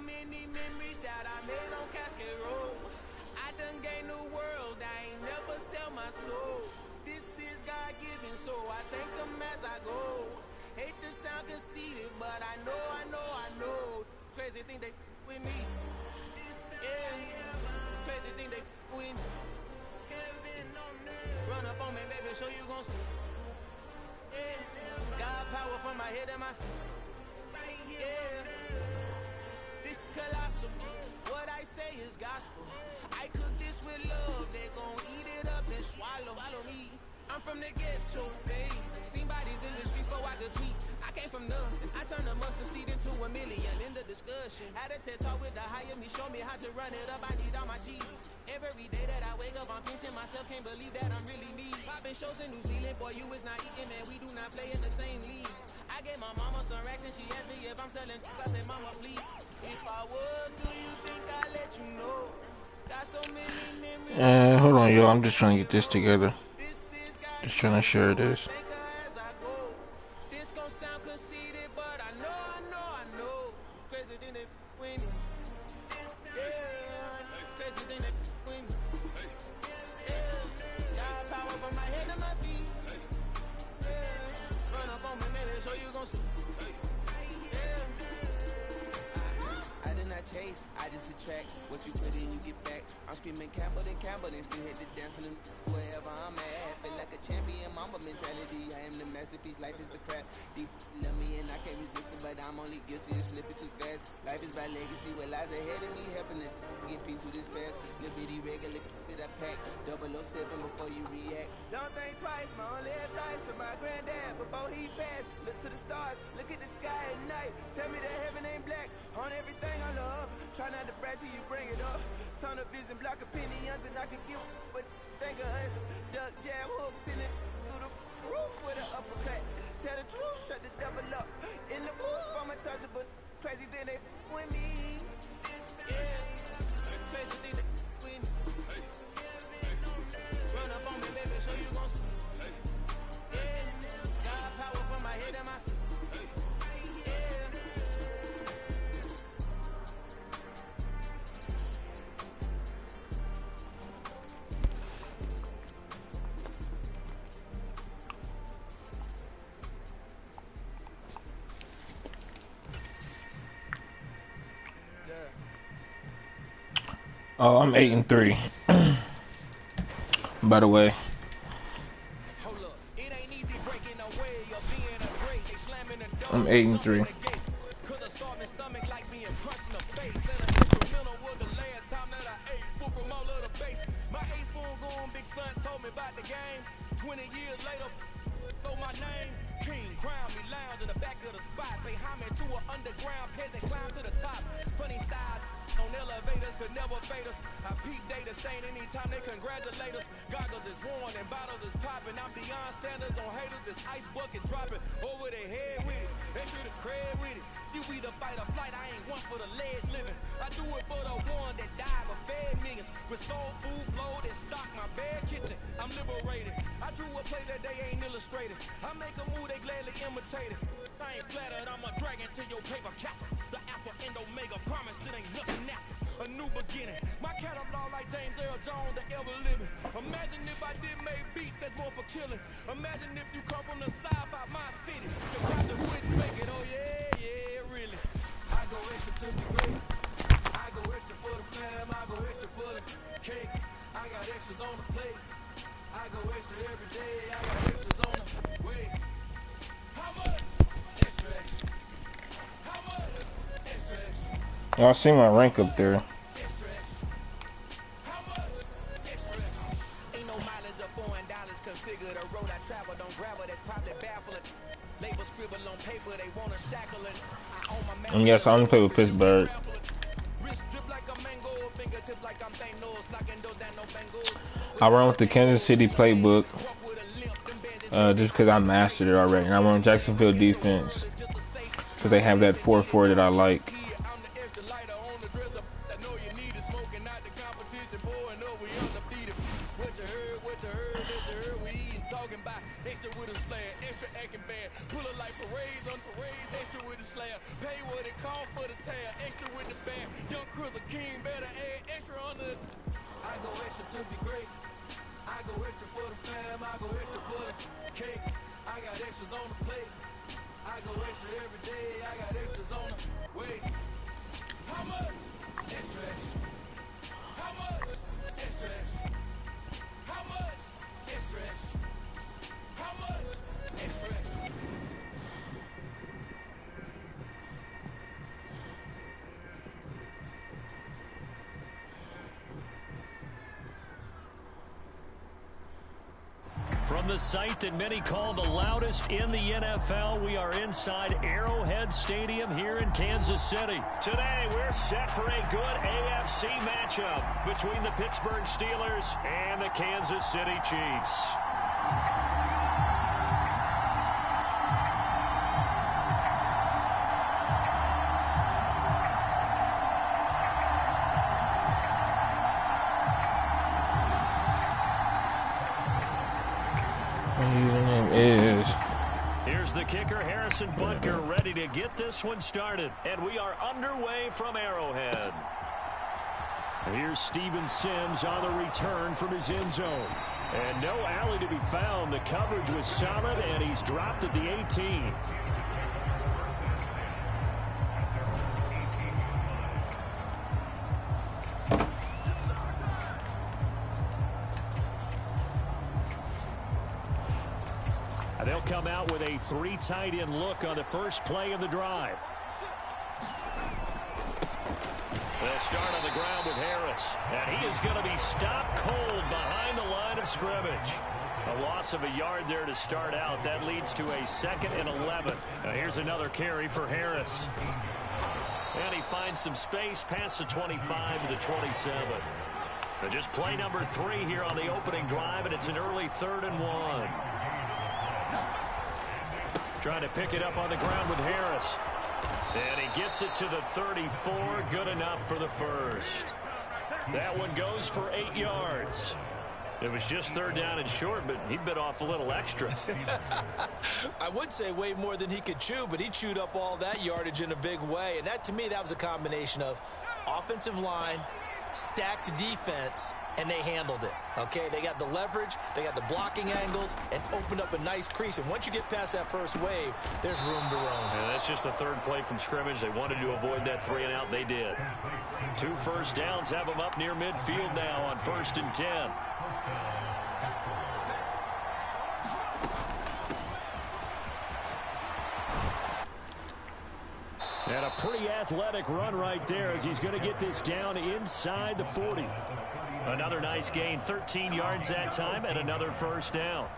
many memories that I made on Cascade Road. I done gained the world, I ain't never sell my soul. This is God-given, so I thank him as I go. Hate to sound conceited, but I know. Crazy thing they with me. Yeah, crazy thing they with me. Run up on me, baby, show you gon' see. Yeah, God power from my head and my feet. Yeah, this colossal. What I say is gospel. I cook this with love, they gon' eat it up and swallow me. I'm from the ghetto, babe. Seen bodies in the streets so I could tweet. I came from nothing. I turned a mustard seed into a million. In the discussion, had a TED talk with the higher me. Show me how to run it up. I need all my cheese. Every day that I wake up, I'm pinching myself. Can't believe that I'm really me. Popping shows in New Zealand, boy, you is not eating, man. We do not play in the same league. I gave my mama some racks and she asked me if I'm selling. I said, mama, please. If I was, do you think I'd let you know? Got so many memories. Hold on, yo. I'm just trying to get this together. Just trying to share this. This gon' sound conceited, but I know. Crazy thing they win. Yeah, crazy thing they win. Yeah, got power from my head to my feet. Yeah, run up on me, maybe show you gon' see. Yeah, I did not chase, I just attract. What you put in, you get back. I'm screaming Campbell, then still hit the dancing wherever I'm at. Feel like a champion, mamba mentality. I am the masterpiece, life is the crap. Deep love me and I can't resist it, but I'm only guilty of slipping too fast. Life is my legacy, what lies ahead of me, helping to get peace with this past. Liberty regular that I pack, 007 before you react. Don't think twice, my only advice for my granddad before he passed. Look to the stars, look at the sky at night. Tell me that heaven ain't black on everything I love. Try not to brag till you bring it up. Tunnel vision, block opinions, and I could give but think of us. Duck jab hooks in it through the roof with an uppercut. Tell the truth, shut the devil up. In the booth, I'm untouchable. Crazy thing they with me. Yeah, crazy thing they with me. Run up on me, baby, show you gon' see. Yeah, got power from my head and my feet. Oh, I'm 8-3. By the way. I'm 8-3. My ace boom going big son told me about the game. 20 years later, know my name. King crown me lounge in the back of the spot. Pay homage to an underground peasant, climb to the top. Funny style on elevators could never fade us. I peep data stain anytime they congratulate us. Goggles is worn and bottles is popping. I'm Deion Sanders on haters, this ice bucket dropping over their head with it. They should have cred with it. You either fight or flight, I ain't one for the ledge living. I do it for the one that died but fed millions. With soul food flow that stock my bare kitchen. I'm liberated. I drew a play that they ain't illustrated. I make a move, they gladly imitate it. I ain't flattered, I'm a dragon to your paper castle. The alpha and omega, promise it ain't nothing after. A new beginning. My catalog like James Earl Jones, the ever living. Imagine if I did make beats that's more for killing. Imagine if you come from the south out my city. You probably wouldn't make it, oh yeah, really. I go extra to be great. I go extra for the fam, I go extra for the cake. I got extras on the plate. I go extra every day, I got extras on the way. How much? Extra, extra. How much? Extra, extra. Y'all see my rank up there. Extra, extra. How much? Extra, extra. Ain't no mileage of $4 configure the road I travel. Don't grab it, they probably baffle it. Label scribble on paper, they wanna shackle it. I own my And yes, I only play with Pittsburgh. Wrist drip like a mango, fingertips like I'm Thanos, knocking those down no bangles. I run with the Kansas City playbook just because I mastered it already. And I run Jacksonville defense because they have that 4-4 that I like. Pull it like parades on parades, extra with the slayer. Pay what it call for the tail, extra with the band. Young Cruiser King better add extra on the. I go extra to be great. I go extra for the fam. I go extra for the cake. I got extras on the plate. I go extra every day. I got extras on the way. How much? Extra, extra. How much? Extra, extra. How much? Extra, extra. How much? Extra, extra. From the site that many call the loudest in the NFL, we are inside Arrowhead Stadium here in Kansas City. Today, we're set for a good AFC matchup between the Pittsburgh Steelers and the Kansas City Chiefs. Here's the kicker, Harrison Butker, ready to get this one started. And we are underway from Arrowhead. Here's Steven Sims on the return from his end zone. And no alley to be found. The coverage was solid, and he's dropped at the 18. They'll come out with a 3 tight end look on the first play of the drive. They'll start on the ground with Harris. And he is going to be stopped cold behind the line of scrimmage. A loss of a yard there to start out. That leads to a 2nd and 11. Now here's another carry for Harris. And he finds some space past the 25 to the 27. Now just play number 3 here on the opening drive, and it's an early 3rd and 1. Trying to pick it up on the ground with Harris. And he gets it to the 34. Good enough for the first. That one goes for 8 yards. It was just 3rd down and short, but he bit off a little extra. I would say way more than he could chew, but he chewed up all that yardage in a big way. And that, to me, that was a combination of offensive line, stacked defense, and they handled it. Okay, they got the leverage, they got the blocking angles, and opened up a nice crease. And once you get past that first wave, there's room to roam. And that's just the 3rd play from scrimmage. They wanted to avoid that 3 and out. They did. 2 first downs have them up near midfield now on 1st and 10. And a pretty athletic run right there as he's going to get this down inside the 40. Another nice gain, 13 yards that time, and another first down.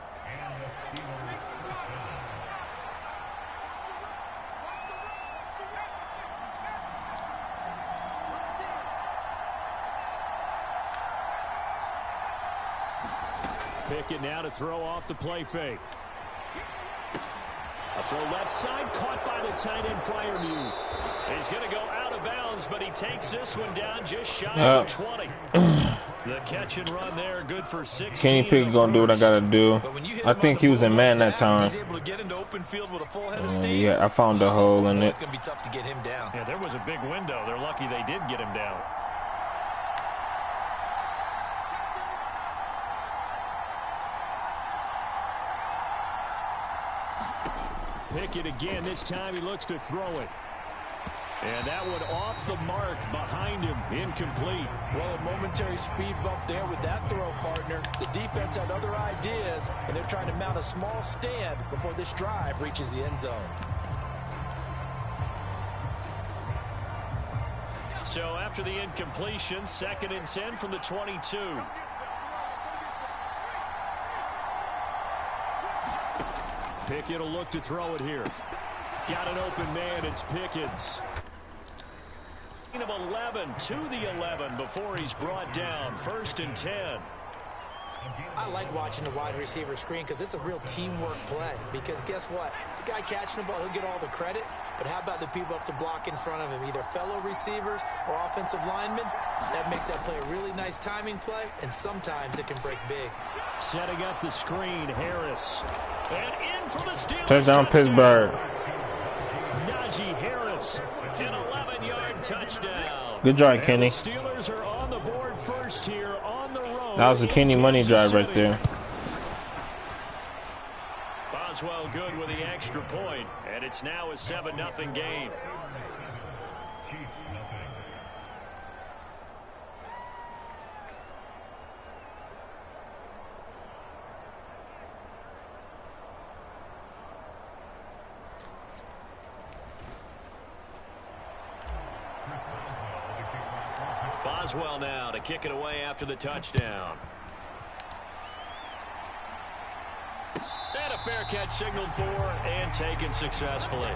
Pickett now to throw off the play fake. A throw left side, caught by the tight end Freiermuth. He's going to go out of bounds, but he takes this one down just shy of 20. The catch and run there, good for 16. Kenny Pickett gonna do what I gotta do. I think he was in man that time. Yeah, I found a hole in it. It's gonna be tough to get him down. Yeah, there was a big window. They're lucky they did get him down. Pickett again. This time he looks to throw it. And that one off the mark behind him. Incomplete. Well, a momentary speed bump there with that throw, partner. The defense had other ideas, and they're trying to mount a small stand before this drive reaches the end zone. So after the incompletion, 2nd and 10 from the 22. Pickett will look to throw it here. Got an open man. It's Pickens. Of 11 to the 11 before he's brought down. 1st and 10. I like watching the wide receiver screen because it's a real teamwork play. Because guess what? The guy catching the ball, he'll get all the credit. But how about the people up to block in front of him, either fellow receivers or offensive linemen? That makes that play a really nice timing play, and sometimes it can break big. Setting up the screen, Harris. And in for the Steelers. Touchdown, Pittsburgh. Najee Harris, an 11-yard touchdown. Good drive, Kenny. The Steelers are on the board first here on the road. That was a Kenny money drive right there. Boswell good with the extra point, and it's now a 7-0 game. Boswell now to kick it away after the touchdown. And a fair catch signaled for and taken successfully.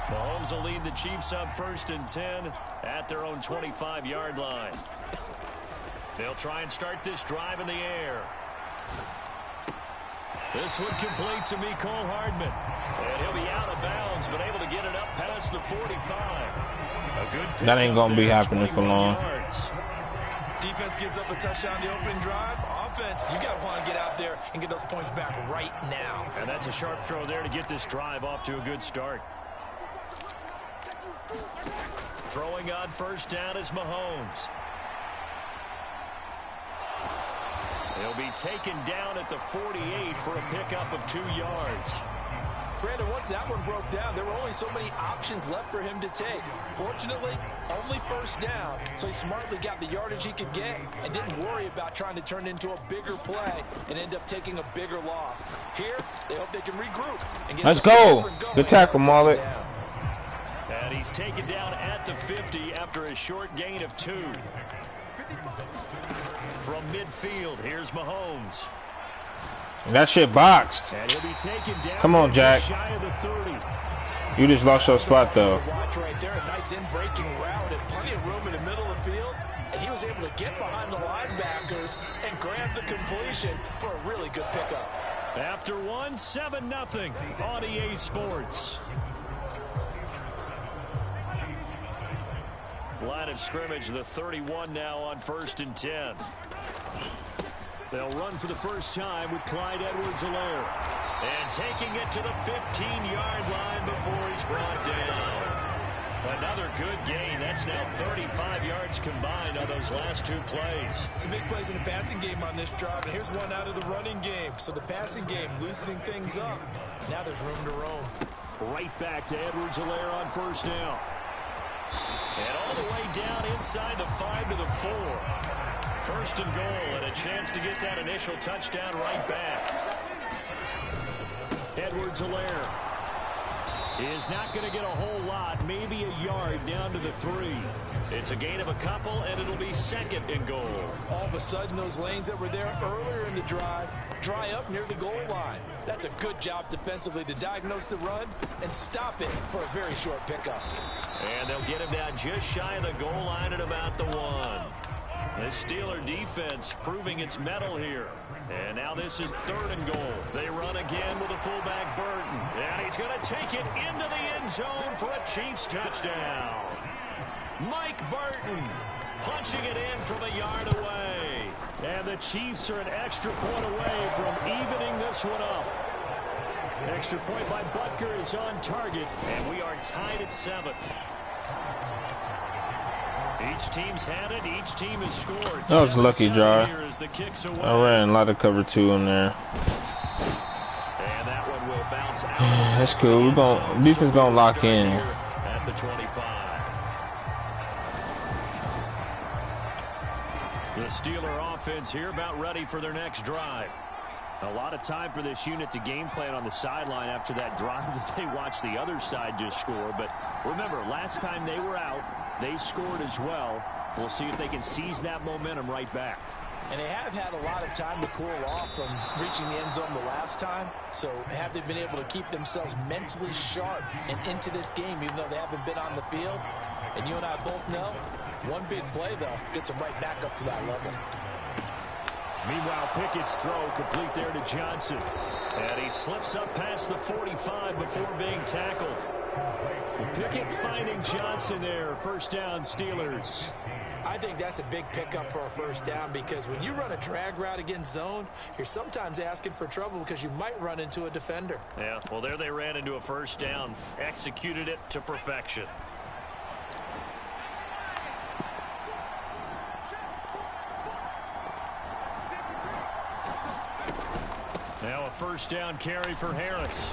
Mahomes will lead the Chiefs up 1st and 10 at their own 25-yard line. They'll try and start this drive in the air. This one complete to Mecole Hardman. And he'll be out of bounds, but able to get it up past the 45. A good that ain't going to be happening for long. Yards. Defense gives up a touchdown the opening drive. Offense, you got to want to get out there and get those points back right now. And that's a sharp throw there to get this drive off to a good start. Throwing on 1st down is Mahomes. He'll be taken down at the 48 for a pickup of 2 yards. Brandon, once that one broke down, there were only so many options left for him to take. Fortunately, only 1st down, so he smartly got the yardage he could get and didn't worry about trying to turn it into a bigger play and end up taking a bigger loss. Here, they hope they can regroup and get. Let's go. Good tackle, Mullet. And he's taken down at the 50 after a short gain of 2. From midfield, here's Mahomes. That shit boxed. And he'll be taken down. Come on, Jack. Shy of the 30. You just lost your spot, though. Watch right there, a nice in-breaking route and plenty of room in the middle of the field. And he was able to get behind the linebackers and grab the completion for a really good pickup. After 7-0 on EA Sports. Line of scrimmage, the 31 now on 1st and 10. They'll run for the first time with Clyde Edwards-Helaire. And taking it to the 15-yard line before he's brought down. Another good gain. That's now 35 yards combined on those last 2 plays. Some big plays in the passing game on this drive, and here's one out of the running game. So the passing game loosening things up. Now there's room to roam. Right back to Edwards-Helaire on 1st down. And all the way down inside the 5 to the 4. 1st and goal, and a chance to get that initial touchdown right back. Edwards-Helaire is not going to get a whole lot, maybe a yard down to the 3. It's a gain of a couple, and it'll be 2nd and goal. All of a sudden, those lanes that were there earlier in the drive dry up near the goal line. That's a good job defensively to diagnose the run and stop it for a very short pickup. And they'll get him down just shy of the goal line at about the 1. The Steeler defense proving its mettle here. And now this is 3rd and goal. They run again with a fullback Burton. And he's going to take it into the end zone for a Chiefs touchdown. Mike Burton punching it in from a yard away. And the Chiefs are an extra point away from evening this one up. Extra point by Butker is on target. And we are tied at 7. Each team's had it. Each team has scored. That was a lucky drive. I ran a lot of cover 2 in there. And that one will bounce out. That's cool. We're going. Defense gonna lock in. At the 25. The Steeler offense here about ready for their next drive. A lot of time for this unit to game plan on the sideline after that drive that they watched the other side just score. But remember, last time they were out, they scored as well. We'll see if they can seize that momentum right back. And they have had a lot of time to cool off from reaching the end zone the last time. So have they been able to keep themselves mentally sharp and into this game, even though they haven't been on the field? And you and I both know, one big play, though, gets them right back up to that level. Meanwhile, Pickett's throw complete there to Johnson. And he slips up past the 45 before being tackled. Pickett finding Johnson there. First down, Steelers. I think that's a big pickup for a first down because when you run a drag route against zone, you're sometimes asking for trouble because you might run into a defender. Yeah, well, there they ran into a first down. Executed it to perfection. Now a first down carry for Harris.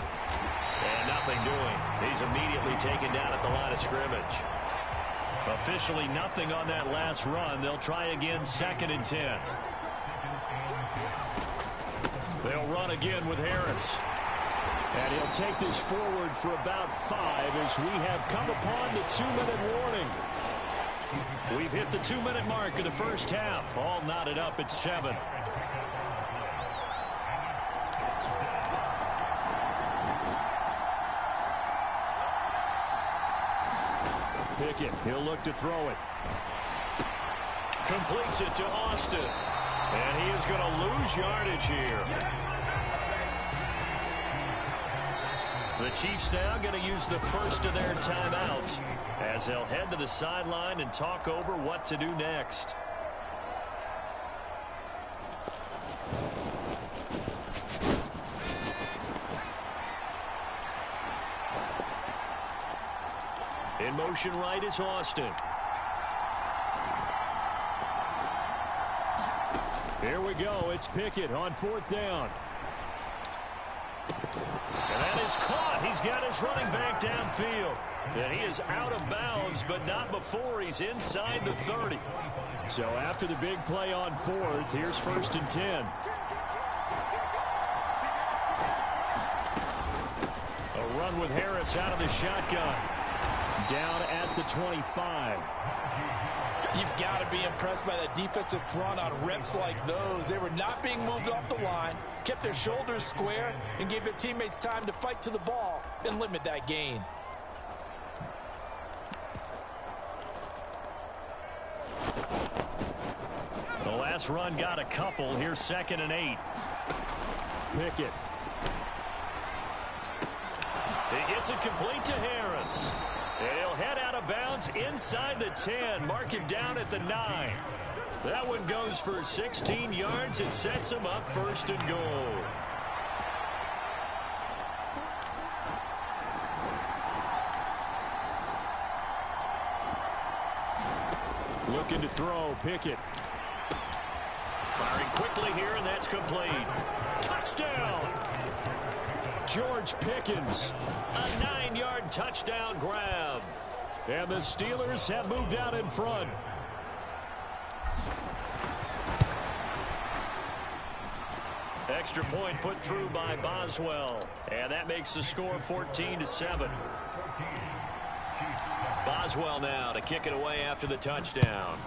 And nothing doing. He's immediately taken down at the line of scrimmage. Officially nothing on that last run. They'll try again, 2nd and 10. They'll run again with Harris. And he'll take this forward for about 5 as we have come upon the 2-minute warning. We've hit the 2-minute mark of the first half. All knotted up at 7. Pickett, he'll look to throw it. Completes it to Austin. And he is going to lose yardage here. The Chiefs now going to use the first of their timeouts as they'll head to the sideline and talk over what to do next. In motion right is Austin. Here we go. It's Pickett on 4th down. And that is caught. He's got his running back downfield. And he is out of bounds, but not before he's inside the 30. So after the big play on 4th, here's 1st and 10. A run with Harris out of the shotgun. Down at the 25. You've got to be impressed by that defensive front on reps like those. They were not being moved off the line, kept their shoulders square, and gave their teammates time to fight to the ball and limit that gain. The last run got a couple. Here's 2nd and 8. Pickett. He gets it complete to Harris. And he'll head out of bounds inside the 10. Mark him down at the 9. That one goes for 16 yards. It sets him up 1st and goal. Looking to throw, Pickett. Firing quickly here, and that's complete. Touchdown! George Pickens, a 9-yard touchdown grab. And the Steelers have moved out in front. Extra point put through by Boswell. And that makes the score 14-7. Boswell now to kick it away after the touchdown.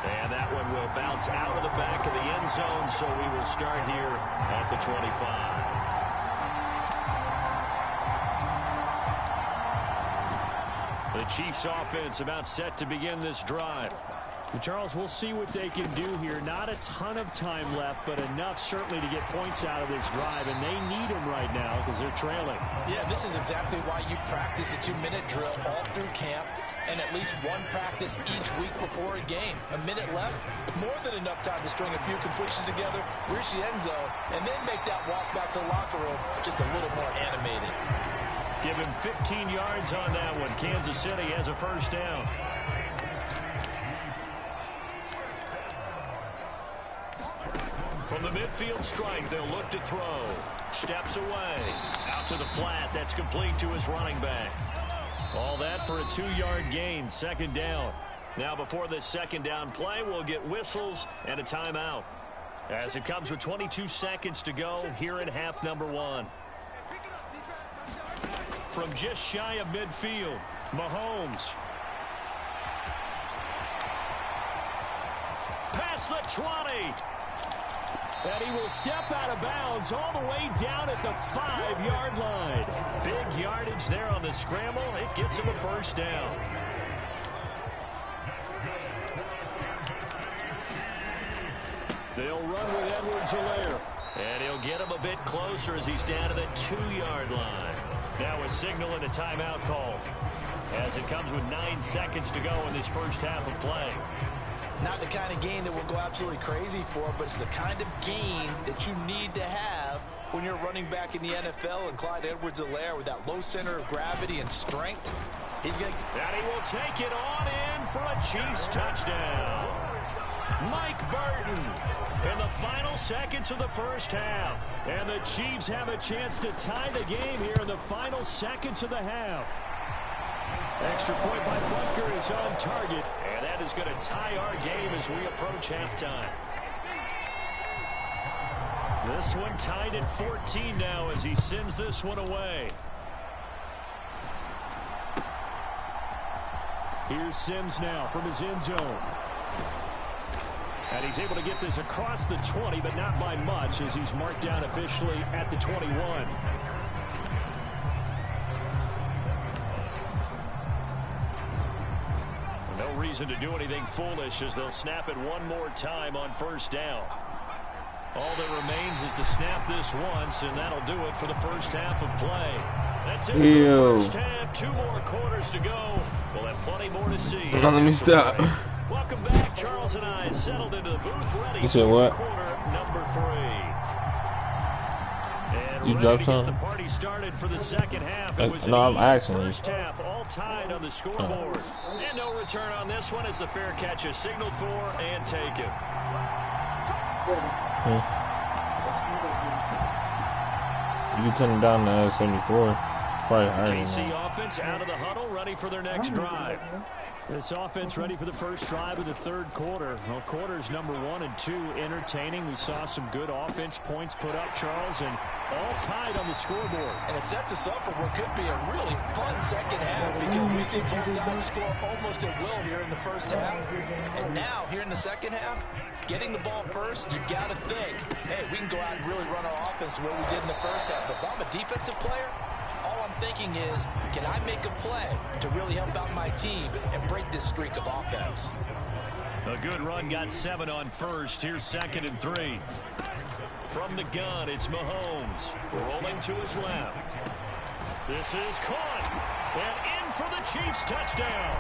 And that one will bounce out of the back of the end zone, so we will start here at the 25. The Chiefs offense about set to begin this drive. Charles, we'll see what they can do here. Not a ton of time left, but enough certainly to get points out of this drive, and they need them right now because they're trailing. Yeah, this is exactly why you practice a 2-minute drill all through camp and at least one practice each week before a game. A minute left, more than enough time to string a few completions together, reach the end zone, and then make that walk back to the locker room just a little more animated. Give him 15 yards on that one. Kansas City has a first down. From the midfield strike, they'll look to throw. Steps away. Out to the flat. That's complete to his running back. All that for a 2-yard gain. 2nd down. Now before this 2nd down play, we'll get whistles and a timeout. As it comes with 22 seconds to go here in half number 1. From just shy of midfield, Mahomes. past the 20. And he will step out of bounds all the way down at the 5-yard line. Big yardage there on the scramble. It gets him a first down. They'll run with Edwards-Helaire. And he'll get him a bit closer as he's down to the 2-yard line. Now a signal and a timeout call, as it comes with 9 seconds to go in this first half of play. Not the kind of gain that we'll go absolutely crazy for, but it's the kind of gain that you need to have when you're running back in the NFL. And Clyde Edwards-Helaire, with that low center of gravity and strength, he's going to... And he will take it on in for a Chiefs touchdown. Mike Burton in the final seconds of the first half. And the Chiefs have a chance to tie the game here in the final seconds of the half. Extra point by Butker is on target. And that is going to tie our game as we approach halftime. This one tied at 14 now as he sends this one away. Here's Sims now from his end zone. And he's able to get this across the 20, but not by much, as he's marked down officially at the 21. No reason to do anything foolish as they'll snap it one more time on first down. All that remains is to snap this once, and that'll do it for the first half of play. That's it for the first half. 2 more quarters to go. We'll have plenty more to see. Let me stop. Welcome back. Charles and I settled into the booth, ready you said what? quarter number 3. And you ready dropped to something? get the party started for the second half. It was no, I'm asking you. First half, all tied on the scoreboard. And no return on this one as the fair catch is signaled for and taken. You can turn it down to 74. Probably higher than KC that. offense out of the huddle, ready for their next drive. This offense ready for the first drive of the third quarter. Well, quarters number 1 and 2 entertaining. We saw some good offense points put up, Charles, and all tied on the scoreboard. And it sets us up for what could be a really fun second half, because we see both sides score almost at will here in the first half. And now, here in the second half, getting the ball first, you've got to think, hey, we can go out and really run our offense the way we did in the first half. But if I'm a defensive player, all I'm thinking is, can I make a play to really help out my team and break this streak of offense? A good run, got 7 on first. Here's 2nd and 3. From the gun, it's Mahomes. Rolling to his left. This is caught. And in for the Chiefs touchdown.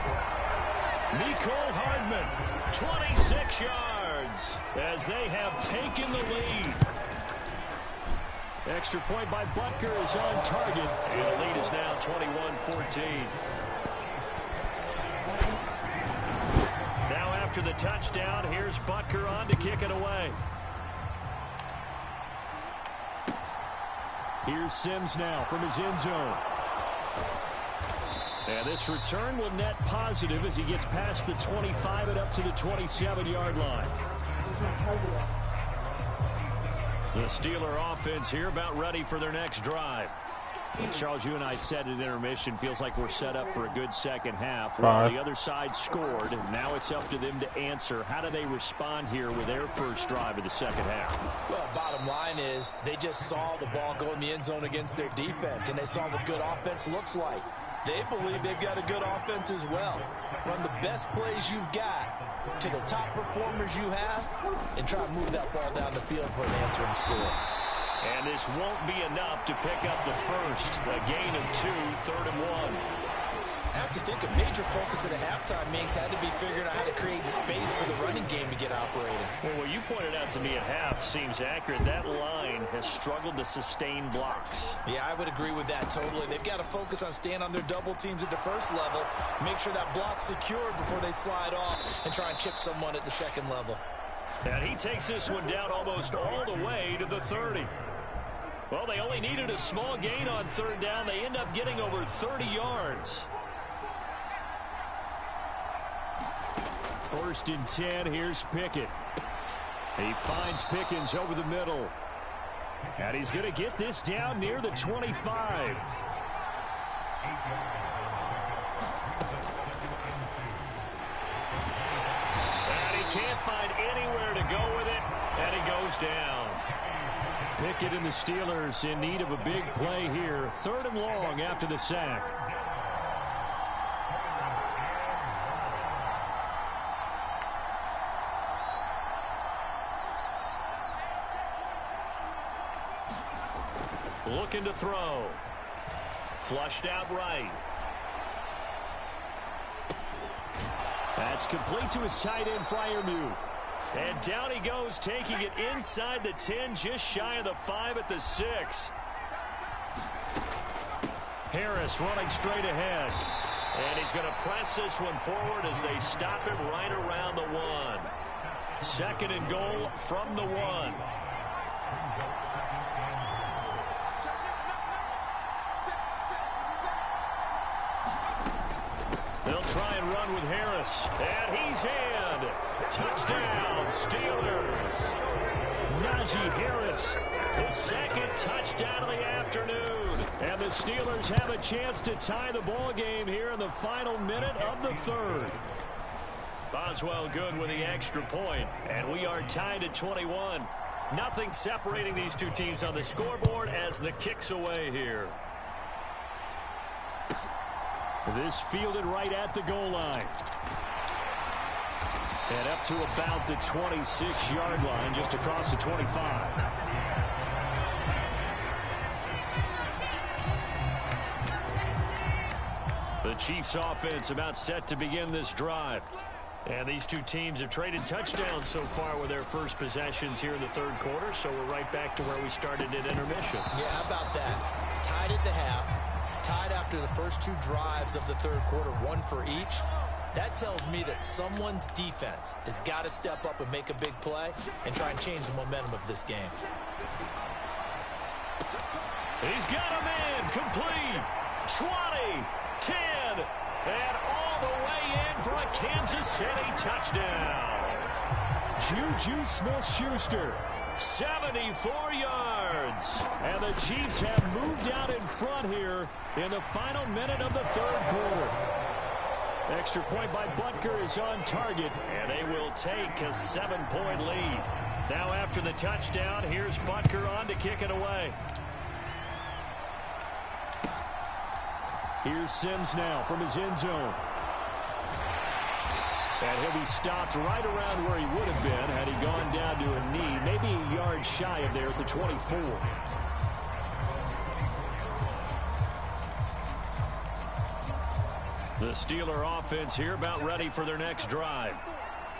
Mecole Hardman, 26 yards, as they have taken the lead. Extra point by Butker is on target. And the lead is now 21-14. Now after the touchdown, here's Butker on to kick it away. Here's Sims now from his end zone. And this return will net positive as he gets past the 25 and up to the 27-yard line. The Steeler offense here about ready for their next drive. Well, Charles, you and I said at intermission, feels like we're set up for a good second half. Well, the other side scored. Now it's up to them to answer. How do they respond here with their first drive of the second half? Well, bottom line is they just saw the ball go in the end zone against their defense, and they saw what good offense looks like. They believe they've got a good offense as well. Run the best plays you've got to the top performers you have and try to move that ball down the field for an answering score. And this won't be enough to pick up the first. A gain of 2, 3rd and 1. I have to think a major focus at a halftime means had to be figuring out how to create space for the running game to get operating. Well, what you pointed out to me at half seems accurate. That line has struggled to sustain blocks. Yeah, I would agree with that totally. They've got to focus on staying on their double teams at the first level, make sure that block's secured before they slide off and try and chip someone at the second level. And he takes this one down almost all the way to the 30. Well, they only needed a small gain on 3rd down. They end up getting over 30 yards. 1st and 10, here's Pickett. He finds Pickens over the middle. And he's going to get this down near the 25. And he can't find anywhere to go with it, and he goes down. Pickett and the Steelers in need of a big play here. 3rd and long after the sack. Looking to throw. Flushed out right. That's complete to his tight end, Freiermuth. And down he goes, taking it inside the 10, just shy of the 5 at the 6. Harris running straight ahead. And he's going to press this one forward as they stop him right around the 1. 2nd and goal from the 1. They'll try and run with Harris. And he's in. Touchdown, Steelers. Najee Harris, His 2nd touchdown of the afternoon. and the Steelers have a chance to tie the ball game here in the final minute of the 3rd. Boswell good with the extra point, and we are tied at 21. Nothing separating these two teams on the scoreboard as the kick's away here. This fielded right at the goal line. And up to about the 26-yard line, just across the 25. The Chiefs offense about set to begin this drive. And these two teams have traded touchdowns so far with their first possessions here in the 3rd quarter, so we're right back to where we started at intermission. Yeah, how about that? Tied at the half, tied after the first 2 drives of the 3rd quarter, 1 for each. That tells me that someone's defense has got to step up and make a big play and try and change the momentum of this game. He's got him in, complete, 20, 10, and all the way in for a Kansas City touchdown. Juju Smith-Schuster, 74 yards. and the Chiefs have moved out in front here in the final minute of the 3rd quarter. Extra point by Butker is on target, And they will take a 7-point lead. Now after the touchdown, here's Butker on to kick it away. Here's Sims now from his end zone. And he'll be stopped right around where he would have been had he gone down to a knee, maybe a yard shy of there at the 24. The Steeler offense here about ready for their next drive.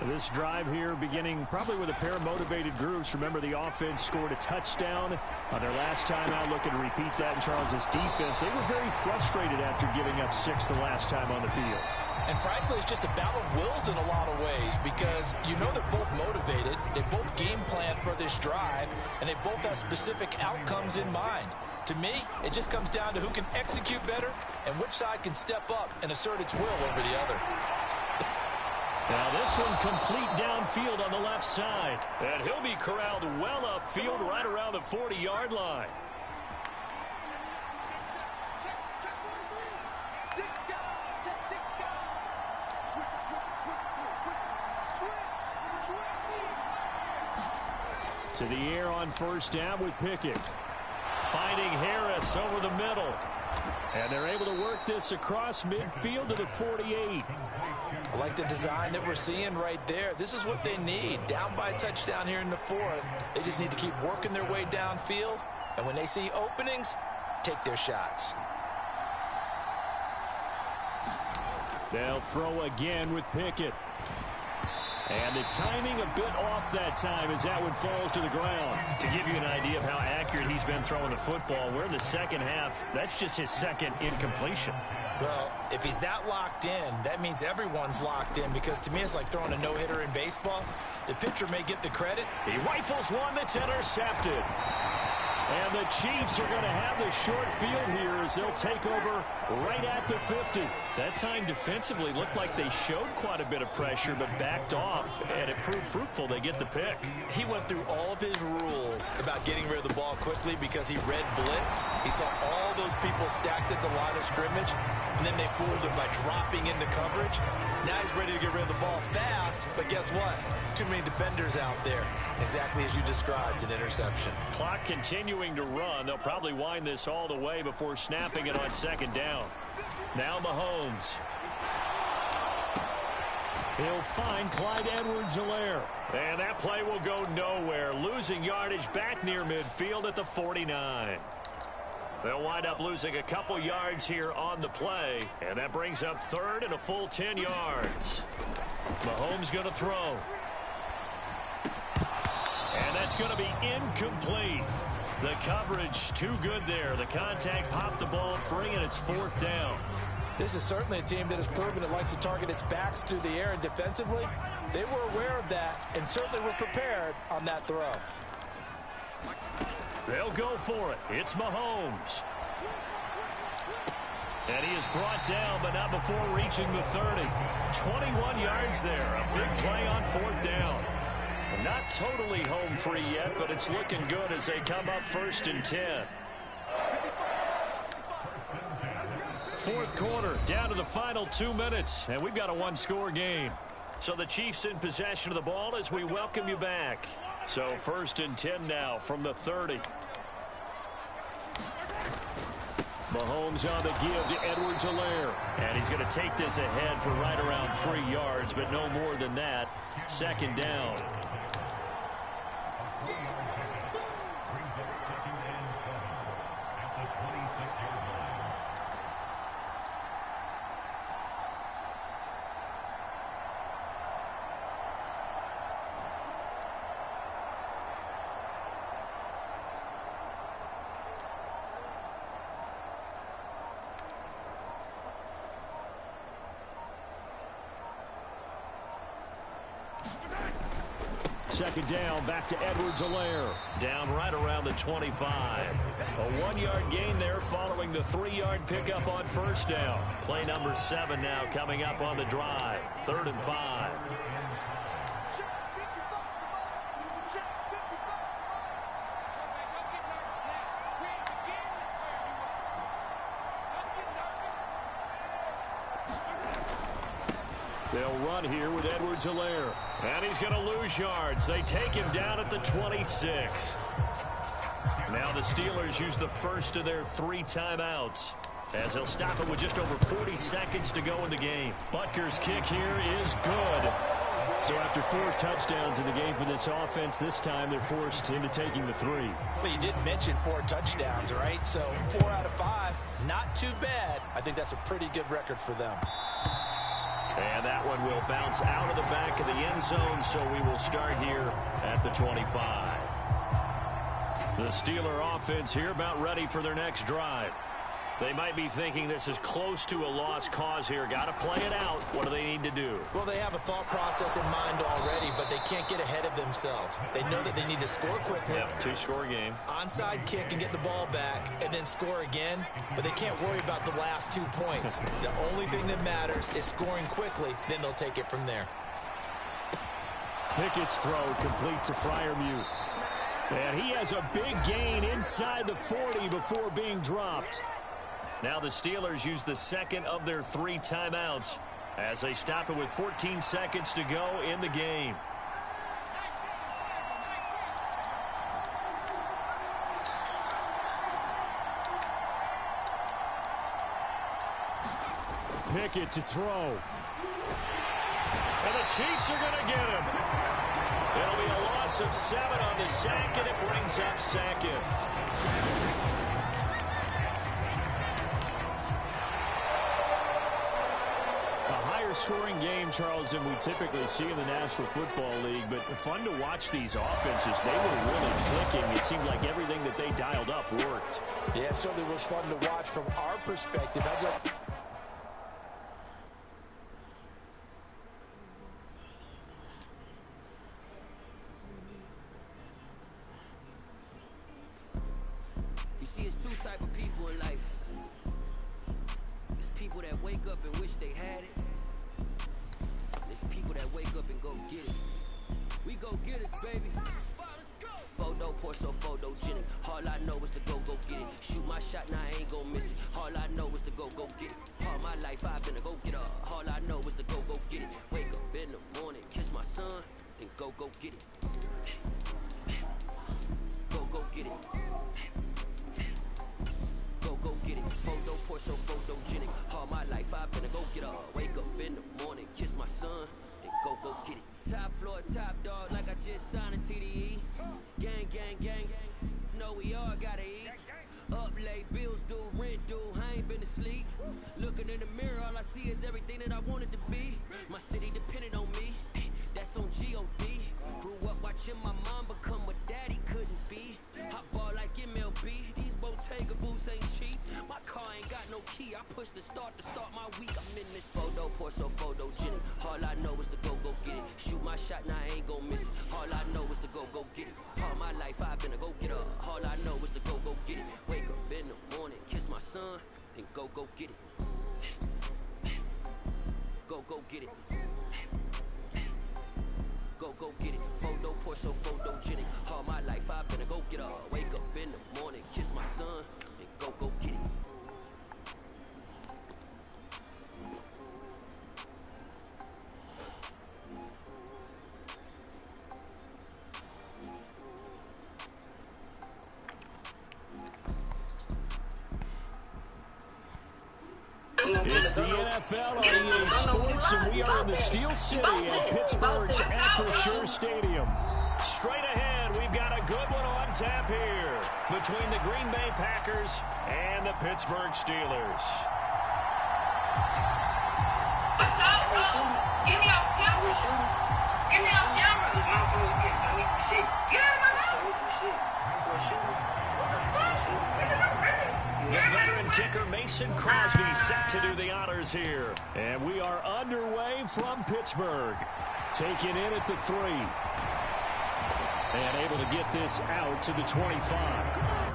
This drive here beginning probably with a pair of motivated groups. Remember, the offense scored a touchdown on their last time out, looking to repeat that in Charles's defense. They were very frustrated after giving up 6 the last time on the field. And frankly, it's just a battle of wills in a lot of ways because you know they're both motivated, they both game plan for this drive, and they both have specific outcomes in mind. To me, it just comes down to who can execute better and which side can step up and assert its will over the other. Now this one complete downfield on the left side. And he'll be corralled well upfield right around the 40-yard line. To the air on 1st down with Pickett. Finding Harris over the middle. And they're able to work this across midfield to the 48. I like the design that we're seeing right there. This is what they need. Down by a touchdown here in the 4th. They just need to keep working their way downfield. And when they see openings, take their shots. They'll throw again with Pickett. And the timing a bit off that time as that one falls to the ground. To give you an idea of how accurate he's been throwing the football, we're in the 2nd half. That's just his 2nd incompletion. Well, if he's that locked in, that means everyone's locked in because to me it's like throwing a no-hitter in baseball. The pitcher may get the credit. He rifles one that's intercepted. And the Chiefs are going to have the short field here as they'll take over right at the 50. That time defensively looked like they showed quite a bit of pressure but backed off, and it proved fruitful. They get the pick. He went through all of his rules about getting rid of the ball quickly because he read blitz. He saw all those people stacked at the line of scrimmage, and then they fooled him by dropping into coverage. Now he's ready to get rid of the ball fast, but guess what? Too many defenders out there. Exactly as you described, an interception. Clock continuing to run. They'll probably wind this all the way before snapping it on second down. Now Mahomes. He'll find Clyde Edwards-Helaire. And that play will go nowhere. Losing yardage back near midfield at the 49. They'll wind up losing a couple yards here on the play. And that brings up third and a full 10 yards. Mahomes going to throw. And that's going to be incomplete. The coverage too good there. The contact popped the ball free, and it's fourth down. This is certainly a team that has proven it likes to target its backs through the air, and defensively, they were aware of that and certainly were prepared on that throw. They'll go for it. It's Mahomes. And he is brought down, but not before reaching the 30. 21 yards there. A big play on fourth down. Not totally home free yet, but it's looking good as they come up first and 10. Fourth quarter, down to the final 2 minutes, and we've got a one-score game. So the Chiefs in possession of the ball as we welcome you back. So first and 10 now from the 30. Mahomes on the give to Edwards-Helaire. And he's going to take this ahead for right around 3 yards, but no more than that. Second down. Second down, back to Edwards-Helaire. Down right around the 25. A 1-yard gain there following the 3-yard pickup on first down. Play number 7 now coming up on the drive. 3rd and 5. They'll run here with Edwards-Helaire. And he's going to lose yards. They take him down at the 26. Now the Steelers use the first of their 3 timeouts as they'll stop it with just over 40 seconds to go in the game. Butker's kick here is good. So after 4 touchdowns in the game for this offense, this time they're forced into taking the 3. Well, you did mention 4 touchdowns, right? So 4 out of 5, not too bad. I think that's a pretty good record for them. And that one will bounce out of the back of the end zone, so we will start here at the 25. The Steeler offense here about ready for their next drive. They might be thinking this is close to a lost cause here. Got to play it out. What do they need to do? Well, they have a thought process in mind already, but they can't get ahead of themselves. They know that they need to score quickly. Yep, 2-score game. Onside kick and get the ball back and then score again, but they can't worry about the last 2 points. The only thing that matters is scoring quickly, then they'll take it from there. Pickett's throw complete to Freiermuth. And he has a big gain inside the 40 before being dropped. Now the Steelers use the second of their 3 timeouts as they stop it with 14 seconds to go in the game. Pickett to throw. And the Chiefs are going to get him. It'll be a loss of 7 on the sack, and it brings up second. Scoring game, Charles, than we typically see in the National Football League, but fun to watch these offenses. They were really clicking. It seemed like everything that they dialed up worked. Yeah, it certainly was fun to watch from our perspective. they had it. There's people that wake up and go get it. We go get it, baby. Photo, Porto, photogenic. All I know is to go get it. Shoot my shot, now I ain't gon' miss it. All I know is to go get it. All my life I've been a go getter. All I know is to go get it. Wake up in the morning, kiss my son, then go get it. Go get it. Go get it. Photo, Porto, photogenic. All my life I've been a go getter. Wake up in the morning, kiss my son, then go get it. Top floor, top dog, like I just signed a TDE. Gang, gang, gang, know we all gotta eat. Up late, bills due, rent due, I ain't been asleep. Looking in the mirror, all I see is everything that I wanted to be. My city depended on me, that's on G.O.D. Grew up watching my mom become what daddy couldn't be. I ball like MLB, these Bottega boots ain't cheap. My car ain't got no key, I push the start to start my week. I'm in this photo, Porto, photogenic. All I know is to go get it. Shoot my shot, now I ain't gon' miss it. All I know is to go get it. All my life I've been a go getter. All I know is to go get it. Wake up in the morning, kiss my son, then go get it. Go get it. Go get it. Photo, Porto, photogenic. All my life I've been a go getter. Wake up in the morning, kiss my son, then go get it. It's the NFL on EA Sports, and we are in the Steel City at Pittsburgh's Acrisure Stadium. Straight ahead, we've got a good one on tap here between the Green Bay Packers and the Pittsburgh Steelers. Give me off camera. Give me off camera. Get out of my house. The veteran kicker Mason Crosby set to do the honors here. And we are underway from Pittsburgh. Taken in at the 3. And able to get this out to the 25.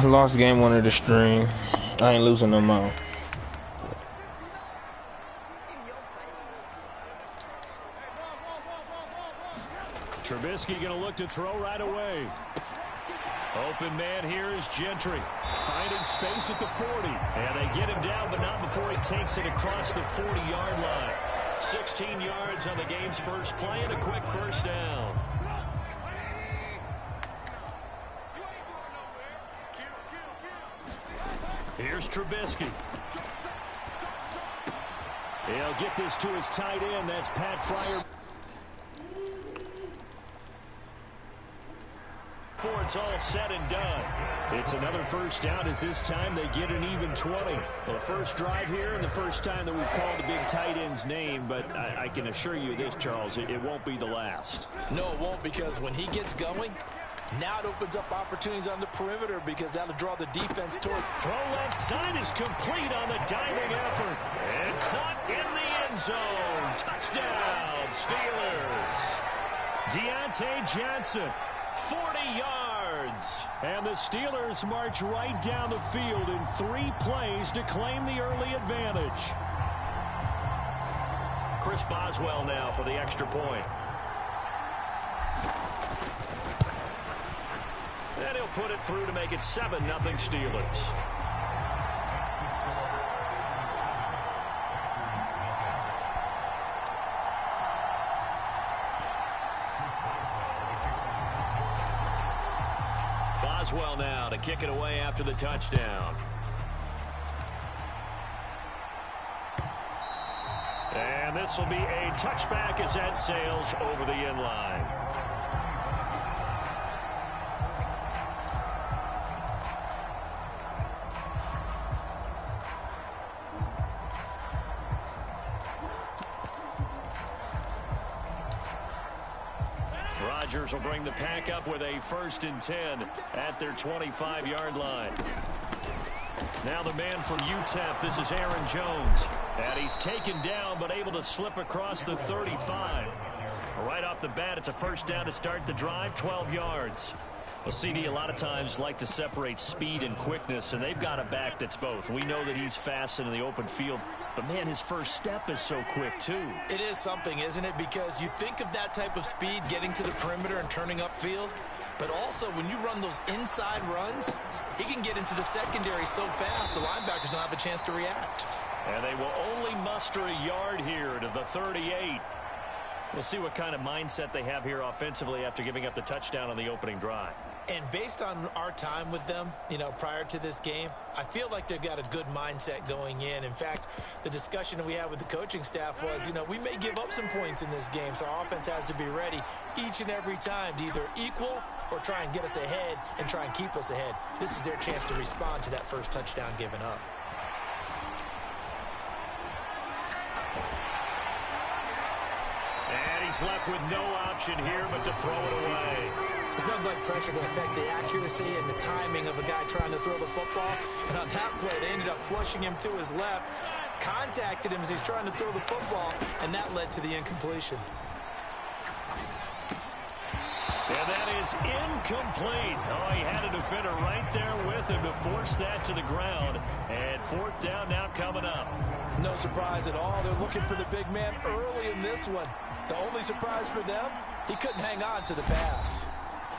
Lost game 1 of the stream. I ain't losing no more. Trubisky going to look to throw right away. Open man here is Gentry. Finding space at the 40. And they get him down, but not before he takes it across the 40-yard line. 16 yards on the game's first play and a quick first down. Here's Trubisky. He'll get this to his tight end. That's Pat Fryer. Before it's all said and done. It's another first down as this time they get an even 20. The first drive here and the first time that we've called a big tight end's name, but I can assure you this, Charles, it won't be the last. No, it won't, because when he gets going, now it opens up opportunities on the perimeter because that'll draw the defense toward. Throw left side is complete on the diving effort. And caught in the end zone. Touchdown, Steelers. Deontay Johnson. 40 yards. And the Steelers march right down the field in 3 plays to claim the early advantage. Chris Boswell now for the extra point. And he'll put it through to make it 7-0 Steelers. Criswell now to kick it away after the touchdown. And this will be a touchback as that sails over the end line. Rodgers will bring the pack up with a 1st and 10 at their 25-yard line. Now the man from UTEP, this is Aaron Jones. And he's taken down but able to slip across the 35. Right off the bat, it's a 1st down to start the drive, 12 yards. Well, CD a lot of times like to separate speed and quickness, and they've got a back that's both. We know that he's fast in the open field, but, man, his first step is so quick, too. It is something, isn't it? Because you think of that type of speed getting to the perimeter and turning upfield, but also when you run those inside runs, he can get into the secondary so fast the linebackers don't have a chance to react. And they will only muster a yard here to the 38. We'll see what kind of mindset they have here offensively after giving up the touchdown on the opening drive. And based on our time with them, prior to this game, I feel like they've got a good mindset going in. In fact, the discussion that we had with the coaching staff was, we may give up some points in this game, so our offense has to be ready each and every time to either equal or try and get us ahead and try and keep us ahead. This is their chance to respond to that first touchdown given up. And he's left with no option here but to throw it away. There's nothing like pressure to affect the accuracy and the timing of a guy trying to throw the football. And on that play, they ended up flushing him to his left, contacted him as he's trying to throw the football, and that led to the incompletion. And that is incomplete. Oh, he had a defender right there with him to force that to the ground. And 4th down now coming up. No surprise at all. They're looking for the big man early in this one. The only surprise for them, he couldn't hang on to the pass.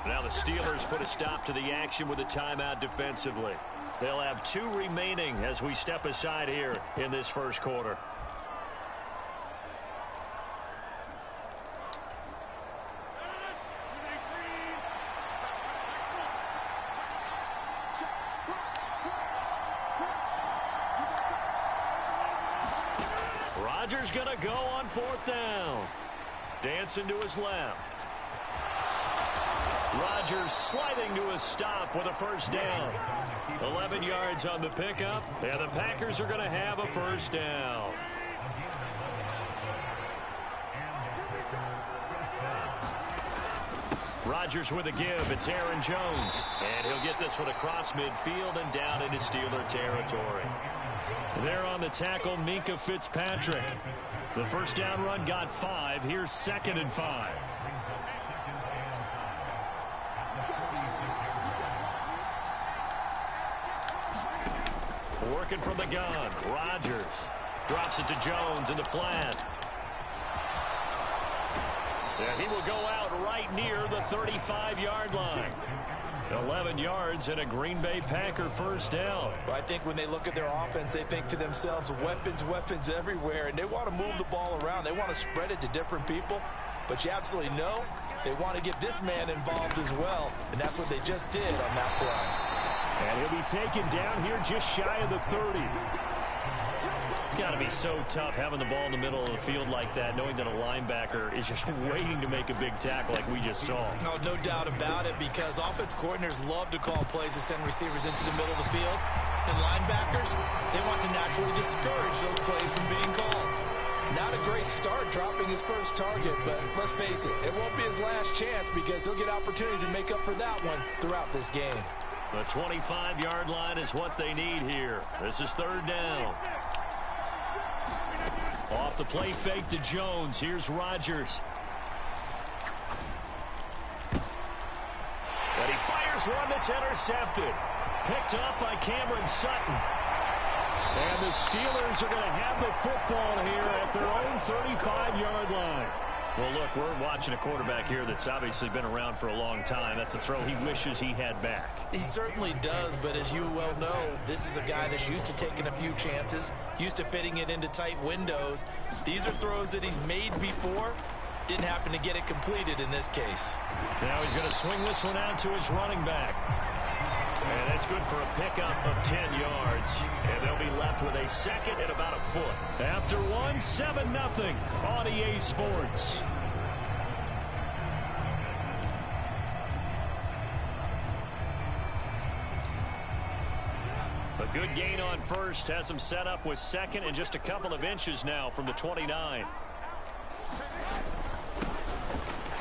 Now the Steelers put a stop to the action with a timeout defensively. They'll have 2 remaining as we step aside here in this first quarter. Rodgers going to go on 4th down. Dancing to his left. Rodgers sliding to a stop with a 1st down. 11 yards on the pickup, and the Packers are going to have a 1st down. Rodgers with a give. It's Aaron Jones. And he'll get this one across midfield and down into Steeler territory. There on the tackle, Minkah Fitzpatrick. The 1st down run got 5. Here's 2nd and 5. Working from the gun. Rodgers drops it to Jones in the flat. And he will go out right near the 35-yard line. 11 yards and a Green Bay Packer 1st down. I think when they look at their offense, they think to themselves, weapons everywhere, and they want to move the ball around. They want to spread it to different people, but you absolutely know they want to get this man involved as well, and that's what they just did on that play. And he'll be taken down here just shy of the 30. It's got to be so tough having the ball in the middle of the field like that, knowing that a linebacker is just waiting to make a big tackle like we just saw. No doubt about it, because offense coordinators love to call plays to send receivers into the middle of the field. And linebackers, they want to naturally discourage those plays from being called. Not a great start dropping his first target, but let's face it, it won't be his last chance because he'll get opportunities to make up for that one throughout this game. The 25-yard line is what they need here. This is 3rd down. Off the play fake to Jones. Here's Rodgers. And he fires one that's intercepted. Picked up by Cameron Sutton. And the Steelers are going to have the football here at their own 35-yard line. Well, look, we're watching a quarterback here that's obviously been around for a long time. That's a throw he wishes he had back. He certainly does, but as you well know, this is a guy that's used to taking a few chances, used to fitting it into tight windows. These are throws that he's made before. Didn't happen to get it completed in this case. Now he's going to swing this one out to his running back. And that's good for a pickup of 10 yards. And they'll be left with a second and about a foot. After one, 7-0 on EA Sports. A good gain on first has them set up with second and just a couple of inches now from the 29.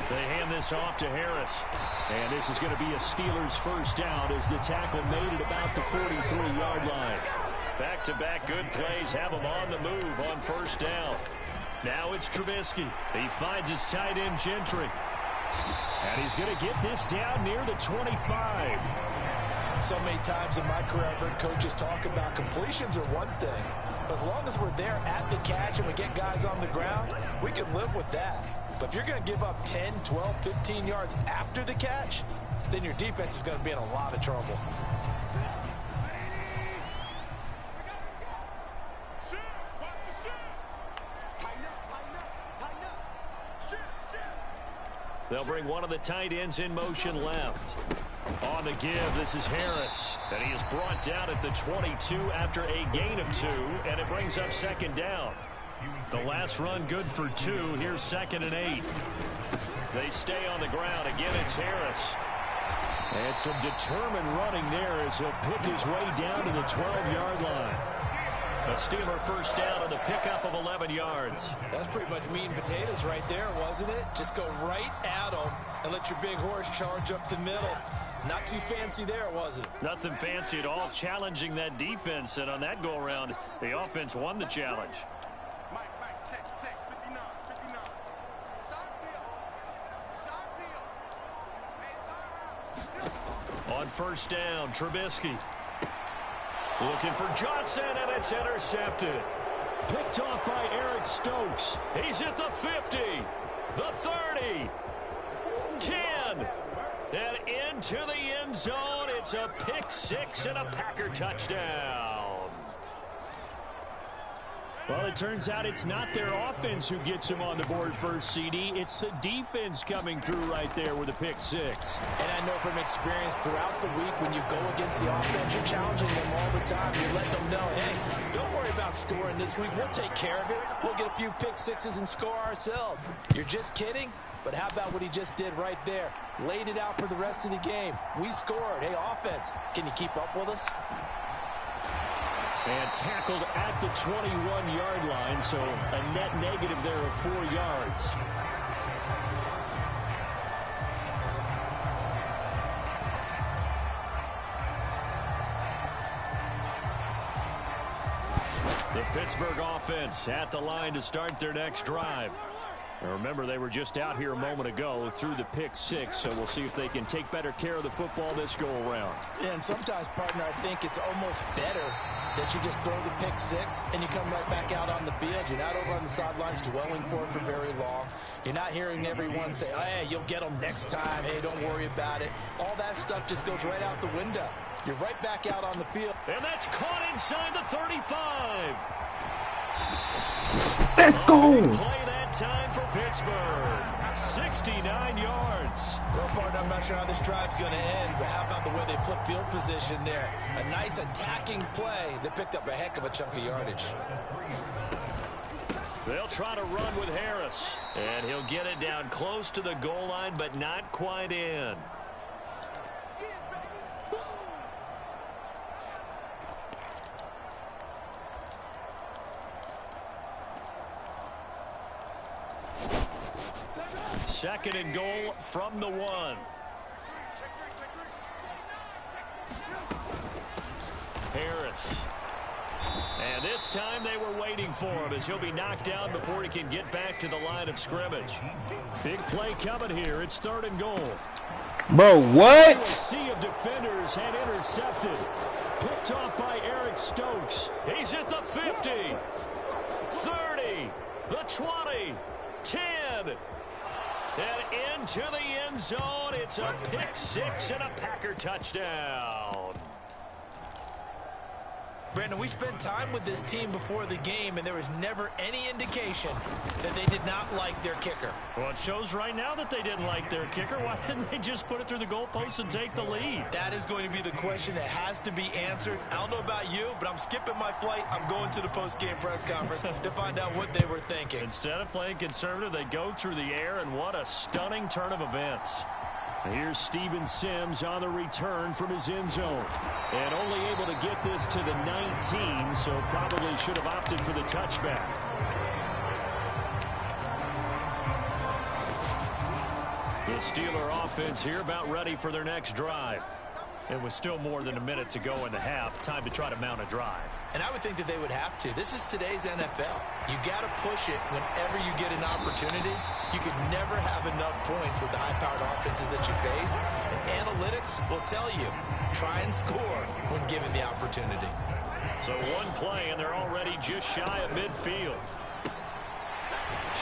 They hand this off to Harris. And this is going to be a Steelers first down as the tackle made at about the 43-yard line. Back-to-back good plays have him on the move on first down. Now it's Trubisky. He finds his tight end Gentry. And he's going to get this down near the 25. So many times in my career I've heard coaches talk about completions are one thing. But as long as we're there at the catch and we get guys on the ground, we can live with that. But if you're going to give up 10, 12, 15 yards after the catch, then your defense is going to be in a lot of trouble. They'll bring one of the tight ends in motion left. On the give, this is Harris. And he is brought down at the 22 after a gain of 2, and it brings up second down. The last run good for 2. Here's 2nd and 8. They stay on the ground. Again, it's Harris. And some determined running there as he'll pick his way down to the 12-yard line. A Steeler first down on the pickup of 11 yards. That's pretty much meat and potatoes right there, wasn't it? Just go right at them and let your big horse charge up the middle. Not too fancy there, was it? Nothing fancy at all, challenging that defense. And on that go-around, the offense won the challenge. Check, 59. On first down, Trubisky. Looking for Johnson, and it's intercepted. Picked off by Eric Stokes. He's at the 50, the 30, 10, and into the end zone. It's a pick six and a Packer touchdown. Well, it turns out it's not their offense who gets him on the board first, CD. It's the defense coming through right there with a pick six. And I know from experience throughout the week when you go against the offense, you're challenging them all the time. You're letting them know, hey, don't worry about scoring this week. We'll take care of it. We'll get a few pick sixes and score ourselves. You're just kidding? But how about what he just did right there? Laid it out for the rest of the game. We scored. Hey, offense, can you keep up with us? And tackled at the 21-yard line, so a net negative there of 4 yards. The Pittsburgh offense at the line to start their next drive. Now remember, they were just out here a moment ago through the pick six, so we'll see if they can take better care of the football this go-around. Yeah, and sometimes, partner, I think it's almost better that you just throw the pick six and you come right back out on the field. You're not over on the sidelines dwelling for it for very long. You're not hearing everyone say, oh, hey, you'll get them next time. Hey, don't worry about it. All that stuff just goes right out the window. You're right back out on the field. And that's caught inside the 35. Let's go. Play that time for Pittsburgh. 69 yards. Well, partner, I'm not sure how this drive's going to end, but how about the way they flip field position there? A nice attacking play that picked up a heck of a chunk of yardage. They'll try to run with Harris, and he'll get it down close to the goal line, but not quite in. Second and goal from the 1. Harris. And this time they were waiting for him as he'll be knocked down before he can get back to the line of scrimmage. Big play coming here. It's 3rd and goal. Bro, what? A sea of defenders had intercepted. Picked off by Eric Stokes. He's at the 50, 30, the 20, 10. And into the end zone, it's a pick six and a Packer touchdown. Brandon, we spent time with this team before the game, and there was never any indication that they did not like their kicker. Well, it shows right now that they didn't like their kicker. Why didn't they just put it through the goalpost and take the lead? That is going to be the question that has to be answered. I don't know about you, but I'm skipping my flight. I'm going to the post-game press conference to find out what they were thinking. Instead of playing conservative, they go through the air, and what a stunning turn of events. Here's Steven Sims on the return from his end zone. And only able to get this to the 19, so probably should have opted for the touchback. The Steeler offense here about ready for their next drive. It was still more than a minute to go in the half. Time to try to mount a drive. And I would think that they would have to. This is today's NFL. You got to push it whenever you get an opportunity. You could never have enough points with the high-powered offenses that you face. And analytics will tell you, try and score when given the opportunity. So one play, and they're already just shy of midfield.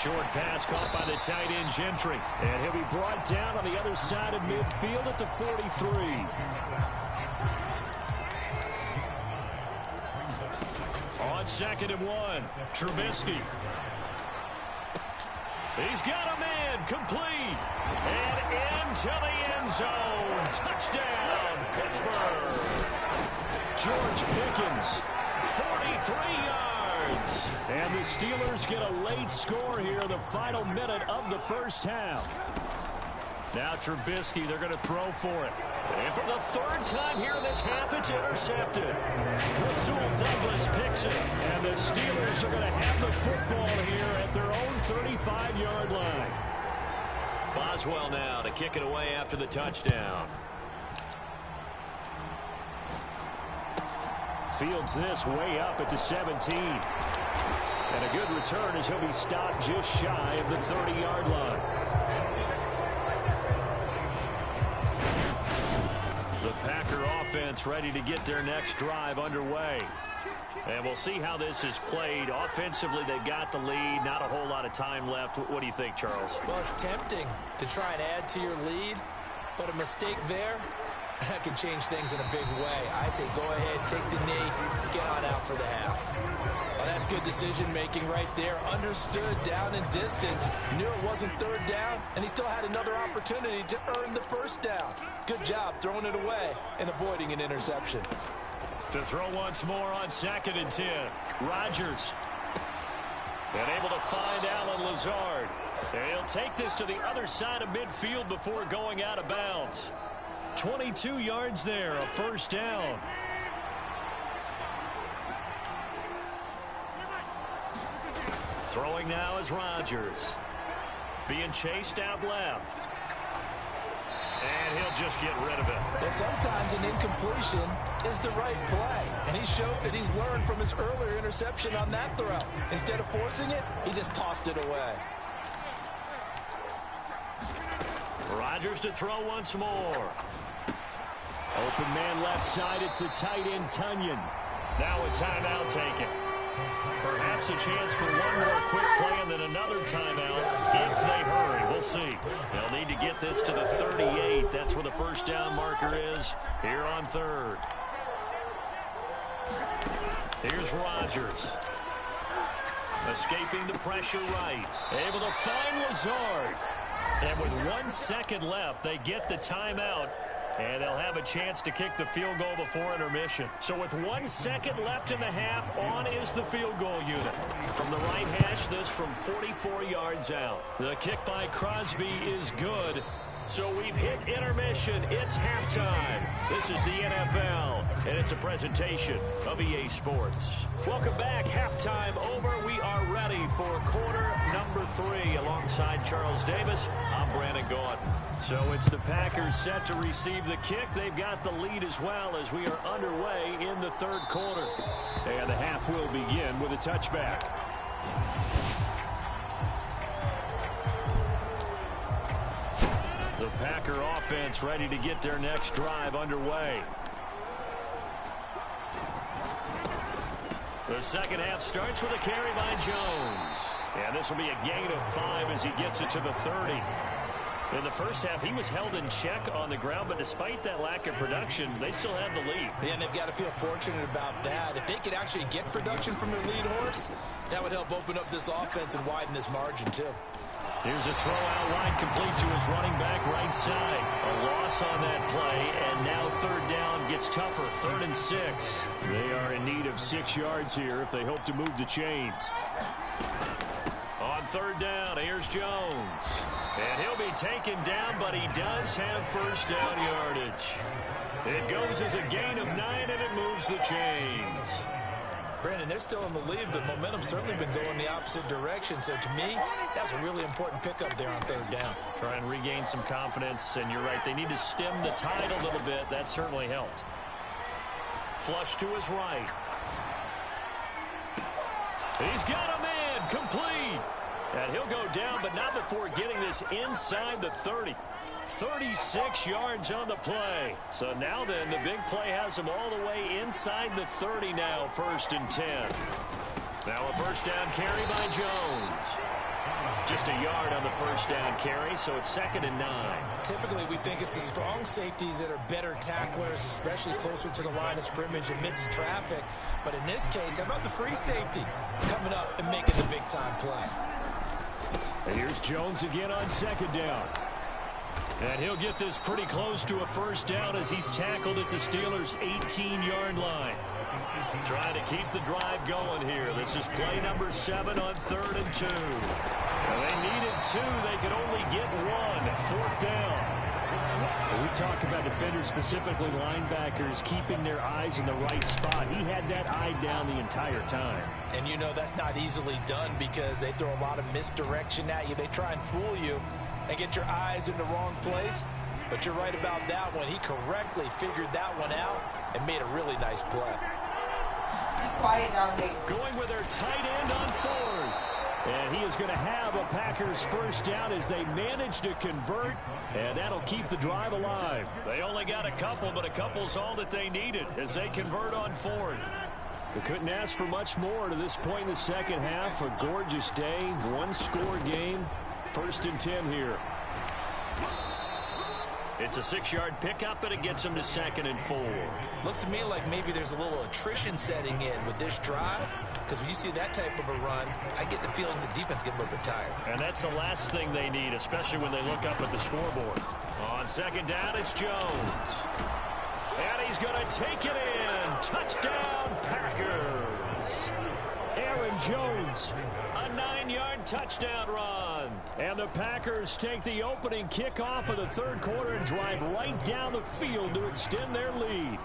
Short pass caught by the tight end Gentry. And he'll be brought down on the other side of midfield at the 43. On 2nd and 1, Trubisky. He's got a man, complete. And into the end zone. Touchdown, Pittsburgh. George Pickens, 43 yards. And the Steelers get a late score here in the final minute of the first half. Now Trubisky, they're going to throw for it. And for the 3rd time here in this half, it's intercepted. Rasul Douglas picks it. And the Steelers are going to have the football here at their own 35-yard line. Boswell now to kick it away after the touchdown. Fields this way up at the 17. And a good return as he'll be stopped just shy of the 30-yard line. The Packer offense ready to get their next drive underway. And we'll see how this is played. Offensively, they've got the lead. Not a whole lot of time left. What do you think, Charles? Well, it's tempting to try and add to your lead, but a mistake there, that can change things in a big way. I say go ahead, take the knee, get on out for the half. Well, that's good decision-making right there. Understood down and distance. Knew it wasn't 3rd down, and he still had another opportunity to earn the 1st down. Good job throwing it away and avoiding an interception. To throw once more on 2nd and 10. Rodgers. And able to find Alan Lazard. And he'll take this to the other side of midfield before going out of bounds. 22 yards there, a 1st down. Throwing now is Rodgers. Being chased out left. And he'll just get rid of it. Well, sometimes an incompletion is the right play. And he showed that he's learned from his earlier interception on that throw. Instead of forcing it, he just tossed it away. Rodgers to throw once more. Open man left side. It's the tight end Tunyon. Now a timeout taken. Perhaps a chance for one more quick play and then another timeout if they hurry. We'll see. They'll need to get this to the 38. That's where the 1st down marker is here on 3rd. Here's Rodgers. Escaping the pressure right. Able to find Lazard. And with 1 second left, they get the timeout. And they'll have a chance to kick the field goal before intermission. So with 1 second left in the half, on is the field goal unit. From the right hash, this from 44 yards out. The kick by Crosby is good. So we've hit intermission. It's halftime. This is the NFL, and it's a presentation of EA Sports. Welcome back. Halftime over. We are ready for quarter number 3. Alongside Charles Davis, I'm Brandon Gordon. So it's the Packers set to receive the kick. They've got the lead as well as we are underway in the 3rd quarter. And the half will begin with a touchback. The Packer offense ready to get their next drive underway. The 2nd half starts with a carry by Jones. And this will be a gain of 5 as he gets it to the 30. In the first half, he was held in check on the ground, but despite that lack of production, they still have the lead. Yeah, and they've got to feel fortunate about that. If they could actually get production from their lead horse, that would help open up this offense and widen this margin, too. Here's a throw out wide, complete to his running back right side. A loss on that play, and now third down gets tougher. 3rd and 6. They are in need of 6 yards here if they hope to move the chains. On 3rd down, here's Jones. And he'll be taken down, but he does have first down yardage. It goes as a gain of 9, and it moves the chains. Brandon, they're still in the lead, but momentum's certainly been going the opposite direction. So to me, that's a really important pickup there on 3rd down. Try and regain some confidence, and you're right, they need to stem the tide a little bit. That certainly helped. Flush to his right. He's got a man, complete. And he'll go down, but not before getting this inside the 30. 36 yards on the play. So now then, the big play has him all the way inside the 30 now, 1st and 10. Now a first down carry by Jones. Just a yard on the first down carry, so it's 2nd and 9. Typically, we think it's the strong safeties that are better tacklers, especially closer to the line of scrimmage amidst traffic. But in this case, how about the free safety coming up and making the big-time play? And here's Jones again on 2nd down. And he'll get this pretty close to a first down as he's tackled at the Steelers' 18-yard line. Trying to keep the drive going here. This is play number 7 on 3rd and 2. Well, they needed 2. They could only get 1. 4th down. We talk about defenders, specifically linebackers, keeping their eyes in the right spot. He had that eye down the entire time. And you know that's not easily done because they throw a lot of misdirection at you. They try and fool you and get your eyes in the wrong place. But you're right about that one. He correctly figured that one out and made a really nice play. Quiet down, Nate. Going with their tight end on 4th. And he is going to have a Packers first down as they manage to convert. And that'll keep the drive alive. They only got a couple, but a couple's all that they needed as they convert on 4th. They couldn't ask for much more to this point in the second half. A gorgeous day, 1-score game. 1st and 10 here. It's a 6-yard pickup, and it gets him to 2nd and 4. Looks to me like maybe there's a little attrition setting in with this drive, because when you see that type of a run, I get the feeling the defense gets a little bit tired. And that's the last thing they need, especially when they look up at the scoreboard. On 2nd down, it's Jones. And he's going to take it in. Touchdown, Packers. Aaron Jones, a 9-yard touchdown run. And the Packers take the opening kickoff of the 3rd quarter and drive right down the field to extend their lead.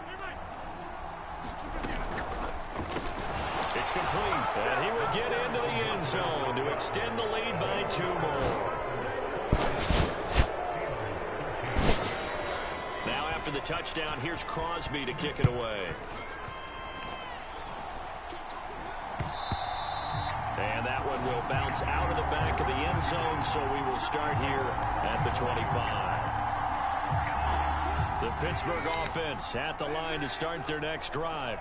It's complete, and he will get into the end zone to extend the lead by 2 more. Now after the touchdown, here's Crosby to kick it away. And that one will bounce out of the back of the end zone, so we will start here at the 25. The Pittsburgh offense at the line to start their next drive.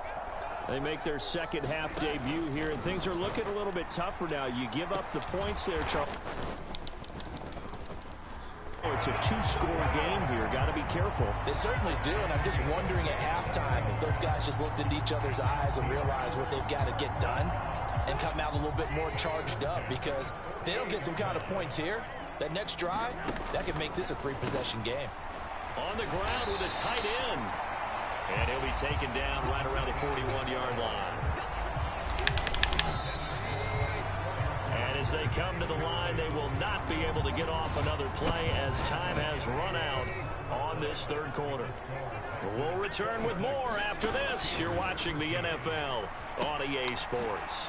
They make their second half debut here, and things are looking a little bit tougher now. You give up the points there, Charles. It's a 2-score game here. Got to be careful. They certainly do, and I'm just wondering at halftime if those guys just looked into each other's eyes and realized what they've got to get done and come out a little bit more charged up, because if they don't get some kind of points here, that next drive, that could make this a 3-possession game. On the ground with a tight end. And he'll be taken down right around the 41-yard line. And as they come to the line, they will not be able to get off another play as time has run out on this 3rd quarter. We'll return with more after this. You're watching the NFL on EA Sports.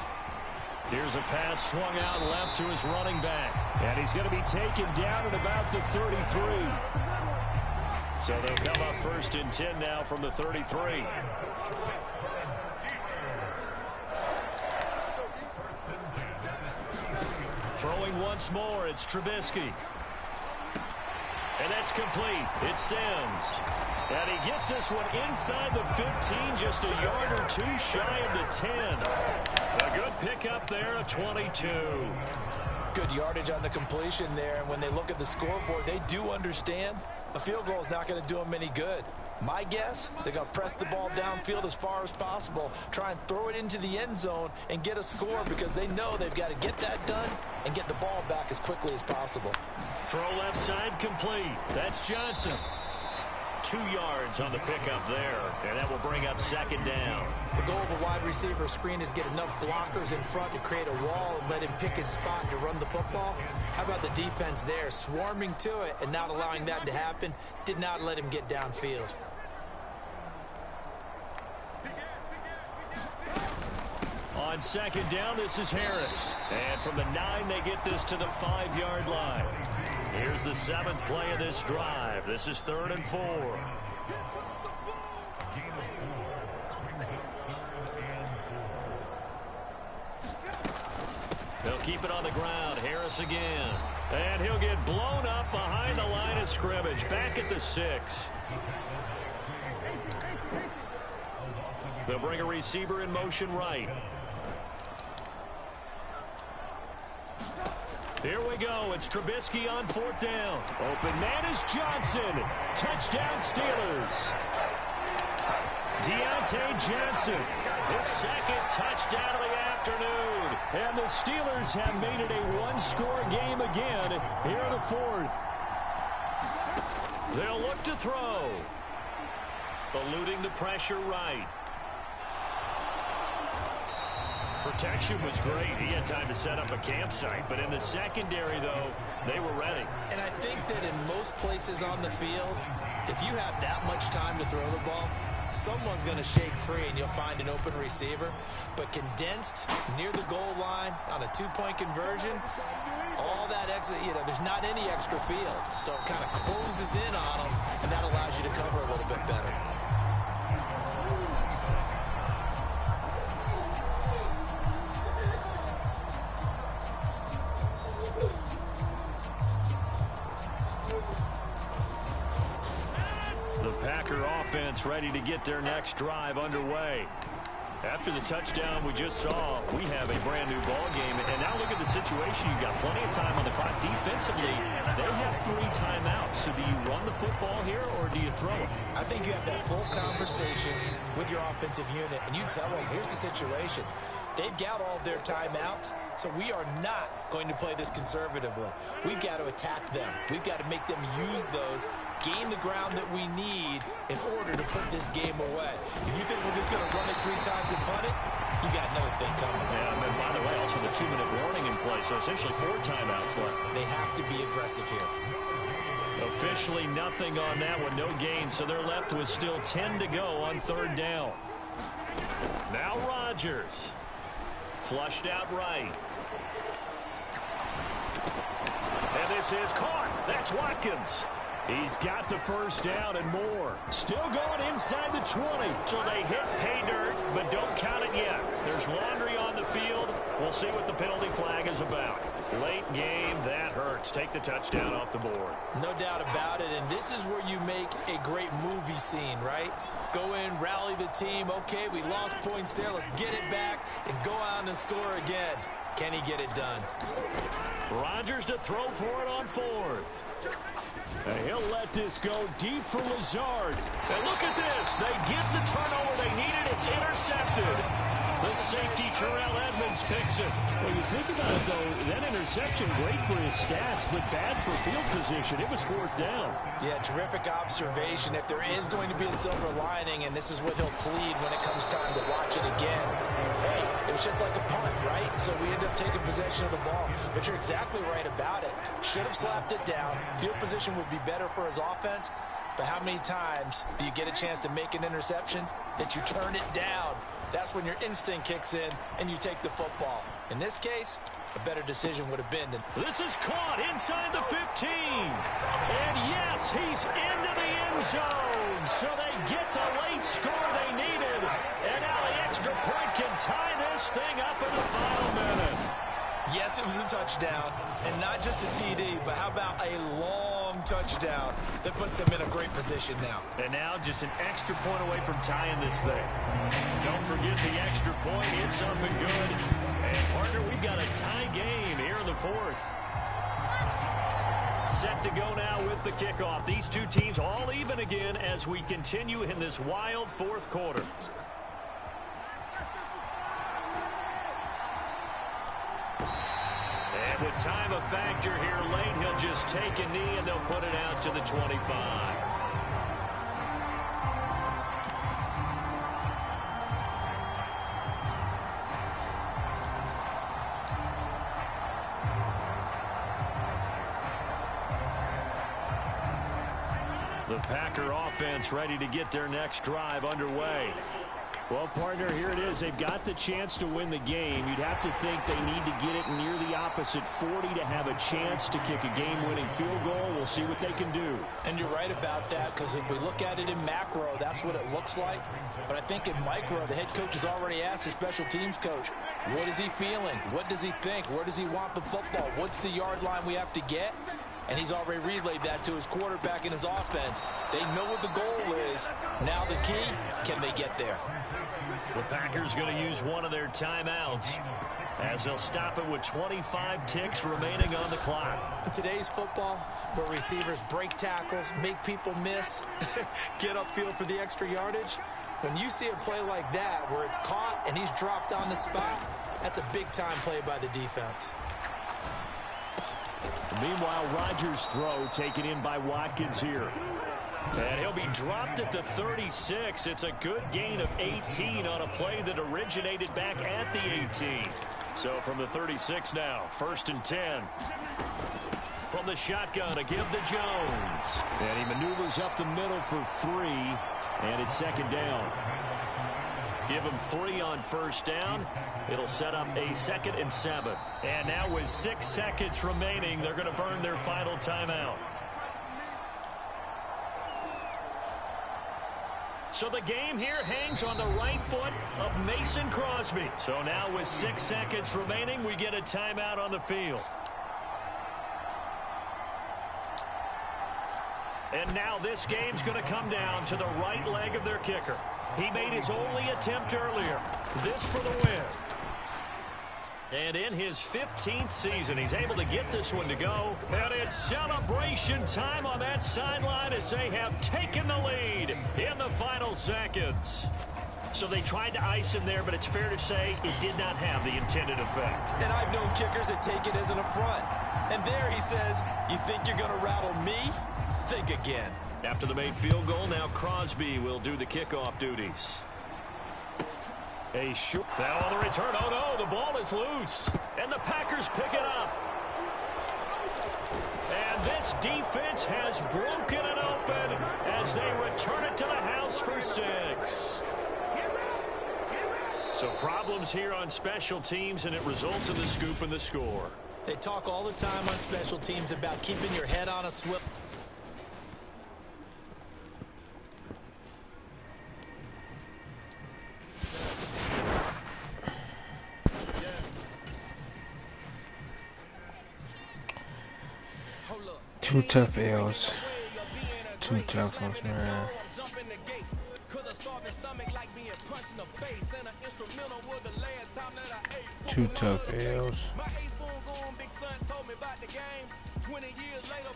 Here's a pass swung out left to his running back. And he's going to be taken down at about the 33. So they'll come up 1st and 10 now from the 33. Throwing once more, it's Trubisky. And that's complete. It's Sims. And he gets this one inside the 15, just a yard or 2 shy of the 10. A good pickup there, a 22. Good yardage on the completion there, and when they look at the scoreboard, they do understand a field goal is not going to do them any good. My guess, they're going to press the ball downfield as far as possible, try and throw it into the end zone and get a score because they know they've got to get that done and get the ball back as quickly as possible. Throw left side complete. That's Johnson. 2 yards on the pickup there, and that will bring up second down. The goal of a wide receiver screen is get enough blockers in front to create a wall and let him pick his spot to run the football. How about the defense there, swarming to it and not allowing that to happen? Did not let him get downfield. On second down, this is Harris. And from the 9, they get this to the 5-yard line. Here's the 7th play of this drive. This is 3rd and 4. They'll keep it on the ground. Harris again. And he'll get blown up behind the line of scrimmage. Back at the 6. They'll bring a receiver in motion right. Here we go. It's Trubisky on 4th down. Open man is Johnson. Touchdown Steelers. Deontay Johnson. His 2nd touchdown of the afternoon. And the Steelers have made it a one-score game again here in the 4th. They'll look to throw. Eluding the pressure right. Protection was great. He had time to set up a campsite. But in the secondary, though, they were ready. And I think that in most places on the field, if you have that much time to throw the ball, someone's going to shake free and you'll find an open receiver. But condensed near the goal line on a 2-point conversion, all that extra, there's not any extra field. So it kind of closes in on them, and that allows you to cover a little bit better. Offense ready to get their next drive underway. After the touchdown we just saw, we have a brand new ball game. And now look at the situation. You've got plenty of time on the clock. Defensively, they have 3 timeouts. So do you run the football here or do you throw it? I think you have that full conversation with your offensive unit, and you tell them, here's the situation. They've got all their timeouts, so we are not going to play this conservatively. We've got to attack them. We've got to make them use those, gain the ground that we need in order to put this game away. If you think we're just going to run it 3 times and punt it, you got another thing coming. Yeah, and by the way, also the 2-minute warning in play, so essentially 4 timeouts left. They have to be aggressive here. Officially nothing on that one, no gain, so they're left with still 10 to go on 3rd down. Now Rodgers. Flushed out right. And this is caught. That's Watkins. He's got the first down and more. Still going inside the 20. So they hit pay dirt, but don't count it yet. There's laundry on the field. We'll see what the penalty flag is about. Late game, that hurts. Take the touchdown off the board. No doubt about it, and this is where you make a great movie scene, right? Go in, rally the team. Okay, we lost points there. Let's get it back and go out and score again. Can he get it done? Rodgers to throw for it on 4th. And he'll let this go deep for Lazard. And look at this. They get the turnover they needed. It's intercepted. The safety, Terrell Edmonds, picks it. Well, you think about it, though, that interception, great for his stats, but bad for field position. It was 4th down. Yeah, terrific observation. If there is going to be a silver lining, and this is what he'll plead when it comes time to watch it again, hey, it was just like a punt, right? So we end up taking possession of the ball. But you're exactly right about it. Should have slapped it down. Field position would be better for his offense. But how many times do you get a chance to make an interception that you turn it down? That's when your instinct kicks in and you take the football. In this case, a better decision would have been to... This is caught inside the 15. And yes, he's into the end zone. So they get the late score they needed. And now the extra point can tie this thing up in the final minute. Yes, it was a touchdown, and not just a TD, but how about a long touchdown that puts them in a great position now. And now just an extra point away from tying this thing. Don't forget the extra point. It's up and good. And partner, we we've got a tie game here in the fourth. Set to go now with the kickoff. These two teams all even again as we continue in this wild fourth quarter. And with time a factor here late, he'll just take a knee and they'll put it out to the 25. The Packer offense ready to get their next drive underway. Well, partner, here it is. They've got the chance to win the game. You'd have to think they need to get it near the opposite 40 to have a chance to kick a game-winning field goal. We'll see what they can do. And you're right about that, because if we look at it in macro, that's what it looks like. But I think in micro, the head coach has already asked the special teams coach, what is he feeling? What does he think? Where does he want the football? What's the yard line we have to get? And he's already relayed that to his quarterback and his offense. They know what the goal is. Now the key, can they get there? The Packers going to use one of their timeouts as they'll stop it with 25 ticks remaining on the clock. In today's football, where receivers break tackles, make people miss, get upfield for the extra yardage, when you see a play like that where it's caught and he's dropped on the spot, that's a big-time play by the defense. Meanwhile, Rodgers' throw taken in by Watkins here. And he'll be dropped at the 36. It's a good gain of 18 on a play that originated back at the 18. So from the 36 now, 1st and 10. From the shotgun, a give to Jones. And he maneuvers up the middle for 3, and it's 2nd down. Give him 3 on 1st down. It'll set up a 2nd and 7. And now with 6 seconds remaining, they're going to burn their final timeout. So the game here hangs on the right foot of Mason Crosby. So now with 6 seconds remaining, we get a timeout on the field. And now this game's going to come down to the right leg of their kicker. He made his only attempt earlier. This for the win. And in his 15th season, he's able to get this one to go. And it's celebration time on that sideline as they have taken the lead in the final seconds. So they tried to ice him there, but it's fair to say it did not have the intended effect. And I've known kickers that take it as an affront. And there he says, you think you're going to rattle me? Think again. After the made field goal, now Crosby will do the kickoff duties. A short. Now on the return. Oh, no, the ball is loose. And the Packers pick it up. And this defense has broken it open as they return it to the house for 6. So problems here on special teams, and it results in the scoop and the score. They talk all the time on special teams about keeping your head on a swivel. Two tough L's. Two tough ones, man. Two tough L's. 20 years later,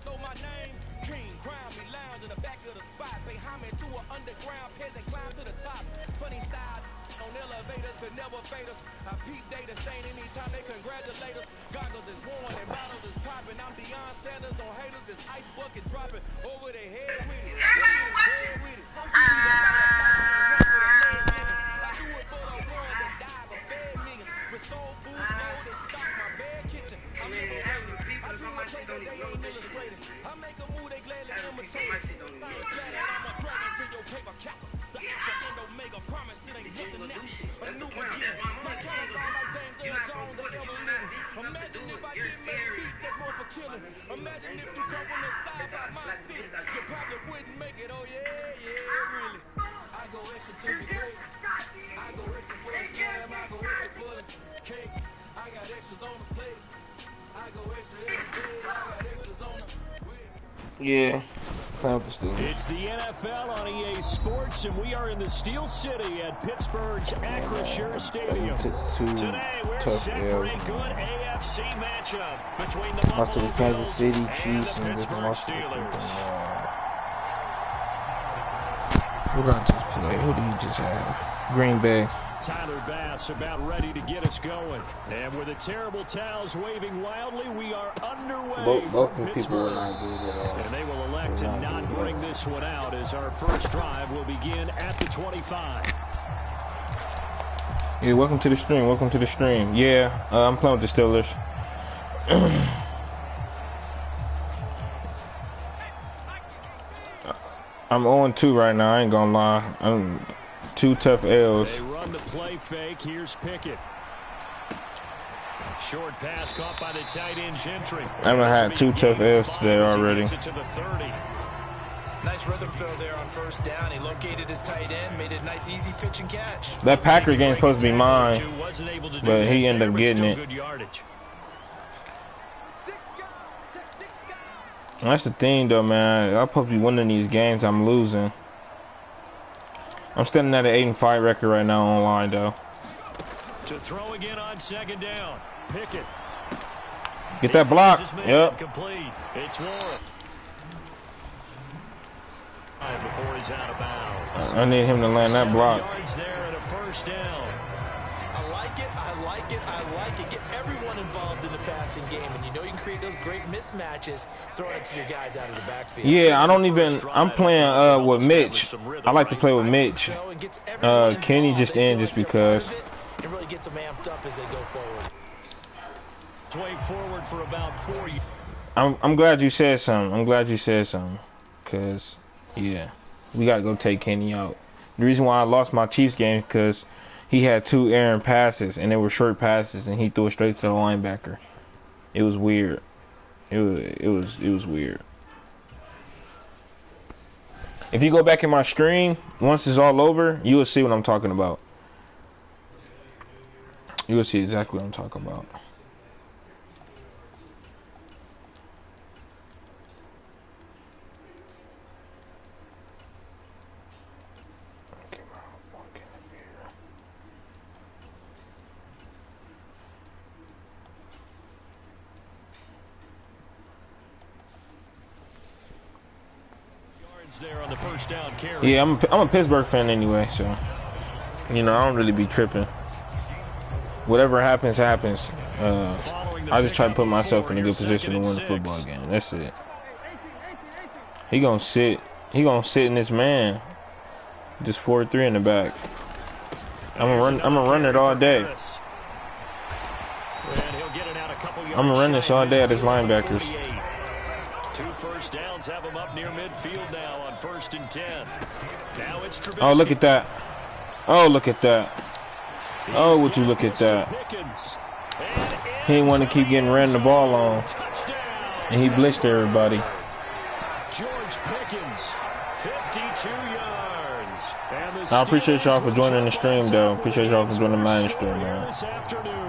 know my name. King, crown me, lounge in the back of the spot. Pay homage to an underground peasant, climb to the top. Funny style on elevators could never fade us. I peep data stain anytime they congratulate us. Goggles is worn and bottles is popping. I'm Deion Sanders on haters, this ice bucket dropping over their head with it. With it. I do it for the ones that died but fed niggas with soul food, mold, and stock my bad kitchen. I'm liberated. I dream a cake that they ain't illustrated. I make a move they gladly imitate. I'm a dragon to your paper castle. The Alpha and Omega promise it ain't nothing now. A new beginning. My character like James Earl Jones that ever living. Imagine if I did make beats that's more for killing. Imagine if you come from the side by my city. You probably wouldn't make it. Oh yeah, really. I go extra to be great. I go extra for the fam. I go extra for the cake. I got extras on the plate. I go extra every day. I got extras on the Yeah. playing with the Steelers. It's the NFL on EA Sports, and we are in the Steel City at Pittsburgh's Acrisure Stadium. Today, we're set for a good AFC matchup between the Buffalo Kansas City Bills Chiefs and the and Pittsburgh Steelers. We're gonna just play. Who do you just have? Green Bay. Tyler Bass about ready to get us going. And with the terrible towels waving wildly, we are underway Both for people Pittsburgh. are not good at all. And they will elect to not bring this one out as our first drive will begin at the 25. Yeah, welcome to the stream. Welcome to the stream. Yeah, I'm playing with the Steelers. I'm 0-2 right now. I ain't gonna lie. I'm 2 tough L's. They run the play fake. Here's Pickett. Short pass caught by the tight end Gentry. I've had 2 tough L's today already. Nice rhythm throw there on first down. He located his tight end, made it a nice easy pitch and catch. That Packer game's supposed to be mine, but he ended up getting it. That's the thing, though, man. I'm supposed to be winning these games. I'm losing. I'm standing at an 8-5 record right now online, though. To throw again on second down. Pickett. Get that block. Yep. Complete. It's Warren. Before he's out of bounds. I need him to land that block. 7 yards there and a first down. I like it. I like it. I like it. Get everyone involved in the passing game, and you know you can create those great mismatches throwing it to your guys out of the backfield. Yeah, I don't even. I'm playing with Mitch. I like to play with Mitch. Kenny just in just because. It really gets them amped up as they go forward. Way forward for about 4 years. I'm glad you said something. I'm glad you said something, cause yeah, we gotta go take Kenny out. The reason why I lost my Chiefs game because he had 2 errant passes and they were short passes and he threw it straight to the linebacker. It was weird. It was weird. If you go back in my stream, once it's all over, you will see what I'm talking about. You will see exactly what I'm talking about. There on the first down carry. Yeah, I'm a Pittsburgh fan anyway, so you know I don't really be tripping. Whatever happens, happens. I just try to put myself in a good position to win the football game. That's it. He gonna sit. He gonna sit in this man. Just 4-3 in the back. I'm gonna run it all day. I'm gonna run this all day at his linebackers. 2 first downs have him up near midfield now on 1st and 10. Now it's Trubisky. Oh, look at that. Oh, look at that. Oh, would you look at that. He didn't want to keep getting ran the ball on. And he blitzed everybody. George Pickens, 52 yards. I appreciate y'all for joining the stream, though. Appreciate y'all for joining the Madden stream, man. This afternoon.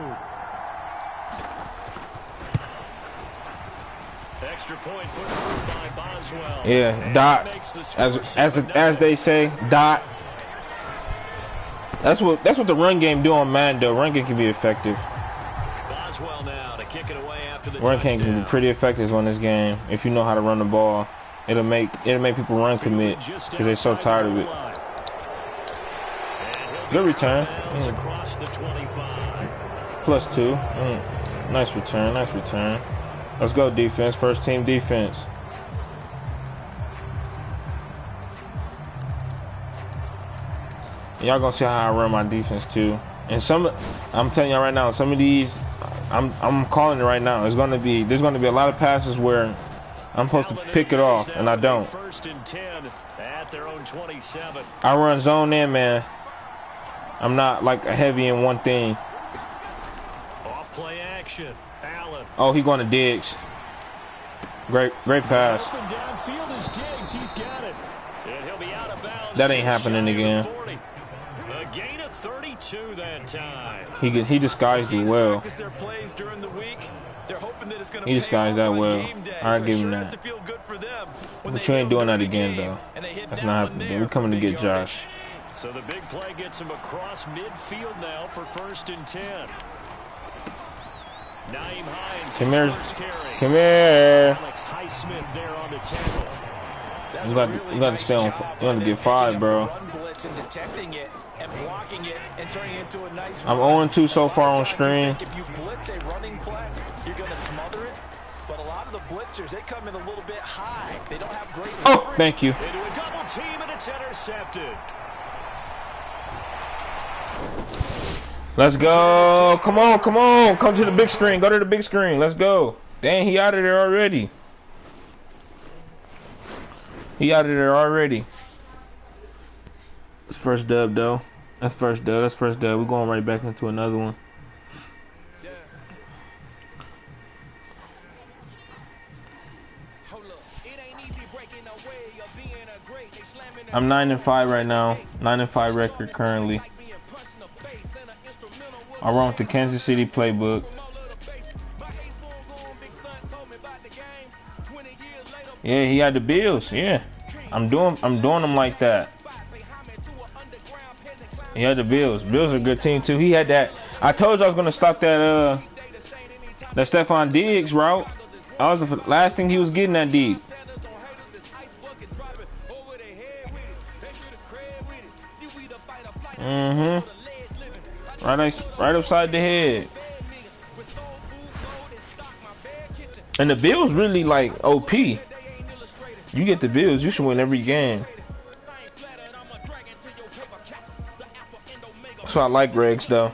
Extra point put through by Boswell. Yeah, dot. As they say, dot. That's what the run game do on Madden, though. Run game can be effective. Boswell now to kick it away after the Run game can be pretty effective on this game if you know how to run the ball. It'll make people run commit because they're so tired of it. Good return. +2. Nice return. Nice return. Let's go defense. First team defense. Y'all gonna see how I run my defense too. And I'm telling y'all right now, some of these, I'm calling it right now. There's gonna be a lot of passes where I'm supposed to pick it off and I don't. 1st and 10 at their own 27. I run zone in, man. I'm not like a heavy in one thing. Off play action. Allen. Oh, he going to Diggs. Great pass. Open downfield is Diggs. He's got it. And he'll be out of bounds. That ain't happening again. A gain of 32 that time. He disguised it well. Practice their plays during the week. They're hoping that it's going to He disguised that well. I give him that. But you ain't doing that again, though. That's not happening. We're coming to get Josh. So the big play gets him across midfield now for 1st and 10. Naeem Hines. Come here. Come here. Alex Highsmith there on the tackle. You got to stay on. You got to get 5, bro. I'm 0-2 so far on screen. If you blitz a running play, you're going to smother it. But a lot of the blitzers, they come in a little bit high. They don't have great Oh, thank you. Into a double team, and it's intercepted. Let's go. Come on, come on. Come to the big screen. Go to the big screen. Let's go. Dang, he out of there already. He out of there already. It's first dub, though. That's first dub. That's first dub. We're going right back into another one. I'm 9-5 right now. 9-5 record currently. I run with the Kansas City playbook. Yeah, he had the Bills. Yeah, I'm doing them like that. He had the Bills. Bills are a good team too. He had that. I told you I was gonna stop that that Stephon Diggs route. That was the last thing he was getting that deep. Right upside the head. And the Bills really like OP. You get the Bills, you should win every game. So I like Regs though.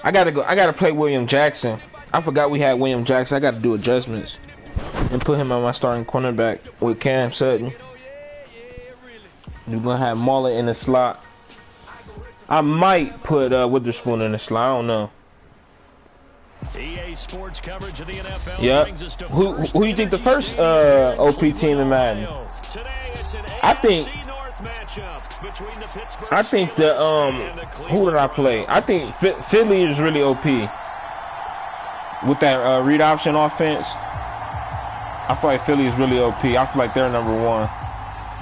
I gotta play William Jackson. I forgot we had William Jackson. I gotta do adjustments and put him on my starting cornerback with Cam Sutton. You're gonna have Mullet in the slot. I might put Witherspoon in the slot. I don't know. EA Sports coverage of the NFL. Yep. Who you think the first OP team in Madden? I think the who did I play? I think Philly is really OP with that read option offense. I feel like Philly is really OP. I feel like they're #1.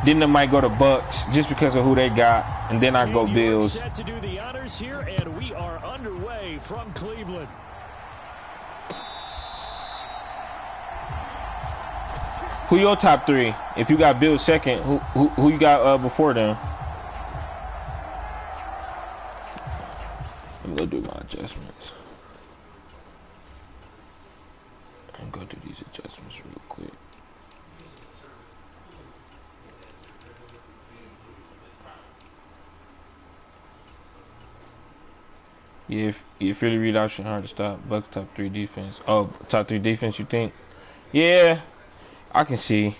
Then they might go to Bucks just because of who they got, and then I go Bills. Set to do the honors here, and we are underway from Cleveland. Who your top 3? If you got Bills second, who you got before them? Let me go do my adjustments. I'm gonna do these adjustments real quick. Yeah, Philly read option hard to stop. Bucks top 3 defense. Oh, top 3 defense, you think? Yeah, I can see.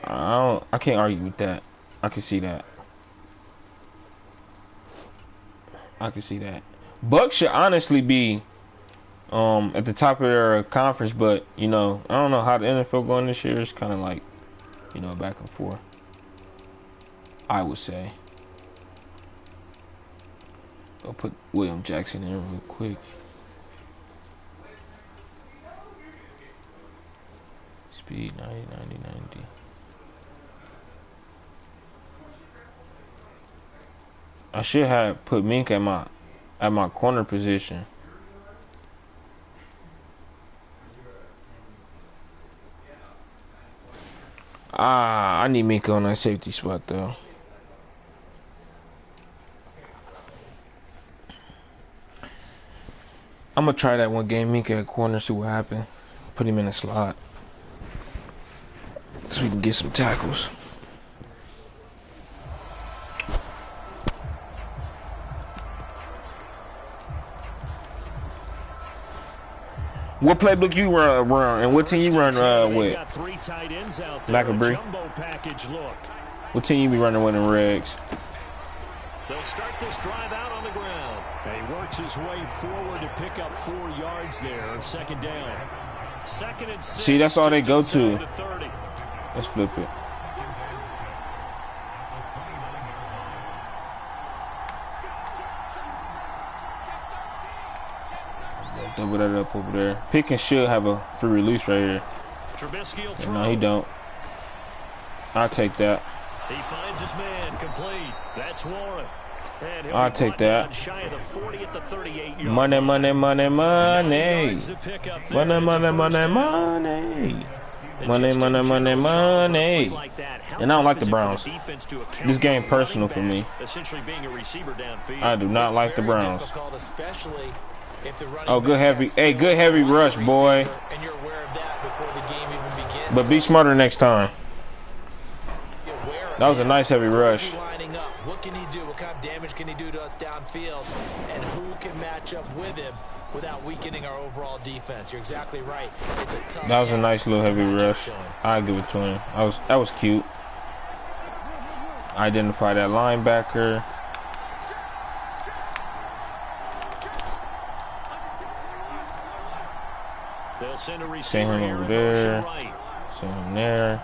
I can't argue with that. I can see that. I can see that. Bucks should honestly be at the top of their conference, but you know, I don't know how the NFL going this year. It's kind of like, you know, back and forth. I would say. I'll put William Jackson in real quick. Speed 90, 90, 90. I should have put Mink at my corner position. I need Mink on that safety spot though. I'm gonna try that one game, Mink at corner, see what happens. Put him in the slot so we can get some tackles. What playbook you run and what team you run with? Macabre. What team you be running with in Regs? They'll start this drive out on the ground. He works his way forward to pick up 4 yards there. Second down. 2nd and 6. See, that's all they go to. Let's flip it. Double that up over there. Pickens should have a free release right here. No, he don't. I'll take that. He finds his man complete. That's Warren. I'll take that. Shy of the 40 at the 38 yard Money, money, money, money. yards to pick up there. Money, money, money, money. Money, money, money, money. And I don't like the Browns. This game personal for me. Essentially being a receiver downfield. I do not like the Browns. Especially if the running Oh, good back heavy. has Hey, good heavy rush, boy. and you're aware of that before the game even begins. But be smarter next time. That was a nice heavy rush. Lining up. What can he do? What kind of damage can he do to us downfield? And who can match up with him without weakening our overall defense? You're exactly right. It's a tough That was a task nice little to heavy match up rush. to him. I'll give it to him. That was cute. Identify that linebacker. They'll send a Send receiver him here over in there. motion right. Send him there.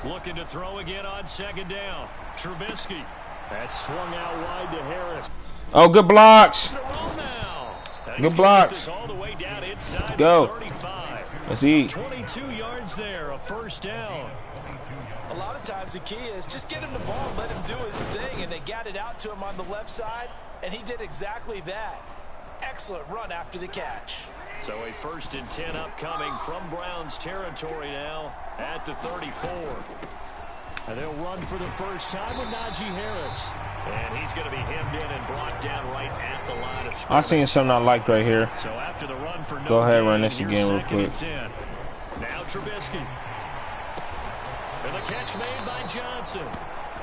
Looking to throw again on second down. Trubisky. That's swung out wide to Harris. Oh, good blocks. The roll now. Good He's gonna blocks. get this all the way down inside Go. the 35. Let's eat. 22 yards there, a first down. A lot of times the key is just get him the ball, let him do his thing, and they got it out to him on the left side, and he did exactly that. Excellent run after the catch. So a 1st and 10 upcoming from Browns territory now at the 34. And they'll run for the first time with Najee Harris. And he's going to be hemmed in and brought down right at the line of scrimmage. I seen something I liked right here. So after the run for no Go ahead, gain, run this here's again real 2nd quick. and 10. Now Trubisky. And the catch made by Johnson.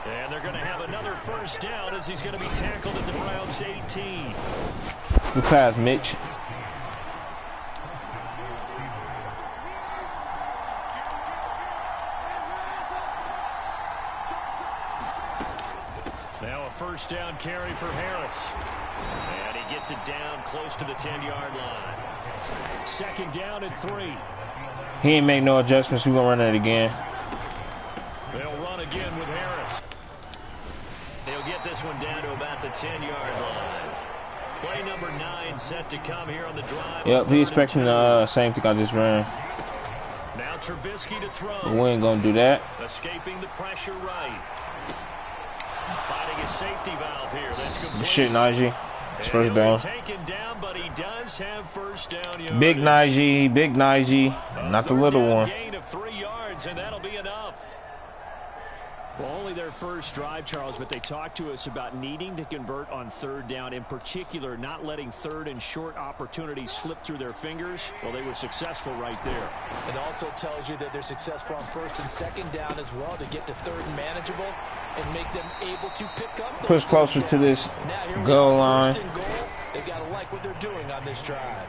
And they're going to have another first down as he's going to be tackled at the Browns 18. Good pass, Mitch. Now a first down carry for Harris. And he gets it down close to the 10-yard line. 2nd down at 3. He ain't make no adjustments. We gonna run it again. They'll run again with Harris. They'll get this one down to about the 10-yard line. Play number 9 set to come here on the drive. Yep, he expecting the same thing I just ran. Now Trubisky to throw. But we ain't gonna do that. Escaping the pressure right. Finding a safety valve here. That's complete. Shit, Najee. It's first And down. he'll be taken down, but he does have first down yardage. Big Najee, big Najee. Not the little one. Gain of 3 yards, and that'll be enough. Well, only their first drive, Charles, but they talked to us about needing to convert on 3rd down, in particular not letting 3rd and short opportunities slip through their fingers. Well, they were successful right there. It also tells you that they're successful on 1st and 2nd down as well to get to 3rd and manageable and make them able to pick up those Push closer first to downs. this Now, here we goal are, line. 1st and goal. They've got to like what they're doing on this drive.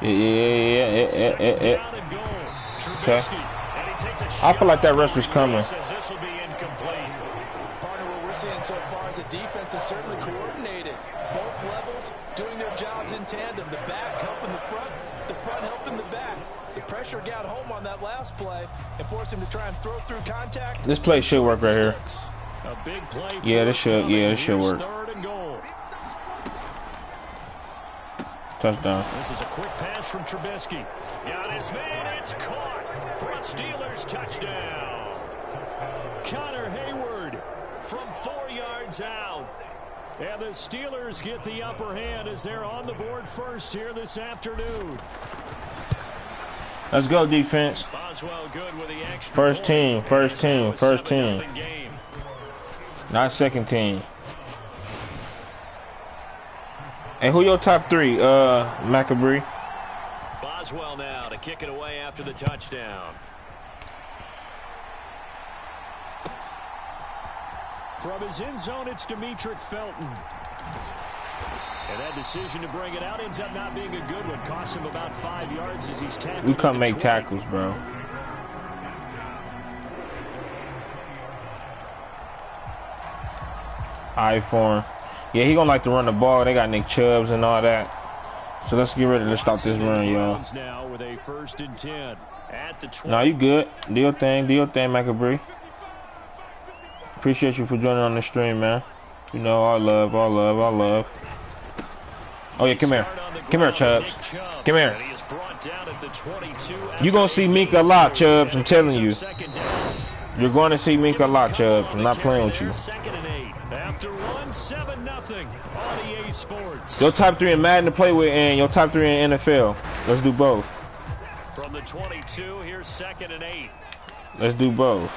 Yeah. Second down and goal. Okay. Trubisky, and he takes a I feel like that shot. rush was coming. Says this will be incomplete. Partner, what we're seeing so far is the defense is certainly coordinated. Both levels doing their jobs in tandem. The back helping the front helping the back. The pressure got home on that last play and forced him to try and throw through contact. This play should work right here. A big play. Yeah, this should. forthcoming. Yeah, this should Here's work. 3rd and goal. Touchdown. This is a quick pass from Trubisky. Got his man. It's caught for a Steelers touchdown. Connor Hayward from 4 yards out. And the Steelers get the upper hand as they're on the board first here this afternoon. Let's go, defense. Boswell good with the extra First point. team, first And team, now a first 7-0 team. game. Not second team. Hey, who your top 3? Macabre. Boswell now to kick it away after the touchdown. From his end zone, it's Demetric Felton. And that decision to bring it out ends up not being a good one. Cost him about 5 yards as he's tackled. We come at make the 20. tackles, bro. Eye for him. Yeah, he gonna like to run the ball. They got Nick Chubbs and all that. So let's get ready to stop this run, y'all. Browns now with a 1st and 10 at the 20. Nah, you good. Do your thing, Macabre. Appreciate you for joining on the stream, man. You know, all love, all love, all love. Oh yeah, come here. Come here, Chubbs. Come here. You're gonna see Minka a lot, Chubbs. I'm telling you. You're going to see Minka a lot, Chubbs. I'm not playing with you. After 7-0 on EA Sports. Your top 3 in Madden to play with and your top 3 in NFL. Let's do both. From the 22, here's 2nd and 8. Let's do both.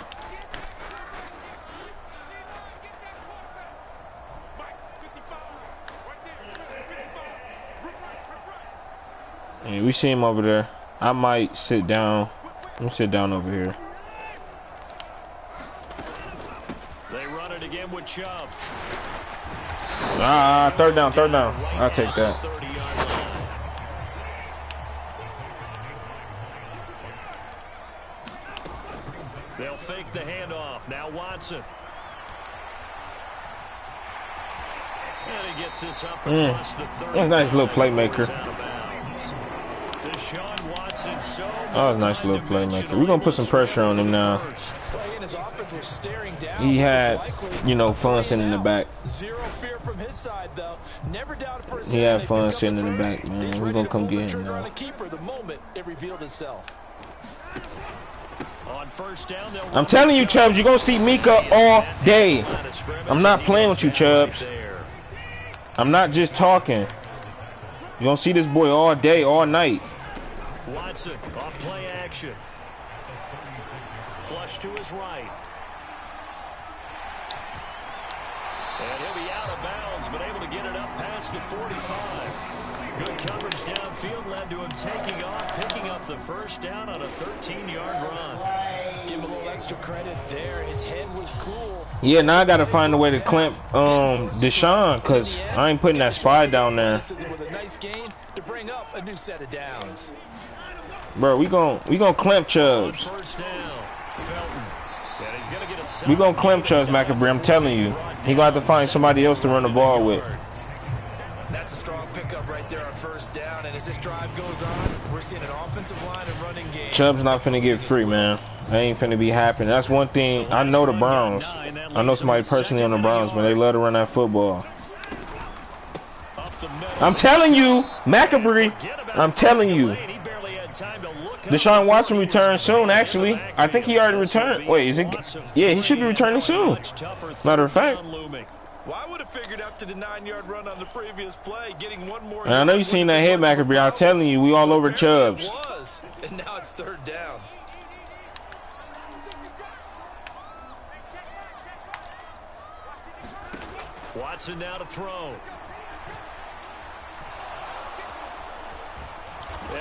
Yeah, we see him over there. I might sit down. Let me sit down over here. They run it again with Chubb. Third down. I'll take that. They'll fake the handoff. Now Watson. And he gets this up across the 30. That's a nice little playmaker. That was a nice little playmaker. We're going to put some pressure on him now. He had, you know, fun sitting in the back. He had fun sitting in the back, man. We're going to come get him now. I'm telling you, Chubbs, you're going to see Mika all day. I'm not playing with you, Chubbs. I'm not just talking. You're going to see this boy all day, all night. Watson off play action. Flush to his right. And he'll be out of bounds, but able to get it up past the 45. Good coverage downfield led to him taking off, picking up the first down on a 13-yard run. Give him a little extra credit there. His head was cool. Yeah, now I got to find a way to clamp Deshaun, because I ain't putting that spy down there. With a nice gain to bring up a new set of downs. Bro, we gonna clamp Chubbs. We gonna clamp Chubbs, McAbry. I'm telling you, he gonna have to find somebody else to run the ball with. That's a strong pickup right there on first down. And as this drive goes on, we're seeing an offensive line and running game. Chubbs not finna get free, man. That ain't finna be happening. That's one thing. I know the Browns. I know somebody personally on the Browns, man. They love to run that football. I'm telling you, McAbry. I'm telling you. Deshaun Watson returns soon, actually. I think he already returned. Wait, is it? Yeah, he should be returning soon. Matter of fact. Well, I would have figured after the 9-yard run on the previous play, getting one more. And I know you seen that head, McAbry. I'm telling you, we all over Chubbs. And now it's 3rd down. Watson now to throw.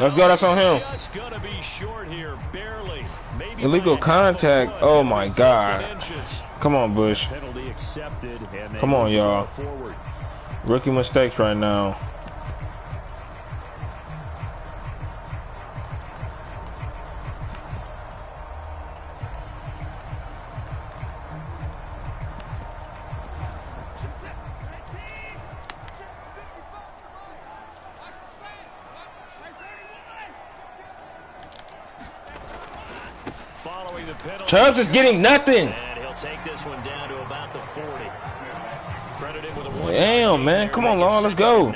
Let's go, that's on him. Just gonna be short here, barely. Maybe illegal contact. Oh my God. Come on, Bush. Penalty accepted. Come on, y'all. Rookie mistakes right now. Chubbs is getting nothing. And he'll take this one down to about the 40. Damn, man. Come on, Lon. Let's go.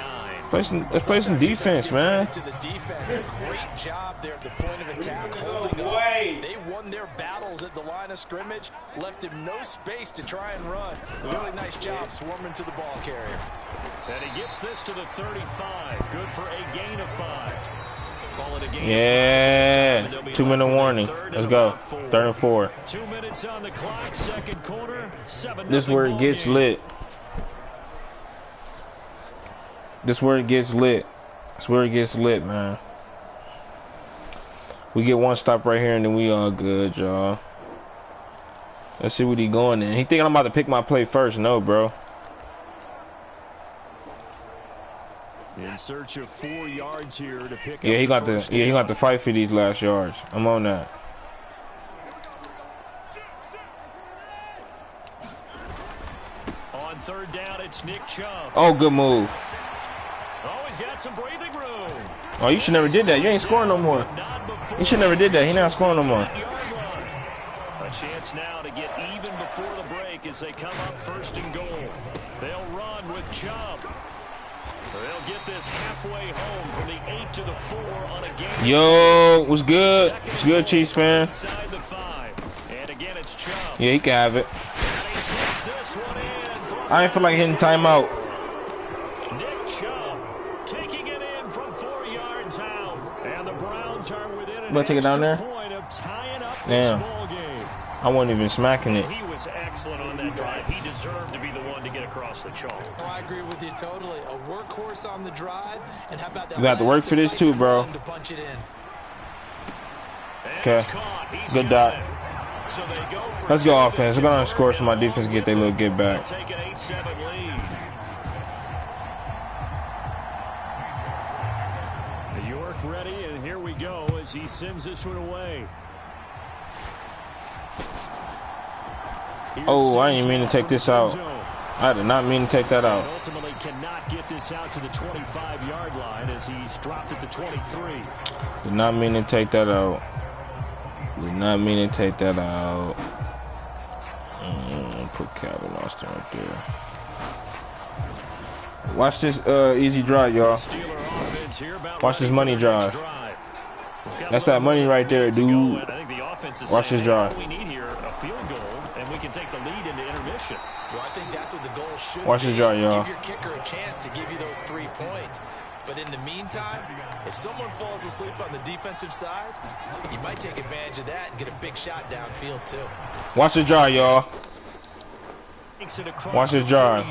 Let's play some defense, man. To the defense, a great job there at the point of attack, holding up. They won their battles at the line of scrimmage, left him no space to try and run. Really nice job swarming to the ball carrier. And he gets this to the 35. Good for a gain of 5. Yeah, 2-minute warning. Let's go. 3rd and 4. 2 minutes on the clock, second quarter. 7-0. This is where it gets lit. This is where it gets lit. That's where it gets lit, man. We get one stop right here and then we all good, y'all. Let's see what he going in. He think I'm about to pick my play first. No, bro. In search of 4 yards here to pick up. Yeah, he got to fight for these last yards. I'm on that. On 3rd down, it's Nick Chubb. Oh, good move. Oh, he's got some breathing room. Oh, you should never did that. You ain't scoring no more. You should never did that. He not scoring no more. A chance now to get even before the break as they come up 1st and goal. They'll run with Chubb. They'll get this halfway home from the 8 to the 4 on a game. Yo, what's good? What's good, Chiefs fan? Inside the 5. And again, it's Chubb. Yeah, he can have it. And he takes this one in from I ain't feel like hitting timeout. Nick Chubb taking it in from 4 yards out. And the Browns are within an Take it down there. point of tying up this Damn. ball game. I wasn't even smacking it. He was excellent on that drive. He deserved to be the one to get across the chalk. Oh, I agree with you totally. A workhorse on the drive, and how about that? You got to work for this too, bro. To punch it in. Okay. Good dot. So they go for Let's go offense. We're going to score so my defense get their little get back. take an 8-7 lead. York ready, and here we go as he sends this one away. Oh, I didn't mean to take this out. I did not mean to take that out. Ultimately cannot get this out to the 25-yard line as he's dropped at the 23. Did not mean to take that out. Did not mean to take that out. Put Calvin Austin right there. Watch this easy drive, y'all. Watch this money drive. That's that money right there, dude. Watch this drive. We need here a field goal, and we can take the lead into intermission. Well, I think that's what the goal should Watch be. this drive, y'all. Give your kicker a chance to give you those 3 points. But in the meantime, if someone falls asleep on the defensive side, you might take advantage of that and get a big shot downfield too. Watch this drive, y'all. Watch this drive.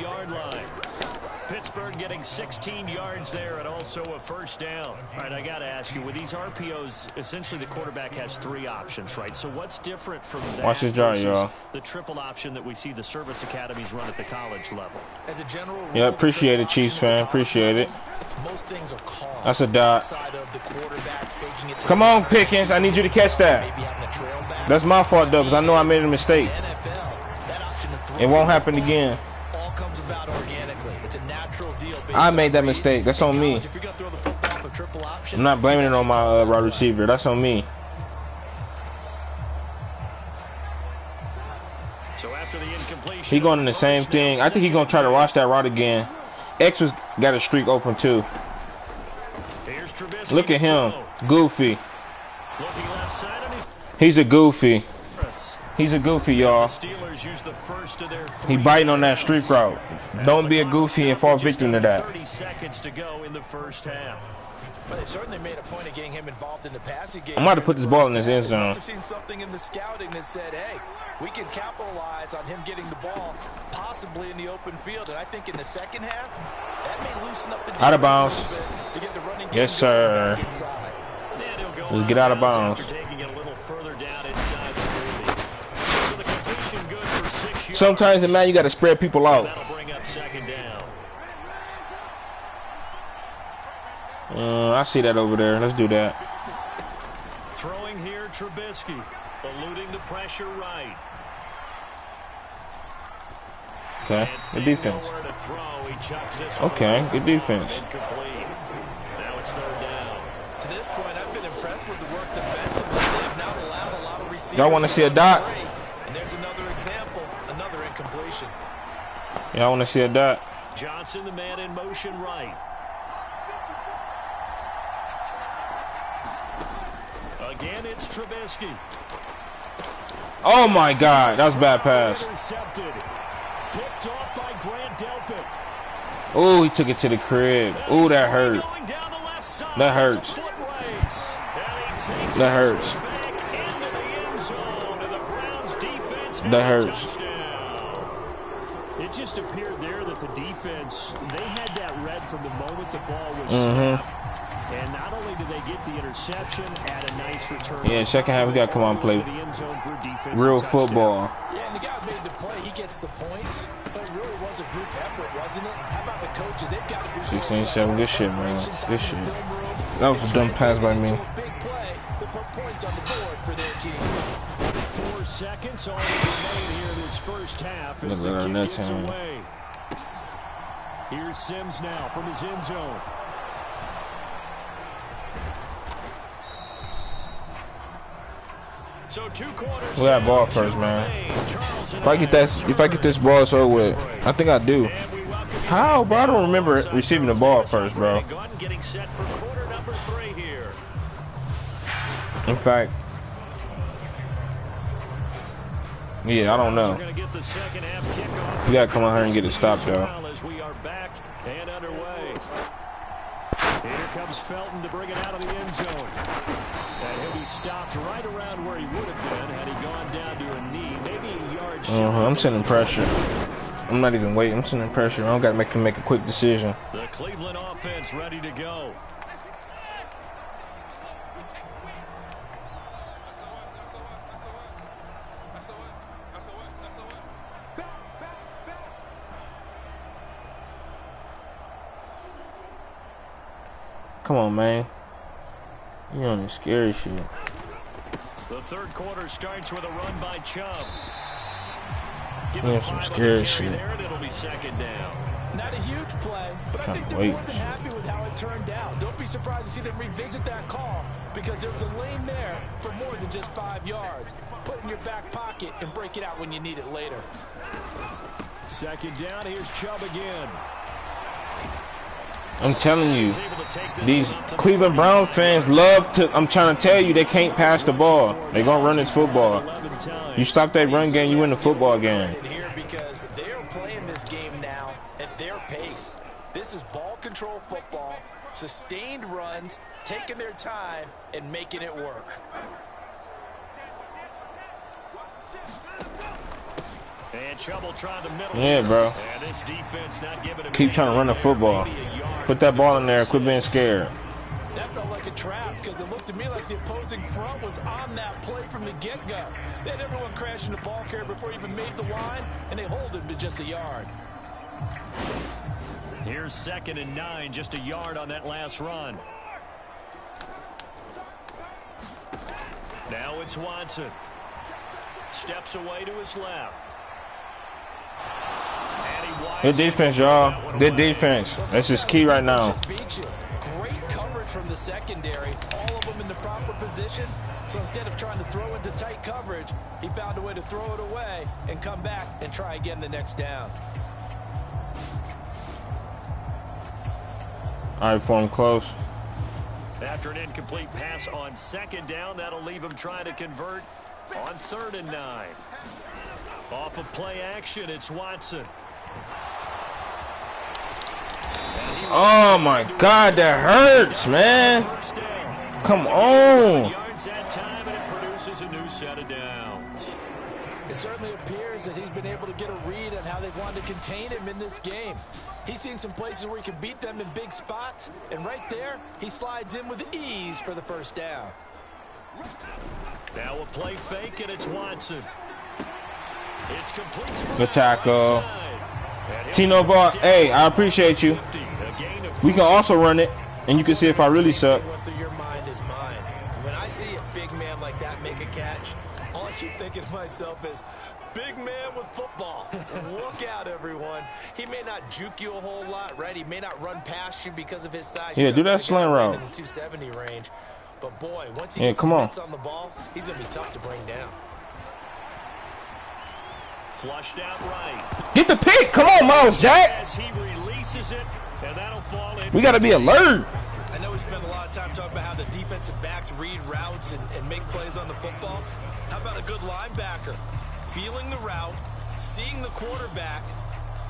Pittsburgh getting 16 yards there and also a first down. All right, I got to ask you, with these RPOs, essentially the quarterback has 3 options, right? So what's different from that Watch this drive, y'all. The triple option that we see the service academies run at the college level? As a general rule, Yeah, appreciate it, Chiefs fan. Appreciate it. most things are calm. That's a dot. Outside of the quarterback faking it to Come the on, guard, Pickens. I need you to catch that. maybe having a trail back. That's my fault, though, because I know I made a mistake. NFL, that option of It won't happen again. all comes about organically. It's a natural deal. based I on made that reads. mistake. That's In on me. college, if you're gonna throw the football for triple option, I'm not blaming it on my wide receiver. That's on me. So after the incompletion, He going in the same thing. I think he's going to try to rush that route again. X was got a streak open, too. Here's Trubisky Look at to him. throw. Goofy. Looking left side, and He's a goofy. he's He's a goofy, y'all. Steelers use the first of their He biting on that streak route. Don't be a goofy and fall victim to that. 30 seconds to go in the first half. but they certainly made a point of getting him involved in the passing game. I'm about to put this ball in his end zone. I've seen something in the scouting that said, hey, we can capitalize on him getting the ball possibly in the open field. And I think in the second half, that may loosen up the Out of defense bounds. a little bit to get the running game Yes, sir. back inside. And he'll go Let's get out of bounds. after taking it a little further down inside the 30. So the completion good for 6 yards. Sometimes, man, you got to spread people out. That'll bring up second down. I see that over there. Let's do that. Throwing here, Trubisky, eluding the pressure right. Okay, And good seeing defense. nowhere to throw, he chucks this one Okay, over. good defense. Incomplete. Now it's third down. To this point, I've been impressed with the work defensively. They have not allowed a lot of receivers. Y'all want to see a dot? And there's another example, another incompletion. Y'all want to see a dot? Johnson, the man in motion right. Again, it's Trubisky. Oh, my God. That was a bad pass. Intercepted. Picked off by Grant Delpit. Oh, he took it to the crib. Oh, that hurt. Going down the left side. That hurts. It's a foot race. And he takes That this hurts. one back into the end zone. And the Browns defense has That a hurts. touchdown. It just appeared there that the defense, they had that read from the moment the ball was snapped. And not only did they get the interception, add a nice return. Yeah, second half, we got to come on and play into the end zone for a defensive real touchdown. football. Yeah, and the guy who made the play, he gets the points. But it really was a group effort, wasn't it? How about the coaches? They've got to do 16-7, good shit, man. Good shit. That That was a dumb pass by me. Big play to put points on the board for their team. 4 seconds already remain here in this first half as Look the at our kick next gets hand. away. Here's Sims now from his end zone. So 2 quarters. We got ball down, first, 2 man. remain. Charles and If I get this ball, it's over with. I think I do. And we welcome How, bro? I don't remember receiving the ball first, bro. Getting set for quarter number 3 here. In fact, yeah, I don't know. You gotta come out here and get it stopped, though. As we are back and underway. Here comes Felton to bring it out of the end zone. And he'll be stopped right around where he would have been had he gone down to a knee. Maybe a yard short. I'm sending pressure. I'm not even waiting. I'm sending pressure. I don't got to make a quick decision. The Cleveland offense ready to go. Come on, man. You on this scary shit. The third quarter starts with a run by Chubb. Yeah, some scary shit. It'll be second down. Not a huge play, but I think they're more than happy with how it turned out. Don't be surprised to see them revisit that call because there was a lane there for more than just 5 yards. Put it in your back pocket and break it out when you need it later. Second down, here's Chubb again. I'm telling you, these Cleveland Browns fans love to, I'm trying to tell you, they can't pass the ball. They're going to run this football. You stop that run game, you win the football game. Because they're playing this game now at their pace. This is ball control football, sustained runs, taking their time and making it work. And trouble trying the middle. Yeah, bro. And this defense not giving him keep trying to run the football. Put that ball in there. Quit being scared. That felt like a trap because it looked to me like the opposing front was on that play from the get-go. They had everyone crashing the ball carrier before he even made the line, and they hold him to just a yard. Here's 2nd and 9, just a yard on that last run. Now it's Watson. Steps away to his left. Good defense, y'all. Good defense. That's just key right now. Great coverage from the secondary. All of them in the proper position. So instead of trying to throw into tight coverage, he found a way to throw it away and come back and try again the next down. All right, form close. After an incomplete pass on 2nd down, that'll leave him trying to convert on 3rd and 9. Off of play action, it's Watson. Oh my God, that hurts, man. Come on. It certainly appears that he's been able to get a read on how they've wanted to contain him in this game. He's seen some places where he can beat them in big spots, and right there, he slides in with ease for the first down. Now a play fake, and it's Watson. It's complete to good tackle. Tino Ball, hey, I appreciate you. We can also run it, and you can see if I really suck. Your mind is mine. When I see a big man like that make a catch, all I keep thinking to myself is, big man with football. Look out, everyone. He may not juke you a whole lot, right? He may not run past you because of his size. Yeah, do that slant route. In the 270 range. But boy, once he gets mitts on the ball, he's going to be tough to bring down. Flushed out right. Get the pick. Come on, Miles Jack. As he releases it, and that'll fall in. We got to be alert. I know we spent a lot of time talking about how the defensive backs read routes and make plays on the football. How about a good linebacker? Feeling the route, seeing the quarterback,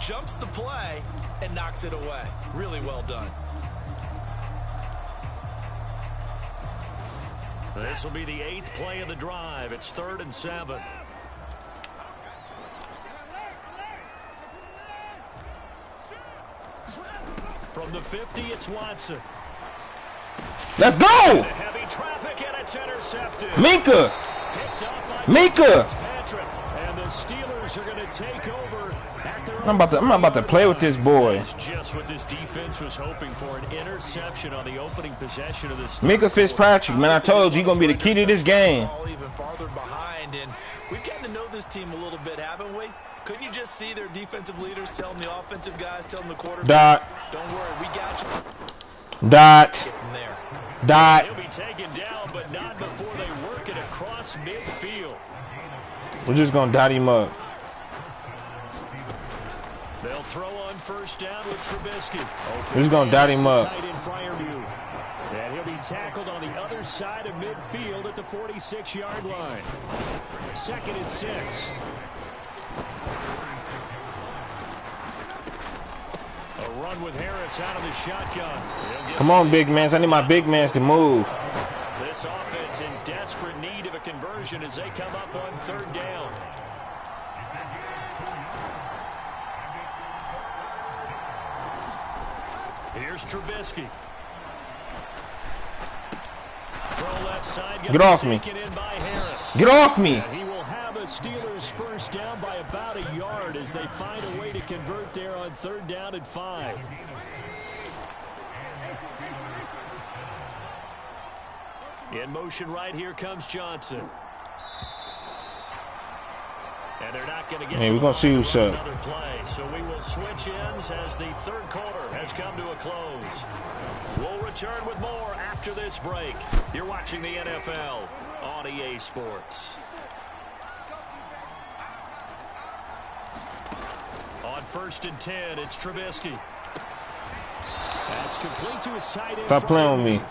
jumps the play, and knocks it away. Really well done. This will be the 8th play of the drive. It's 3rd and 7. From the 50, it's Watson. Let's go! Heavy traffic, and it's intercepted. Minka! Minka! And the Steelers are going to take over. I'm about to play with this boy. That's just what this defense was hoping for, an interception on the opening possession of this. Minka Fitzpatrick, man, I told you, he's going to be the key to this game. Even farther behind, and we've gotten to know this team a little bit, haven't we? Couldn't you just see their defensive leaders telling the offensive guys, telling the quarterback, Dot. Don't worry, we got you. Dot. From there. Dot. He'll be taken down, but not before they work it across midfield. We're just going to dot him up. They'll throw on 1st down with with Trubisky. He's going to dot him up. And he'll be tackled on the other side of midfield at the 46-yard line. 2nd and 6. A run with Harris out of the shotgun. Come on, big mans. I need my big mans to move. This offense in desperate need of a conversion as they come up on 3rd down. Here's Trubisky. Throw left side. Get off me. Get off me. He will have a Steelers first down by about a yard as they find a way to convert there on 3rd down and 5. In motion right here comes Johnson. And they're not going to get we're going to see who's up. Another play. So we will switch ends as the 3rd quarter has come to a close. We'll return with more after this break. You're watching the NFL on EA Sports. On 1st and 10, it's Trubisky. That's complete to his tight end. Stop playing with me.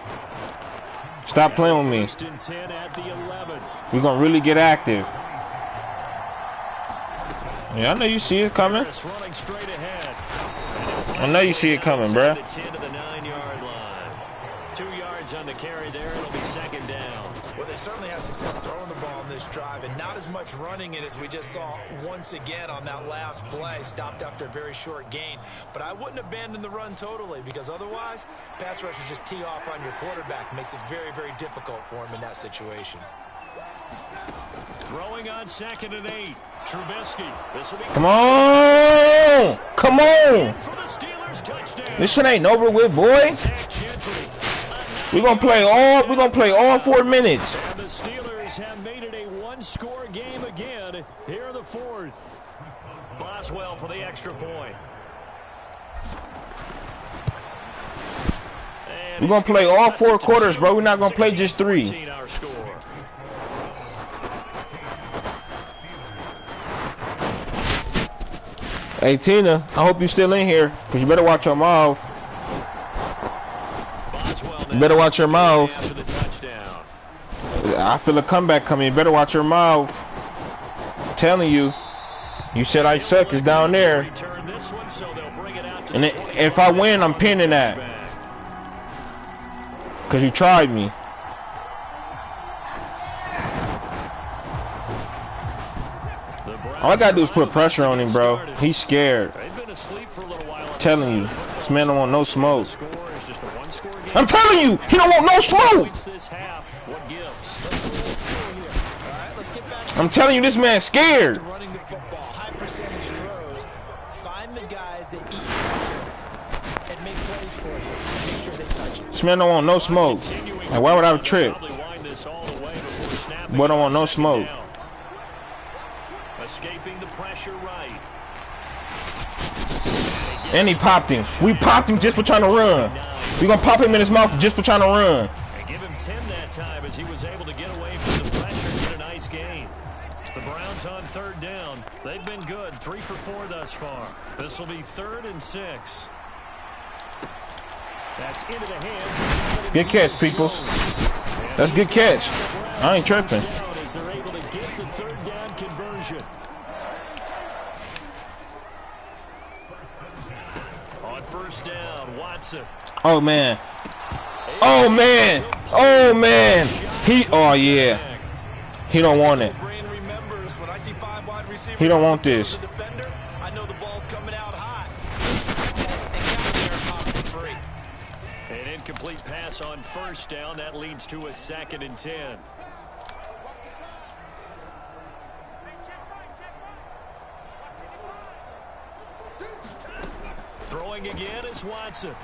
Stop playing with me. 1st and 10 at the 11. We're going to really get active. Yeah, I know you see it coming. Running straight ahead. I know you see it coming, bruh. 10 to the 9-yard line. 2 yards on the carry there. It'll be 2nd down. Well, they certainly had success throwing the ball in this drive, and not as much running it as we just saw once again on that last play. Stopped after a very short gain. But I wouldn't abandon the run totally, because otherwise, pass rushers just tee off on your quarterback. Makes it very, very difficult for him in that situation. Throwing on 2nd and 8. Trubisky. Come on! Come on! This shit ain't over with, boy. We're gonna play all 4 minutes. And the Steelers have made it a 1-score game again here in the 4th. Boswell for the extra point. We're gonna play all 4 quarters, bro. We're not gonna play just 3. Hey, Tina, I hope you're still in here, because you better watch your mouth. You better watch your mouth. I feel a comeback coming. You better watch your mouth. I'm telling you. You said I suck. It's down there. And if I win, I'm pinning that. Because you tried me. All I gotta do is put pressure on him, bro. He's scared. I'm telling you, this man don't want no smoke. I'm telling you, he don't want no smoke. I'm telling you, this man's scared. This man don't want no smoke. Like, why would I trip? Boy don't want no smoke. Escaping the pressure right. And he popped him. We popped him just for trying to run. We're going to pop him in his mouth just for trying to run. And give him 10 that time as he was able to get away from the pressure and get a nice gain. The Browns on 3rd down. They've been good. 3 for 4 thus far. This will be 3rd and 6. That's into the hands. Good catch, peoples. That's good catch. I ain't tripping. They're able to get the 3rd down conversion. On 1st down, Watson. Oh, man. Oh, man. Oh, man. Oh, yeah. He don't want it. He don't want this. I know the ball's coming out hot. An incomplete pass on 1st down. That leads to a 2nd and 10. Throwing again is Watson.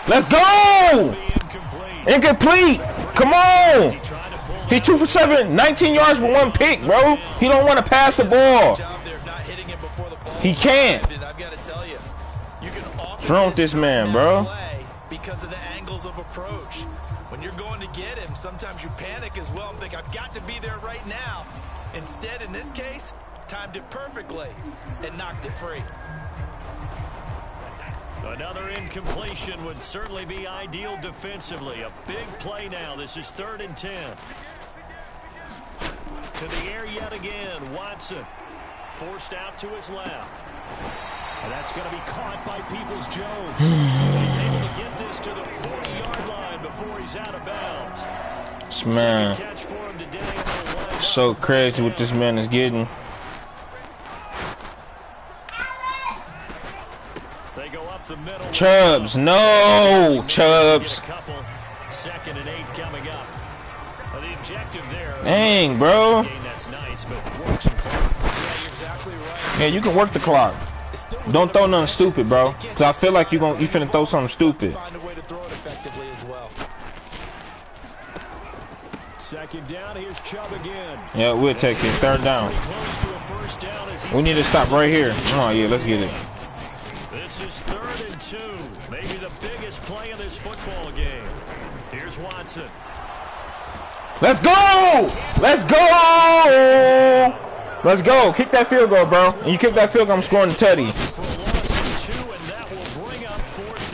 Let's go! Incomplete. Come on. He 2 for 7, 19 yards with 1 pick, bro. He don't want to pass the ball. He can't. What's wrong with this man, bro? Because of the angles of approach. When you're going to get him, sometimes you panic as well and think, I've got to be there right now. Instead, in this case, timed it perfectly and knocked it free. Another incompletion would certainly be ideal defensively. A big play now. This is 3rd and 10. To the air yet again. Watson forced out to his left. And that's going to be caught by Peoples-Jones. He's able to get this to the 40-yard line before he's out of bounds. This man, Catch for him today. so crazy what this man is getting. They go up the middle. Chubbs, no, Chubbs. 2nd and 8 coming up. The objective there. Dang, bro. That's nice, but works in part. Yeah, you're exactly right. Yeah, you can work the clock. Don't throw nothing stupid, bro. Cause I feel like you finna throw something stupid. Find a way to throw it effectively as well. 2nd down, here's Chubb again. Yeah, we'll take it. 3rd down. We need to stop right here. Oh yeah, let's get it. This is 3rd and 2. Maybe the biggest play in this football game. Here's Watson. Let's go! Let's go! Let's go. Kick that field goal, bro. And you kick that field goal, I'm scoring the tutty. For a loss of 2, and that will bring up 4th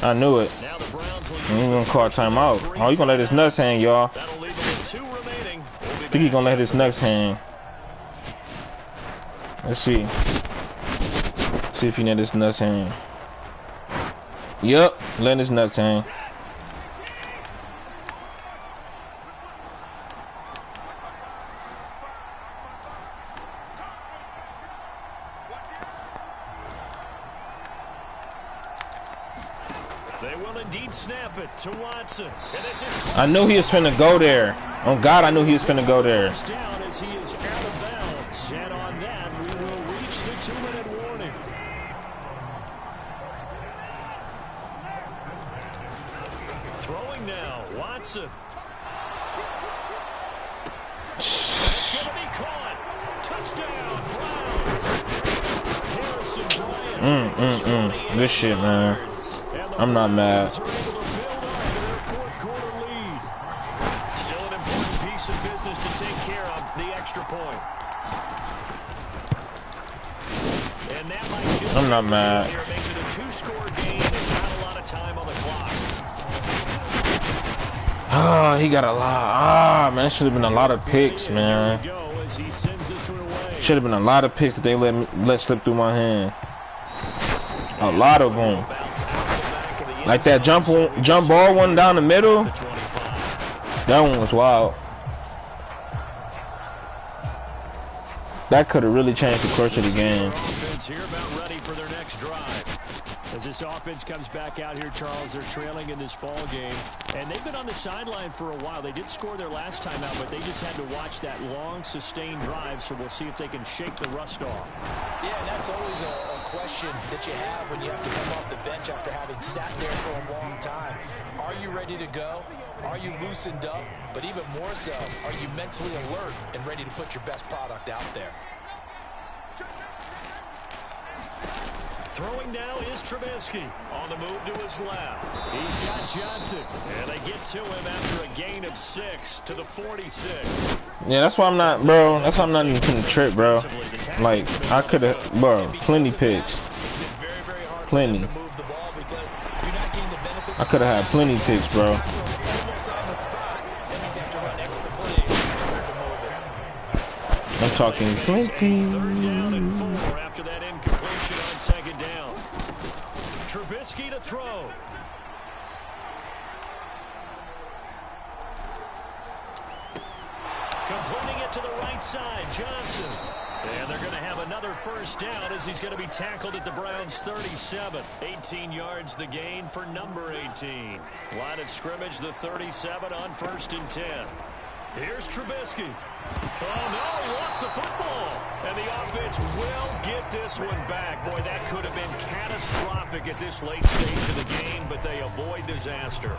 down. I knew it. Now the Browns will He's gonna call timeout. Oh, he's gonna let his nuts hang, y'all. That'll leave him with 2 remaining. I think he's gonna let his nuts hang. Let's see. See if he let his nuts hang. Yep, letting his nuts hang. They will indeed snap it to Watson. And this is I knew he was finna go there. Oh God, I knew he was finna go there. first down as he is out of bounds. And on that, we will reach the 2-minute warning. Throwing now, Watson. It's going to be caught. Touchdown, Browns. Harrison Bryant. Good shit, man. I'm not mad. Still an important piece of business to take care of, the extra point. And that might just I'm not mad. here makes it a 2-score game and not a lot of time on the clock. Ah, he got a lot. Ah, man, should have been a lot of picks, man. Go as he sends this one away. Should have been a lot of picks that they let slip through my hand. A lot of them. Like that jump ball one down the middle. That one was wild. That could have really changed the course of the game. Offense here about ready for their next drive. As this offense comes back out here, Charles, they're trailing in this ball game. And they've been on the sideline for a while. They did score their last time out, but they just had to watch that long, sustained drive. So we'll see if they can shake the rust off. Yeah, and that's always a question that you have when you have to come off the bench after having sat there for a long time. Are you ready to go? Are you loosened up? But even more so, are you mentally alert and ready to put your best product out there? Throwing now is Trubisky. On the move to his left. He's got Johnson. And they get to him after a gain of 6 to the 46. Yeah, that's why I'm not, bro. That's why I'm not even putting the trip, bro. Like, I could have, bro, plenty picks. Plenty. I could have had plenty picks, bro. I'm talking plenty. 3rd down and 4 after that incompletion on 2nd down. Trubisky to throw. Completing it to the right side, Johnson. And they're going to have another first down as he's going to be tackled at the Browns' 37. 18 yards the gain for number 18. Line of scrimmage, the 37 on 1st and 10. Here's Trubisky. Oh, no, he lost the football. And the offense will get this one back. Boy, that could have been catastrophic at this late stage of the game, but they avoid disaster.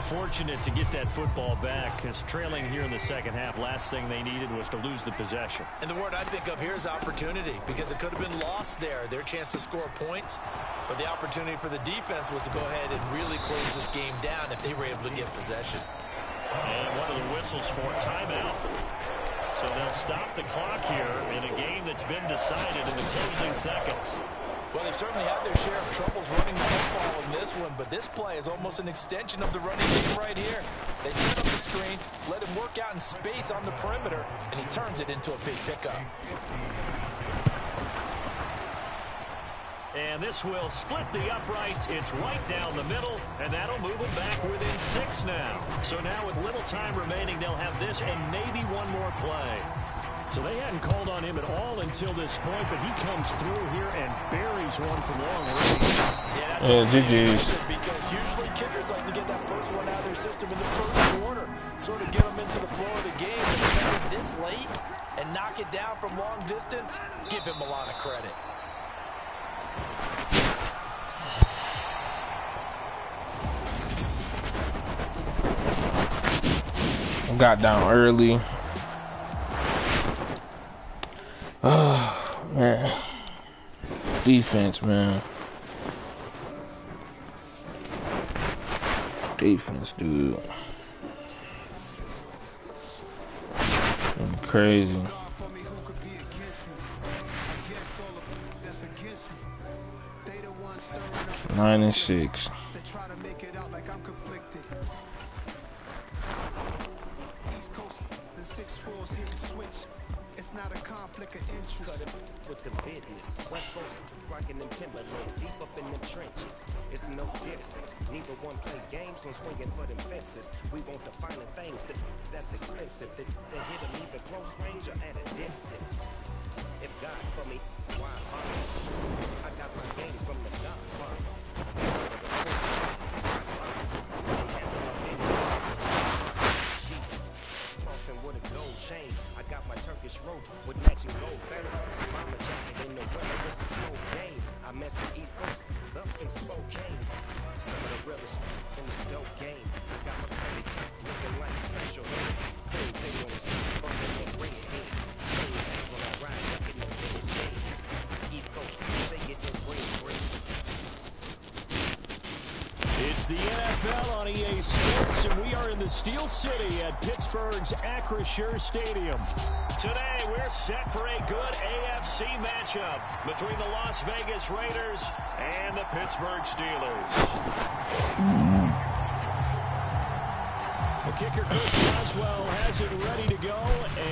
Fortunate to get that football back, because trailing here in the second half, last thing they needed was to lose the possession. And the word I think of here is opportunity, because it could have been lost there, their chance to score points. But the opportunity for the defense was to go ahead and really close this game down if they were able to get possession. And one of the whistles for a timeout. So they'll stop the clock here in a game that's been decided in the closing seconds. Well, they've certainly had their share of troubles running the football in this one, but this play is almost an extension of the running game right here. They set up the screen, let him work out in space on the perimeter, and he turns it into a big pickup. And this will split the uprights. It's right down the middle, and that'll move them back within 6 now. So now with little time remaining, they'll have this and maybe one more play. So they hadn't called on him at all until this point, but he comes through here and buries one from long range. Yeah, GG's. Because usually kickers like to get that first one out of their system in the first quarter, sort of get them into the flow of the game. But to get it this late and knock it down from long distance, give him a lot of credit. Got down early. Oh, man. Defense, man. Defense, dude. Crazy. 9-6. With the business, West Coast rocking them Timberland, deep up in them trenches. It's no difference. Neither one play games when swinging for them fences. We want the finer things that's expensive. That hit them either close range or at a distance. If God for me, why bother? I got my game from the Godfather. With a gold chain, I got my Turkish rope with matching gold feathers. Mama jacket in the weather, it's a cold game. I mess with East Coast up in Spokane. Some of the realest in the Stoke game. I got my curly top looking like special head. Clean thing on the seat, bumping that red head. Those hands when I ride up in those little days. East Coast, they get their green. It's the NFL on EA Sports, and we are in the Steel City at Pittsburgh's Acrisure Stadium. Today, we're set for a good AFC matchup between the Las Vegas Raiders and the Pittsburgh Steelers. The kicker, Chris Boswell, has it ready to go,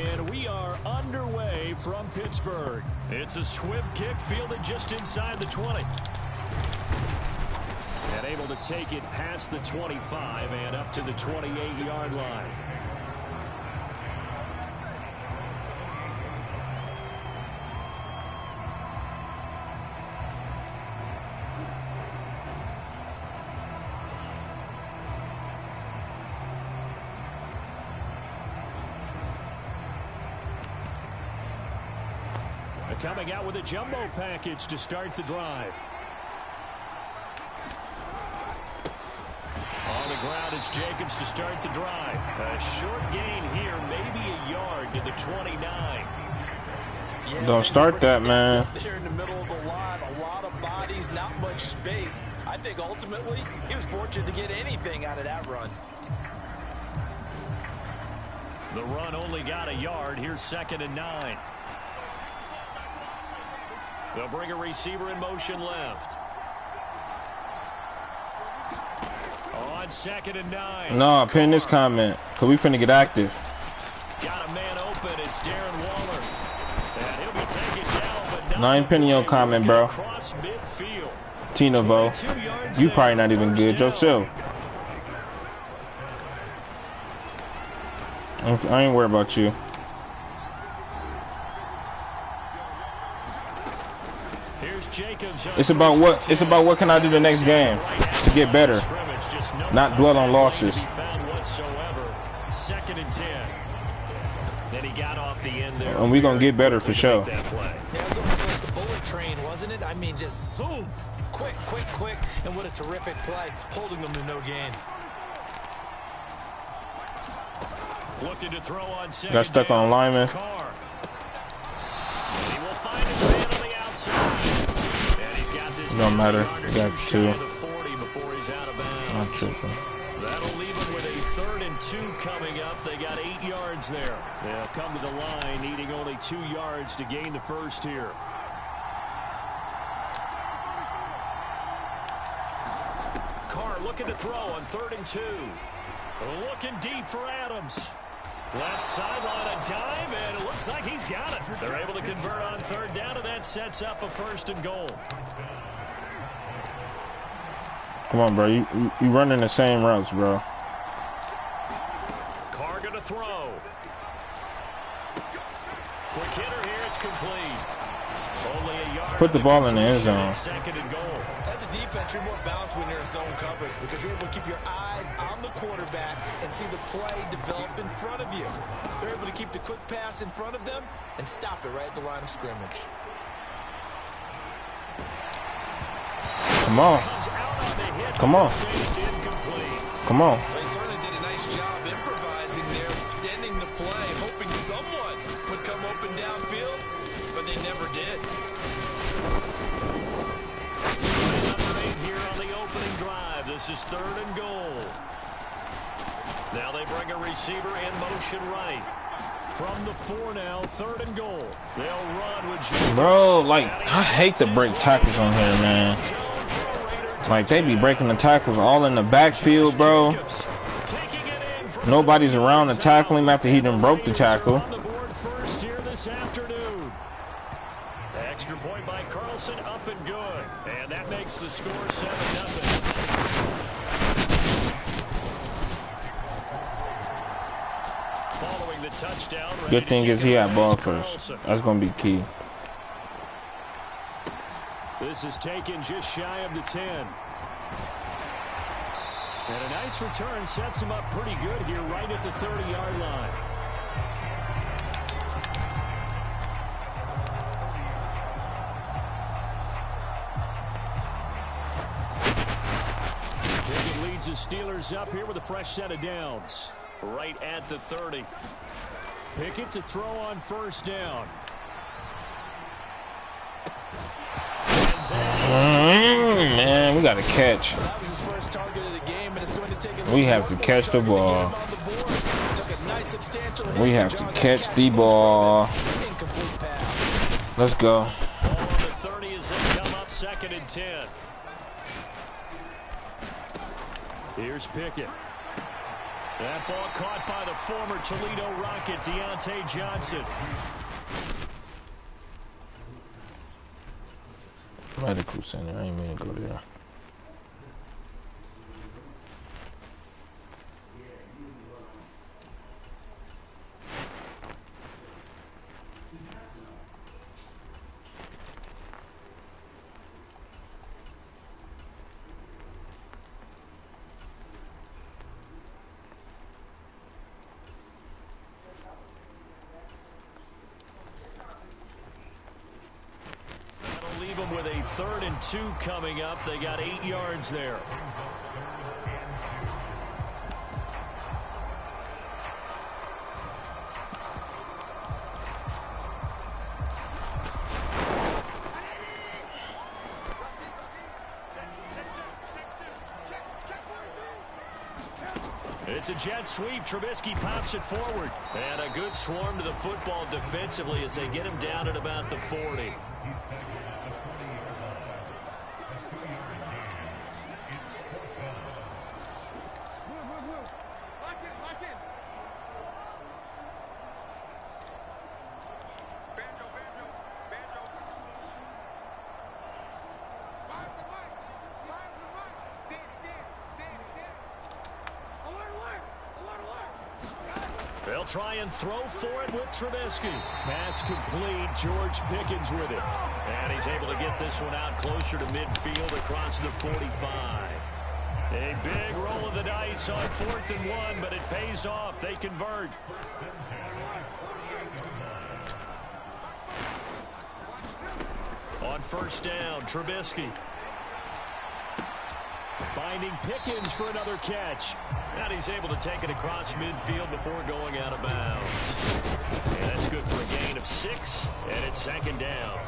and we are underway from Pittsburgh. It's a squib kick fielded just inside the 20. And able to take it past the 25 and up to the 28-yard line. Coming out with a jumbo package to start the drive. On the ground, it's Jacobs to start the drive. A short gain here, maybe a yard to the 29. Yeah, don't start that, man. There in the middle of the line, a lot of bodies, not much space. I think ultimately he was fortunate to get anything out of that run. The run only got a yard. Here's 2nd and 9. They'll bring a receiver in motion left. On 2nd and 9. No, pin this comment, because we finna get active. Got a man open. It's Darren Waller. And he'll be taken down, but not 9 penny on comment, bro. Across midfield. Tinovo, you probably not even good yourself. I ain't worried about you. It's about what can I do the next game to get better, not dwell on losses. 2nd and 10. Then he got off the end there. And we're gonna get better for sure. Yeah, it was almost like the bullet train, wasn't it? I mean, just zoom, quick, and what a terrific play, holding them to no gain. Looking to throw on 2nd. Got stuck on lineman. He will find his man on the outside. Don't matter. We got 2. Not tripping. That'll leave him with a 3rd and 2 coming up. They got 8 yards there. They'll come to the line, needing only 2 yards to gain the first here. looking to throw on 3rd and 2. Looking deep for Adams. Left sideline, a dive, and it looks like he's got it. They're able to convert on 3rd down, and that sets up a 1st and goal. Come on, bro. You running the same routes, bro. Carr going to throw. Quick hitter here, it's complete. Only a yard. Put the ball in the end zone. 2nd and goal. As a defense, you're more balanced when you're in zone coverage because you're able to keep your eyes on the quarterback and see the play develop in front of you. They're able to keep the quick pass in front of them and stop it right at the line of scrimmage. Come on. Come on. Come on. They certainly did a nice job improvising there, extending the play, hoping someone would come open downfield, but they never did. Number 8 here on the opening drive. This is 3rd and goal. Now they bring a receiver in motion right. From the 4 now, 3rd and goal. They'll run with Jacobs. Bro, like, I hate to break tackles on here, man. Like, they be breaking the tackles all in the backfield, bro. Nobody's around to tackle him after he done broke the tackle. Extra point by Carlson, up and good. And that makes the score 7-0. Following the touchdown. Good thing is he had ball first. That's going to be key. This is taken just shy of the 10. And a nice return sets him up pretty good here right at the 30-yard line. Pickett leads the Steelers up here with a fresh set of downs. Right at the 30. Pickett to throw on 1st down. Man, we got to catch. We have to catch the ball. We have to catch the ball. Let's go. Ball on the 30 as they come up 2nd and 10. Here's Pickett. That ball caught by the former Toledo Rocket, Deontay Johnson. Medical center. I ain't mean to go there. Leave them with a 3rd and 2 coming up. They got 8 yards there. It's a jet sweep. Trubisky pops it forward. And a good swarm to the football defensively as they get him down at about the 40. They'll try and throw for it with Trubisky. Pass complete. George Pickens with it. And he's able to get this one out closer to midfield across the 45. A big roll of the dice on 4th and 1, but it pays off. They convert. On 1st down, Trubisky. Finding Pickens for another catch. And he's able to take it across midfield before going out of bounds. And that's good for a gain of 6, and it's 2nd down.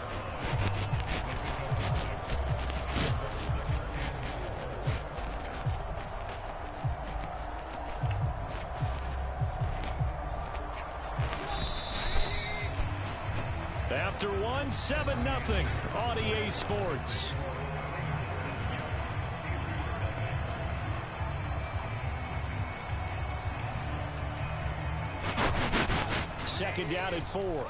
After 1, 7-0 on EA Sports. second down and 4.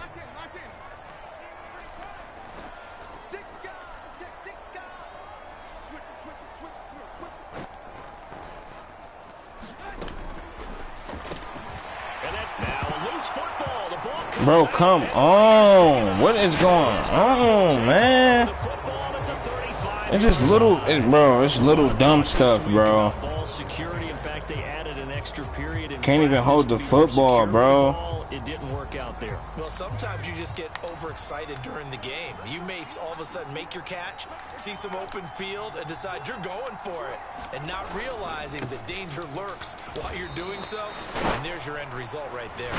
Bro, come on. What is going on, man? It's just little, bro, it's little dumb stuff, bro. Can't even hold the football, bro. It didn't work out there. Well, sometimes you just get overexcited during the game. You may all of a sudden make your catch, see some open field, and decide you're going for it, and not realizing the danger lurks while you're doing so. And there's your end result right there.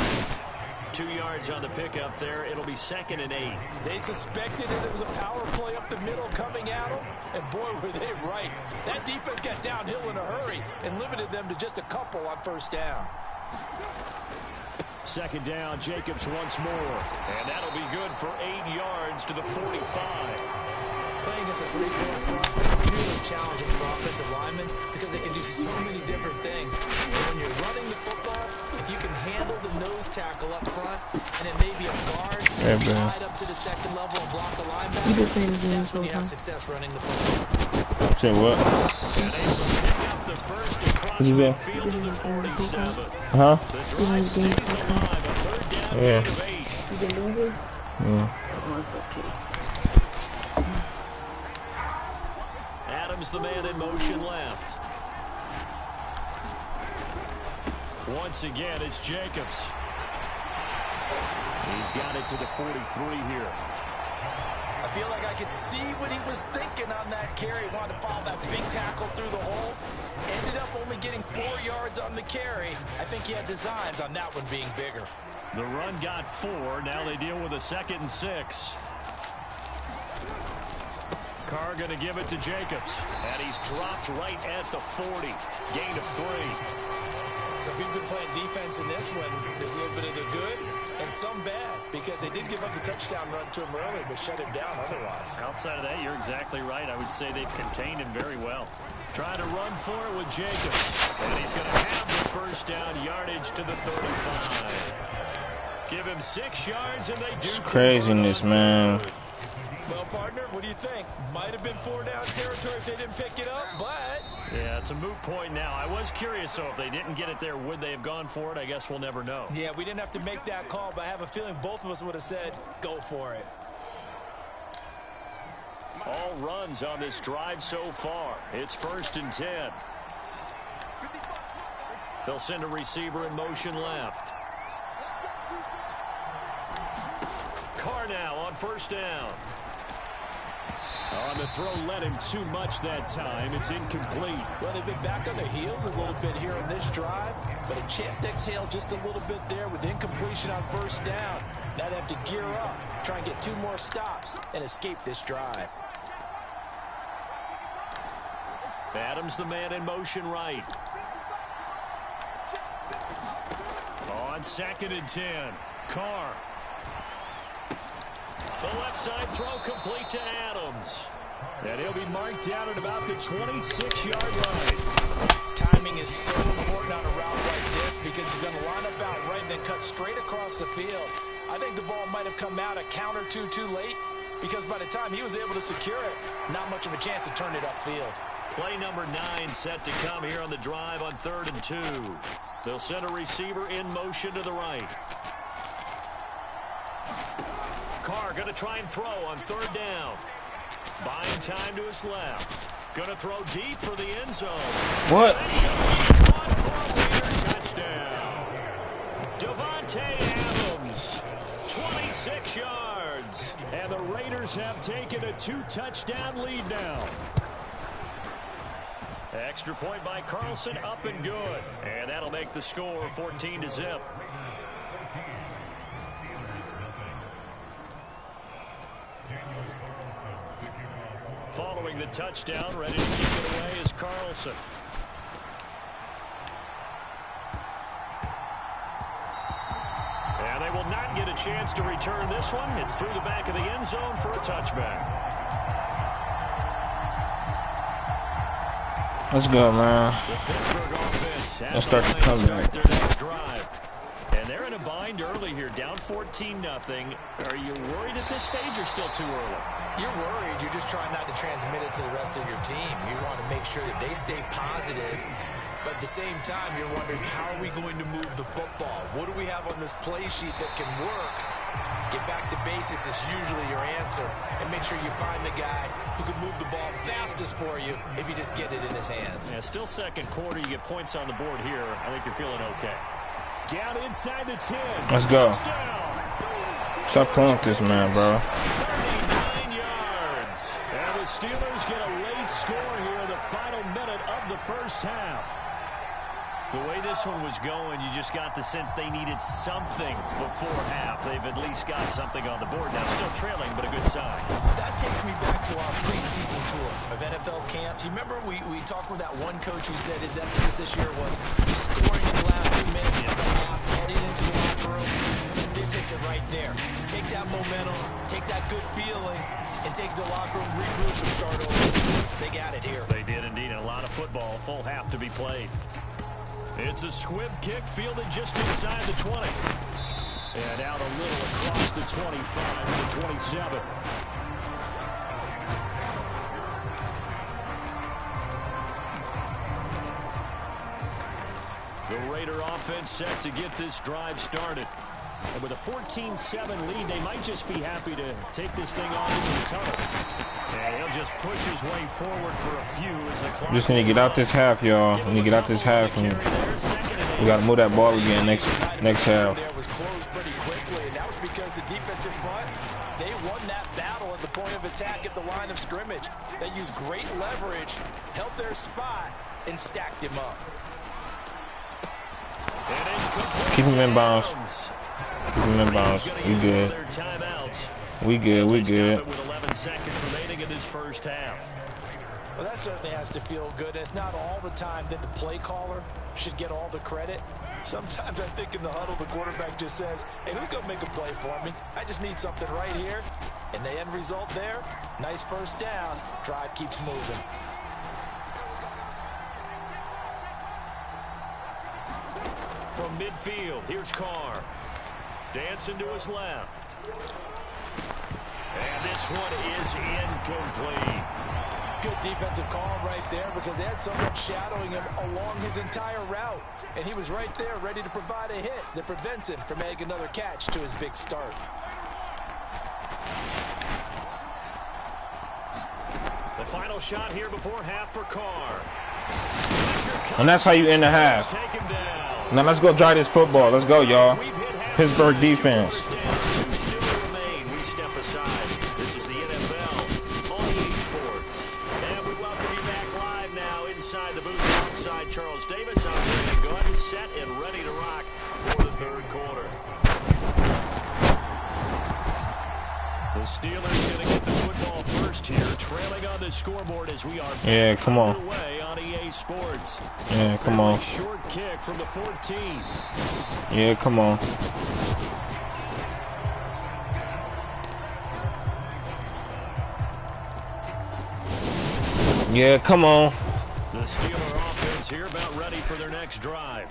2 yards on the pickup there. It'll be 2nd and 8. They suspected it was a power play up the middle coming at them, and boy, were they right. That defense got downhill in a hurry and limited them to just a couple on first down. 2nd down, Jacobs once more. And that'll be good for 8 yards to the 45. Playing against a 3-4 front is really challenging for offensive linemen because they can do so many different things. And when you're running the football, if you can handle the nose tackle up front, and it may be a guard, slide up to the second level and block the linebacker, that's when you have success running the football. Say what? And able to pick up the first across the field to the 47. Huh? The drive stays alive. A 3rd down gain of 8. Yeah. Adams, the man in motion left. Once again, it's Jacobs. He's got it to the 43 here. I feel like I could see what he was thinking on that carry. Wanted to follow that big tackle through the hole. Ended up only getting 4 yards on the carry. I think he had designs on that one being bigger. The run got 4. Now they deal with a 2nd and 6. Carr going to give it to Jacobs. And he's dropped right at the 40. Gain of 3. So if you've been playing defense in this one, there's a little bit of the good and some bad, because they did give up the touchdown run to him early, but shut him down otherwise. Outside of that, you're exactly right. I would say they've contained him very well. Trying to run for it with Jacobs. And he's going to have the first down yardage to the 35. Give him 6 yards, and they do. It's craziness, man. Well, partner, what do you think? Might have been 4 down territory if they didn't pick it up, but... Yeah, it's a moot point now. I was curious, so if they didn't get it there, would they have gone for it? I guess we'll never know. Yeah, we didn't have to make that call, but I have a feeling both of us would have said, go for it. All runs on this drive so far. It's 1st and 10. They'll send a receiver in motion left. Carr now on 1st down. On the throw, led him too much that time. It's incomplete. Well, they've been back on their heels a little bit here on this drive, but a chance to exhale just a little bit there with incompletion on 1st down. Now they have to gear up, try and get 2 more stops, and escape this drive. Adams, the man in motion right. On 2nd and 10. Carr. The left side throw complete to Adams. And he'll be marked down at about the 26-yard line. Timing is so important on a route like this because he's going to line up out right and then cut straight across the field. I think the ball might have come out a count or two too late because by the time he was able to secure it, not much of a chance to turn it upfield. Play number 9 set to come here on the drive on 3rd and 2. They'll send a receiver in motion to the right. Carr going to try and throw on 3rd down. Buying time to his left. Going to throw deep for the end zone. What? Caught for a later touchdown. Devontae Adams, 26 yards. And the Raiders have taken a 2-touchdown lead now. Extra point by Carlson, up and good. And that'll make the score 14-0. Following the touchdown, ready to kick it away is Carlson. And they will not get a chance to return this one. It's through the back of the end zone for a touchback. Let's go, man. The Pittsburgh offense Let's start the comeback. their next drive. And they're in a bind early here, down 14-0. Are you worried at this stage or still too early? You're worried. You're just trying not to transmit it to the rest of your team. You want to make sure that they stay positive. But at the same time, you're wondering, how are we going to move the football? What do we have on this play sheet that can work? Get back to basics is usually your answer. And make sure you find the guy who can move the ball fastest for you if you just get it in his hands. Yeah, still second quarter. You get points on the board here. I think you're feeling okay. Down inside the 10. Let's go. Touchdown. Stop playing with this man, bro. 39 yards. And the Steelers get a late score here in the final minute of the first half. The way this one was going, you just got the sense they needed something before half. They've at least got something on the board now. Still trailing, but a good sign. That takes me back to our preseason tour of NFL camps. You remember we talked with that one coach who said his emphasis this year was scoring in the last 2 minutes of the half, heading into the locker room. This hits it right there. Take that momentum, take that good feeling, and take the locker room, regroup, and start over. They got it here. They did indeed, and a lot of football, full half to be played. It's a squib kick fielded just inside the 20. And out a little across the 25 to the 27. The Raider offense set to get this drive started. And with a 14-7 lead, they might just be happy to take this thing off into the tunnel. And he'll just push his way forward for a few as the clock. Just need to get out this half, y'all. We need to get out this half, and we got to move that ball again next half. There was closed pretty quickly, and that was because the defensive front, they won that battle at the point of attack at the line of scrimmage. They used great leverage, held their spot, and stacked him up. Keep him in bounds. Keep him in bounds. We good. We good. We good. With 11 seconds remaining in this first half. Well, that certainly has to feel good. It's not all the time that the play caller should get all the credit. Sometimes I think in the huddle, the quarterback just says, hey, who's going to make a play for me? I just need something right here. And the end result there, nice first down. Drive keeps moving. From midfield, here's Carr. Dancing to his left. And this one is incomplete. Good defensive call right there because they had someone shadowing him along his entire route. And he was right there ready to provide a hit that prevents him from making another catch to his big start. The final shot here before half for Carr. And that's how you end the half. Now let's go drive this football. Let's go, y'all. Pittsburgh defense. We step aside. This is the NFL on EA Sports. And we welcome you back live now inside the booth alongside Charles Davis. I'm Brandon Gunn, set and ready to rock for the third quarter. The Steelers going to get the football first here, trailing on the scoreboard as we are come on. underway on EA Sports. Yeah, come on. Short kick from the 14. Yeah, come on. Yeah, come on. The Steeler offense here about ready for their next drive.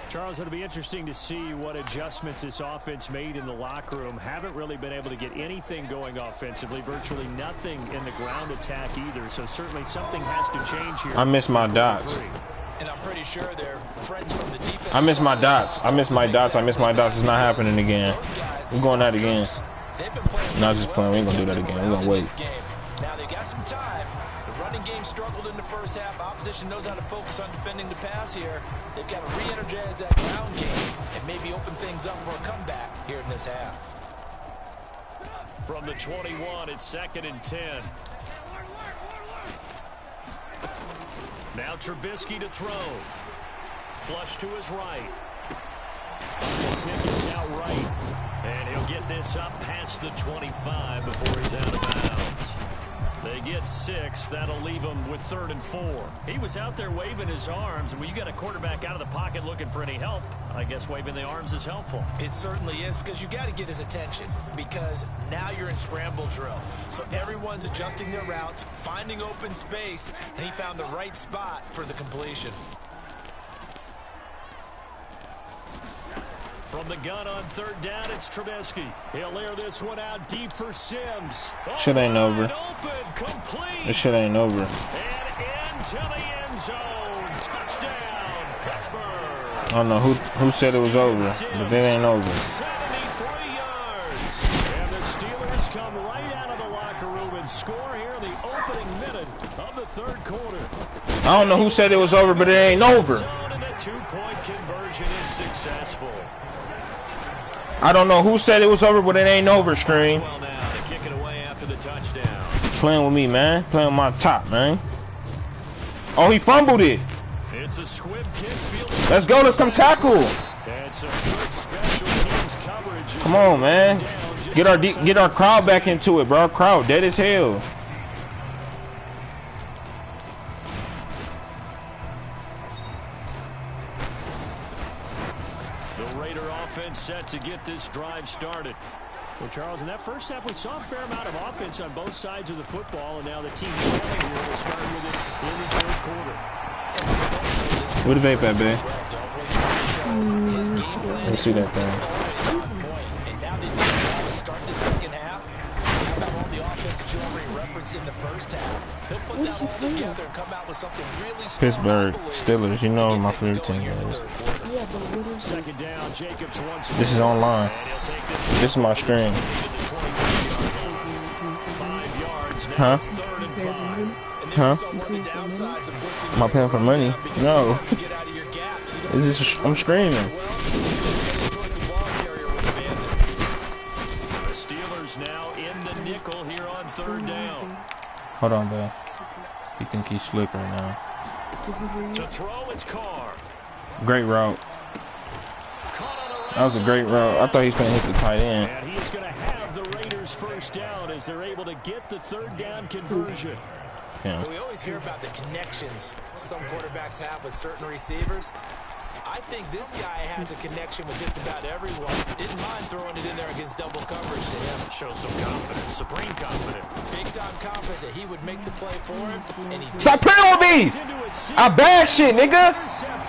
Charles, it'll be interesting to see what adjustments this offense made in the locker room. Haven't really been able to get anything going offensively, virtually nothing in the ground attack either. So certainly something has to change here. I miss my dots. And I'm pretty sure they're friends from the defense. I miss my dots. I miss my dots. I miss my dots. It's not happening again. We're going that again. Not just playing. We ain't gonna do that again. We're gonna wait. Now they got some time. The running game struggled in the first half. Opposition knows how to focus on defending the pass here. They've got to re-energize that ground game and maybe open things up for a comeback here in this half. From the 21, it's 2nd and 10. Now Trubisky to throw. Flush to his right. Pickens out right. And he'll get this up past the 25 before he's out of bounds. They get 6. That'll leave him with 3rd and 4. He was out there waving his arms, and when you got a quarterback out of the pocket looking for any help, I guess waving the arms is helpful. It certainly is, because you got to get his attention, because now you're in scramble drill. So everyone's adjusting their routes, finding open space, and he found the right spot for the completion. From the gun on third down, it's Trubisky. He'll air this one out deep for Sims. Shit ain't over. This shit ain't over. And into the end zone. Touchdown, Pittsburgh. I don't know who said it was over, but it ain't over. 73 yards. And the Steelers come right out of the locker room and score here in the opening minute of the third quarter. I don't know who said it was over, but it ain't over. And the two-point conversion is successful. I don't know who said it was over, but it ain't over, Screen. Well now to kick it away after the touchdown. Playing with me, man. Playing with my top, man. Oh, he fumbled it. It's a squib kick. Let's go. Let's come tackle. And some good special teams coverage. Come on, man. Get our crowd back into it, bro. Our crowd dead as hell. Set to get this drive started. Well, Charles, in that first half, we saw a fair amount of offense on both sides of the football, and now the team here will start with it in the third quarter. Where the vape at, babe? Let me see that thing. And now these guys to start the second half. How about all the offense that you already referenced in the first half? He'll put that all together and come out with something really strong. Pittsburgh Steelers, you know my favorite team is. Second down, Jacobs once. This is online. This is my stream. Huh? Huh? Am I paying for money? No. I'm streaming. The Steelers now in the nickel here on third down. Hold on, bro. He think he's slick right now. To throw, it's Carr. Great route. That was a great route. I thought he was going to hit the tight end. And he is going to have the Raiders first down as they're able to get the third down conversion. Yeah. We always hear about the connections some quarterbacks have with certain receivers. I think this guy has a connection with just about everyone. Didn't mind throwing it in there against double coverage to him. Show some confidence, supreme confidence. Big-time confidence that he would make the play for him. And he Stop playing with me! I bagged shit, nigga!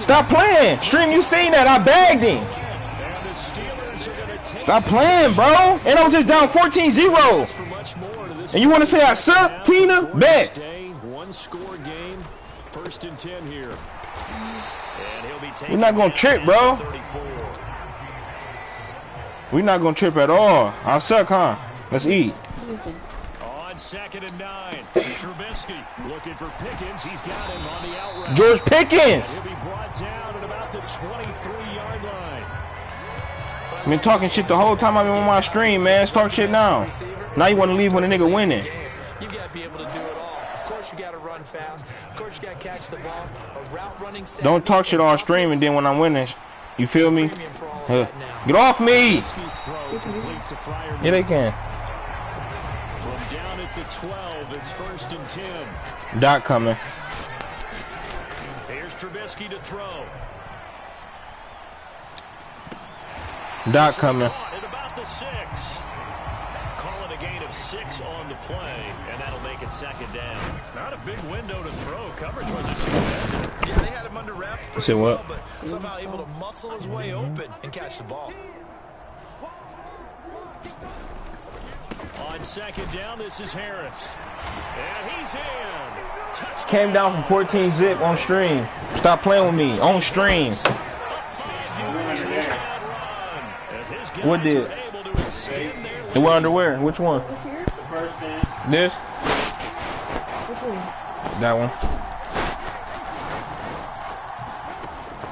Stop playing! Stream, you seen that? I bagged him! Stop playing, bro! And I was just down 14-0! And you want to say I suck, Tina? Bet! One score game, first and 10 here. We're not gonna trip, bro. We're not gonna trip at all. I suck, huh? Let's eat. On second and 9, Trubisky looking for Pickens. He's got him on the out route. George Pickens. He'll be brought down at about the 23-yard line. I've been talking shit the whole time I've been on my stream, man. Let's talk shit now. Now you want to leave when a nigga winning. You got to be able to do it all. Of course you got to run fast. Of course you got to catch the ball. A route running set. Don't talk shit on stream and then when I'm winning, you feel me? Get off me! Yeah, they can. From down at the 12, it's first and 10. Doc coming. Here's Trubisky to throw. Doc coming. At about the 6. Call it a gain of 6 on the play, and that'll make it second down. Not a big window to throw. Coverage wasn't too bad. Yeah, they had him under wraps pretty well, but somehow able to muscle his way open and catch the ball. On second down, this is Harris. And he's in. Touchdown. Came down from 14 zip on stream. Stop playing with me. On stream. What did? The one underwear. Which one? This? Which one? That one.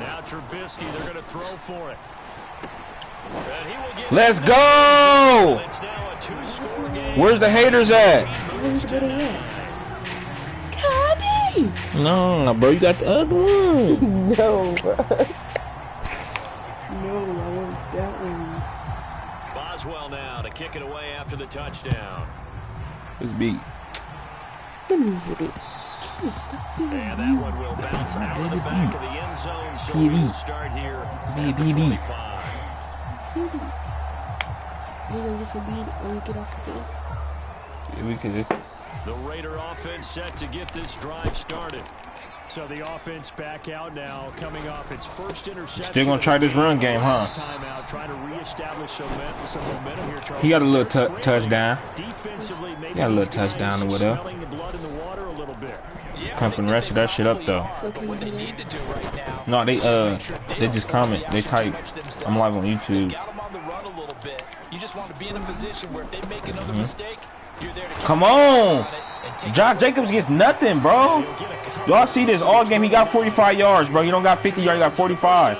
Now Trubisky, they're going to throw for it. Let's go! It's now a 2-score game. Where's the haters at? Where's the Connie! No, bro, you got the other one. No, bro. No, I want that one. Boswell now to kick it away after the touchdown. It's beat. And that one will bounce out of the back of the end zone, so we'll start here at the 25. Yeah, we could. The Raider offense set to get this drive started. So the offense back out now, coming off its first interception. Still gonna try this run game, huh? Timeout, trying to reestablish some momentum here, Charles. He got a little touchdown. Defensively, maybe he got a little touchdown or whatever. smelling the blood in the water a little bit. Pumping the rest of that shit up though. No, they just comment. They type. I'm live on YouTube. You just want to be in a position where if they make another mistake, you're there to come on. Josh Jacobs gets nothing, bro. Y'all see this all game. He got 45 yards, bro. You don't got 50 yards. You got 45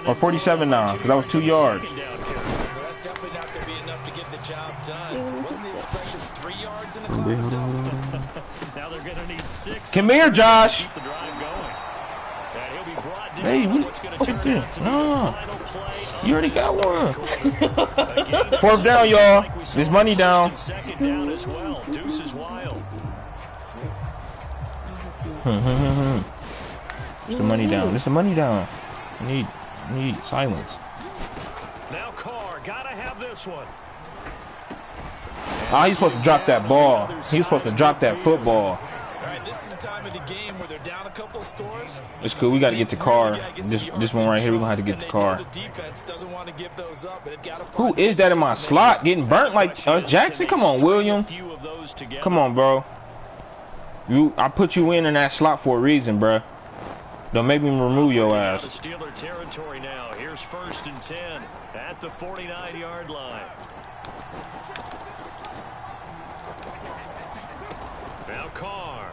or 47 now, because that was 2 yards. That's definitely not going to be enough to get the job done. Wasn't the expression 3 yards in the clock? Now they're going to need 6. Come here, Josh. Keep the drive going. And he'll be brought down. Hey, What's going to turn out to be the final play. You already got one. 4th down, y'all. There's money down. Second down as well. Deuce is wild. It's the money down. It's the money down. Need silence. Now Carr, gotta have this one. Ah, he's supposed to drop that ball. He's supposed to drop that football. All right, this is the time of the game where they're down a couple of scores. It's cool. We got to get the car. This one right here, we're going to have to get the car. The defense doesn't want to give those up, but they've got to. Who is that in my slot getting burnt like Jackson? Come on, William. Come on, bro. I put you in that slot for a reason, bro. Don't make me remove your ass. Steeler territory now. Here's 1st and 10 at the 49-yard line. Now Carr.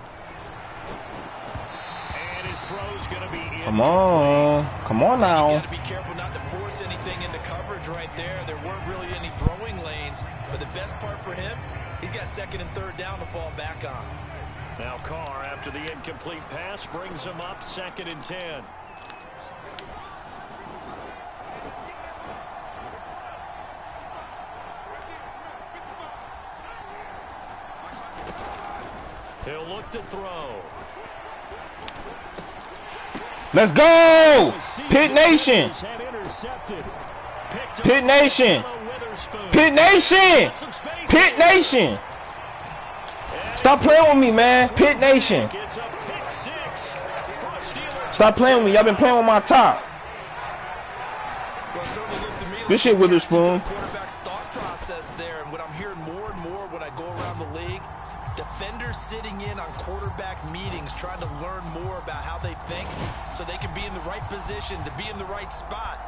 And his throw's going to be in. Come on. Come on now. You got to be careful not to force anything into coverage right there. There weren't really any throwing lanes, but the best part for him, he's got 2nd and 3rd down to fall back on. Now Carr, after the incomplete pass, brings him up 2nd and 10. He'll look to throw. Let's go! Pit Nation! Pit Nation! Pit Nation! Pit Nation! Stop playing with me, man. Pit Nation. Stop playing with me. Y'all been playing with my top. This shit Witherspoon. Quarterback's thought process there, and what I'm hearing more and more when I go around the league, defenders sitting in on quarterback meetings trying to learn more about how they think so they can be in the right position, to be in the right spot,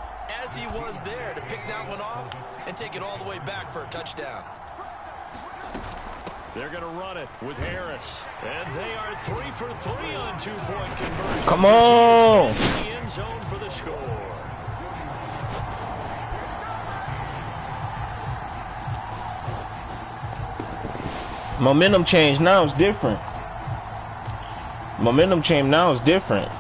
as he was there, to pick that one off and take it all the way back for a touchdown. They're going to run it with Harris. And they are 3 for 3 on 2-point conversion. Come on. In the end zone for the score. Momentum change now is different. Momentum change now is different.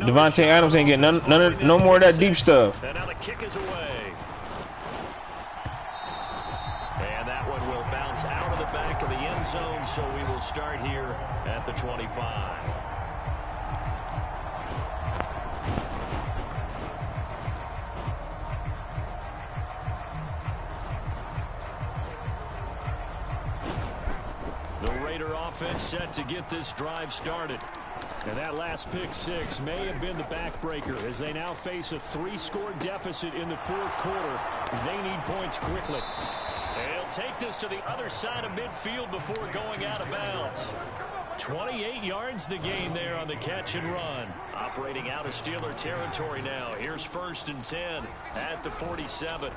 Devontae Adams ain't getting no more of that deep stuff. And now the kick is away. And that one will bounce out of the back of the end zone, so we will start here at the 25. The Raider offense set to get this drive started. And that last pick 6 may have been the backbreaker as they now face a 3-score deficit in the 4th quarter. They need points quickly. They'll take this to the other side of midfield before going out of bounds. 28 yards the gain there on the catch and run. Operating out of Steeler territory now. Here's 1st and 10 at the 47.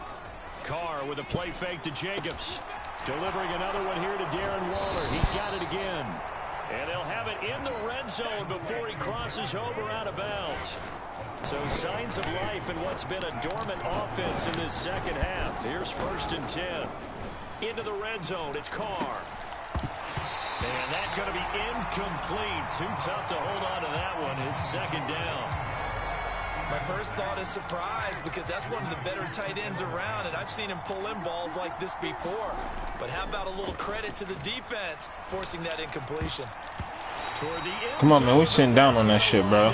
Carr with a play fake to Jacobs. Delivering another one here to Darren Waller. He's got it again. And they'll have it in the red zone before he crosses over out of bounds. So signs of life in what's been a dormant offense in this second half. Here's 1st and 10. Into the red zone, it's Carr. And that's going to be incomplete. Too tough to hold on to that one. It's 2nd down. My first thought is surprise, because that's one of the better tight ends around, and I've seen him pull in balls like this before. But how about a little credit to the defense forcing that incompletion? Come on, man. We're sitting down on that shit, bro.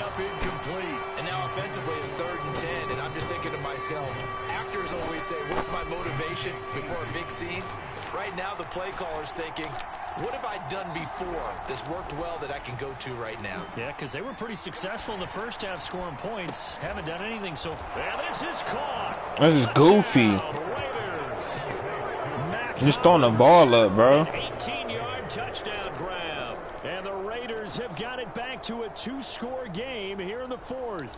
And now a offensively is 3rd and 10, and I'm just thinking to myself, actors always say, what's my motivation before a big scene? Right now, the play caller's thinking, what have I done before that's worked well that I can go to right now? Yeah, because they were pretty successful in the first half scoring points. Haven't done anything so far. Yeah, this is caught. This is goofy. You're just throwing the ball up, bro. 18-yard touchdown grab. And the Raiders have got it back to a 2-score game here in the 4th.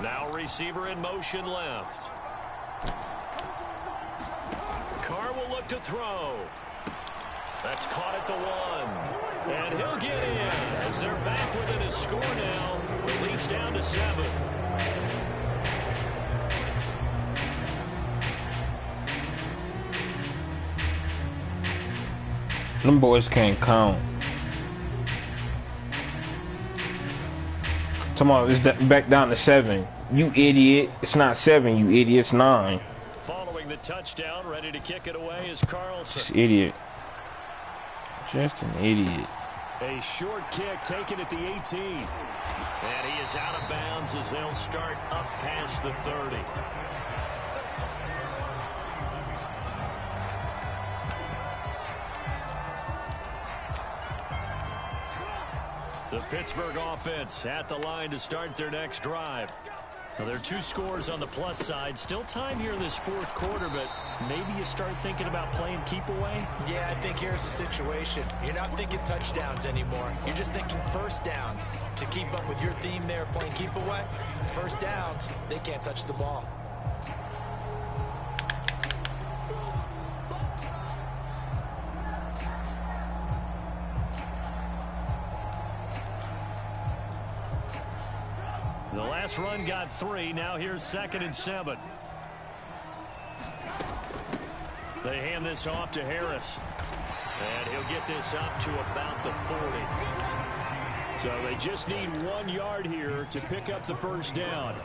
Now receiver in motion left. Carr will look to throw. That's caught at the 1. And he'll get in as they're back within a score now. The lead's down to 7. Them boys can't count. Come on, it's back down to 7. You idiot. It's not 7, you idiot. It's 9. Following the touchdown, ready to kick it away is Carlson. Just idiot. Just an idiot. A short kick taken at the 18. And he is out of bounds as they'll start up past the 30. The Pittsburgh offense at the line to start their next drive. Now, there are 2 scores on the plus side. Still time here in this 4th quarter, but maybe you start thinking about playing keep away? Yeah, I think here's the situation. You're not thinking touchdowns anymore. You're just thinking first downs. To keep up with your theme there, playing keep away, first downs, they can't touch the ball. The last run got 3. Now here's 2nd and 7. They hand this off to Harris. And he'll get this up to about the 40. So they just need 1 yard here to pick up the first down.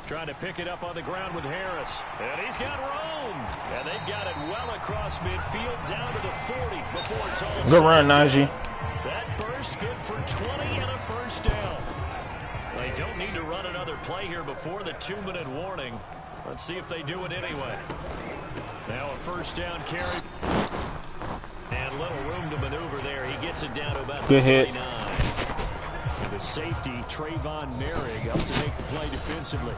Trying to pick it up on the ground with Harris. And he's got room. And they've got it well across midfield down to the 40 before it's all Good run, Najee. That burst good for 20 and a first down. They don't need to run another play here before the 2-minute warning. Let's see if they do it anyway. Now a first down carry. And little room to maneuver there. He gets it down to about good the 39. And the safety, Trayvon Merrick, up to make the play defensively.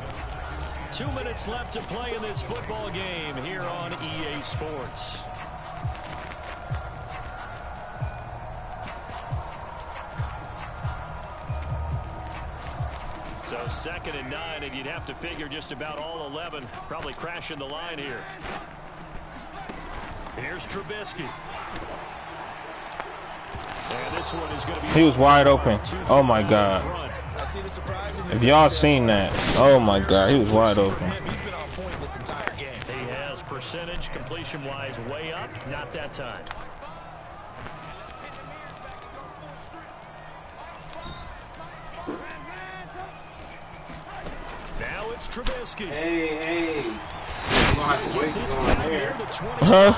2 minutes left to play in this football game here on EA Sports. So 2nd and 9, and you'd have to figure just about all 11 probably crashing the line here. Here's Trubisky. And this one is going to be, he was wide open. Oh my God. If y'all seen that, oh my God, he was wide open. He's been on point this entire game. He has percentage completion-wise way up, not that time. Now it's Trubisky. Hey. You don't have to wait to go in there. Huh?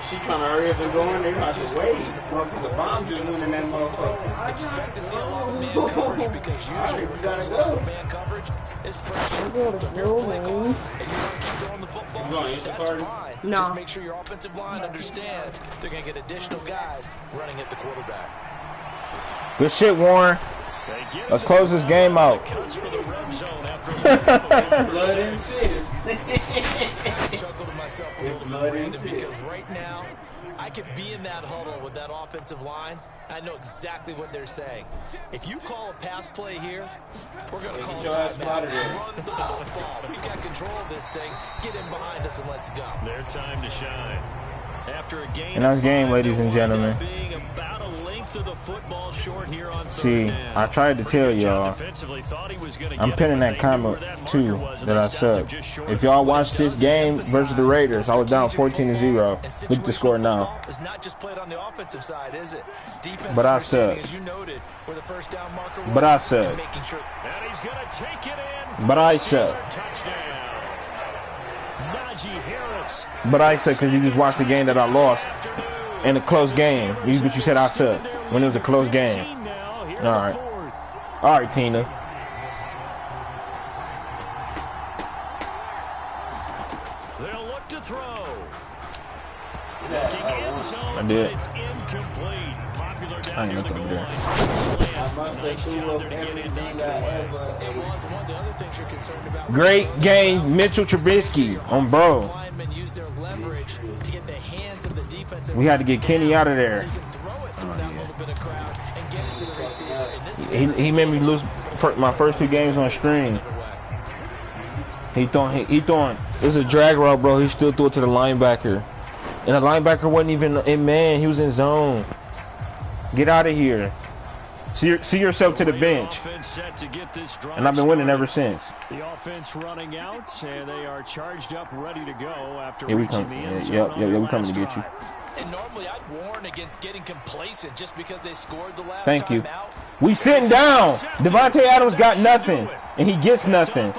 She trying to hurry up and go in there. You don't have to wait. Motherfucker, bomb just went in that motherfucker. Expect to see a lot of man coverage because usually when it comes to man coverage, it's pressure. It's a pure play call, and you want to keep throwing the football. That's fine. No. Just make sure your offensive line understands they're going to get additional guys running at the quarterback. Good shit, Warren. Let's close this game out. Blood and sis. I chuckle to myself a little bit, Brandon, because right now I could be in that huddle with that offensive line. I know exactly what they're saying. If you call a pass play here, we're going to call a timeout. Run the football. We've got control of this thing. Get in behind us and let's go. Their time to shine. After a game, And that's game, ladies and gentlemen. being about a length length of the football short here on See, I tried to tell y'all. I'm pinning that comment too that I suck. If y'all watch this game versus the Raiders, I was down 14-0. Look at the score now. It's not just played on the offensive side, is it? But I suck. But I suck. But I suck. But I suck because you just watched the game that I lost in a close game. But you said I suck when it was a close game. All right, Tina. They'll look to throw. I did. It's incomplete. Popular down here in the goal line. Great game, Mitchell Trubisky on bro. We had to get Kenny out of there. He made me lose my first 2 games on stream. He throwing. It's a drag route, bro. He still threw it to the linebacker, and the linebacker wasn't even in man. He was in zone. Get out of here. See yourself to the bench. And I've been winning ever since. The offense running out, and they are charged up, ready to go after Here we reaching come. the end zone. Yeah, we coming to get you. And normally I'd warn against getting complacent just because they scored the last Thank you. time out. We sitting down. Devontae Adams got nothing, and he gets nothing.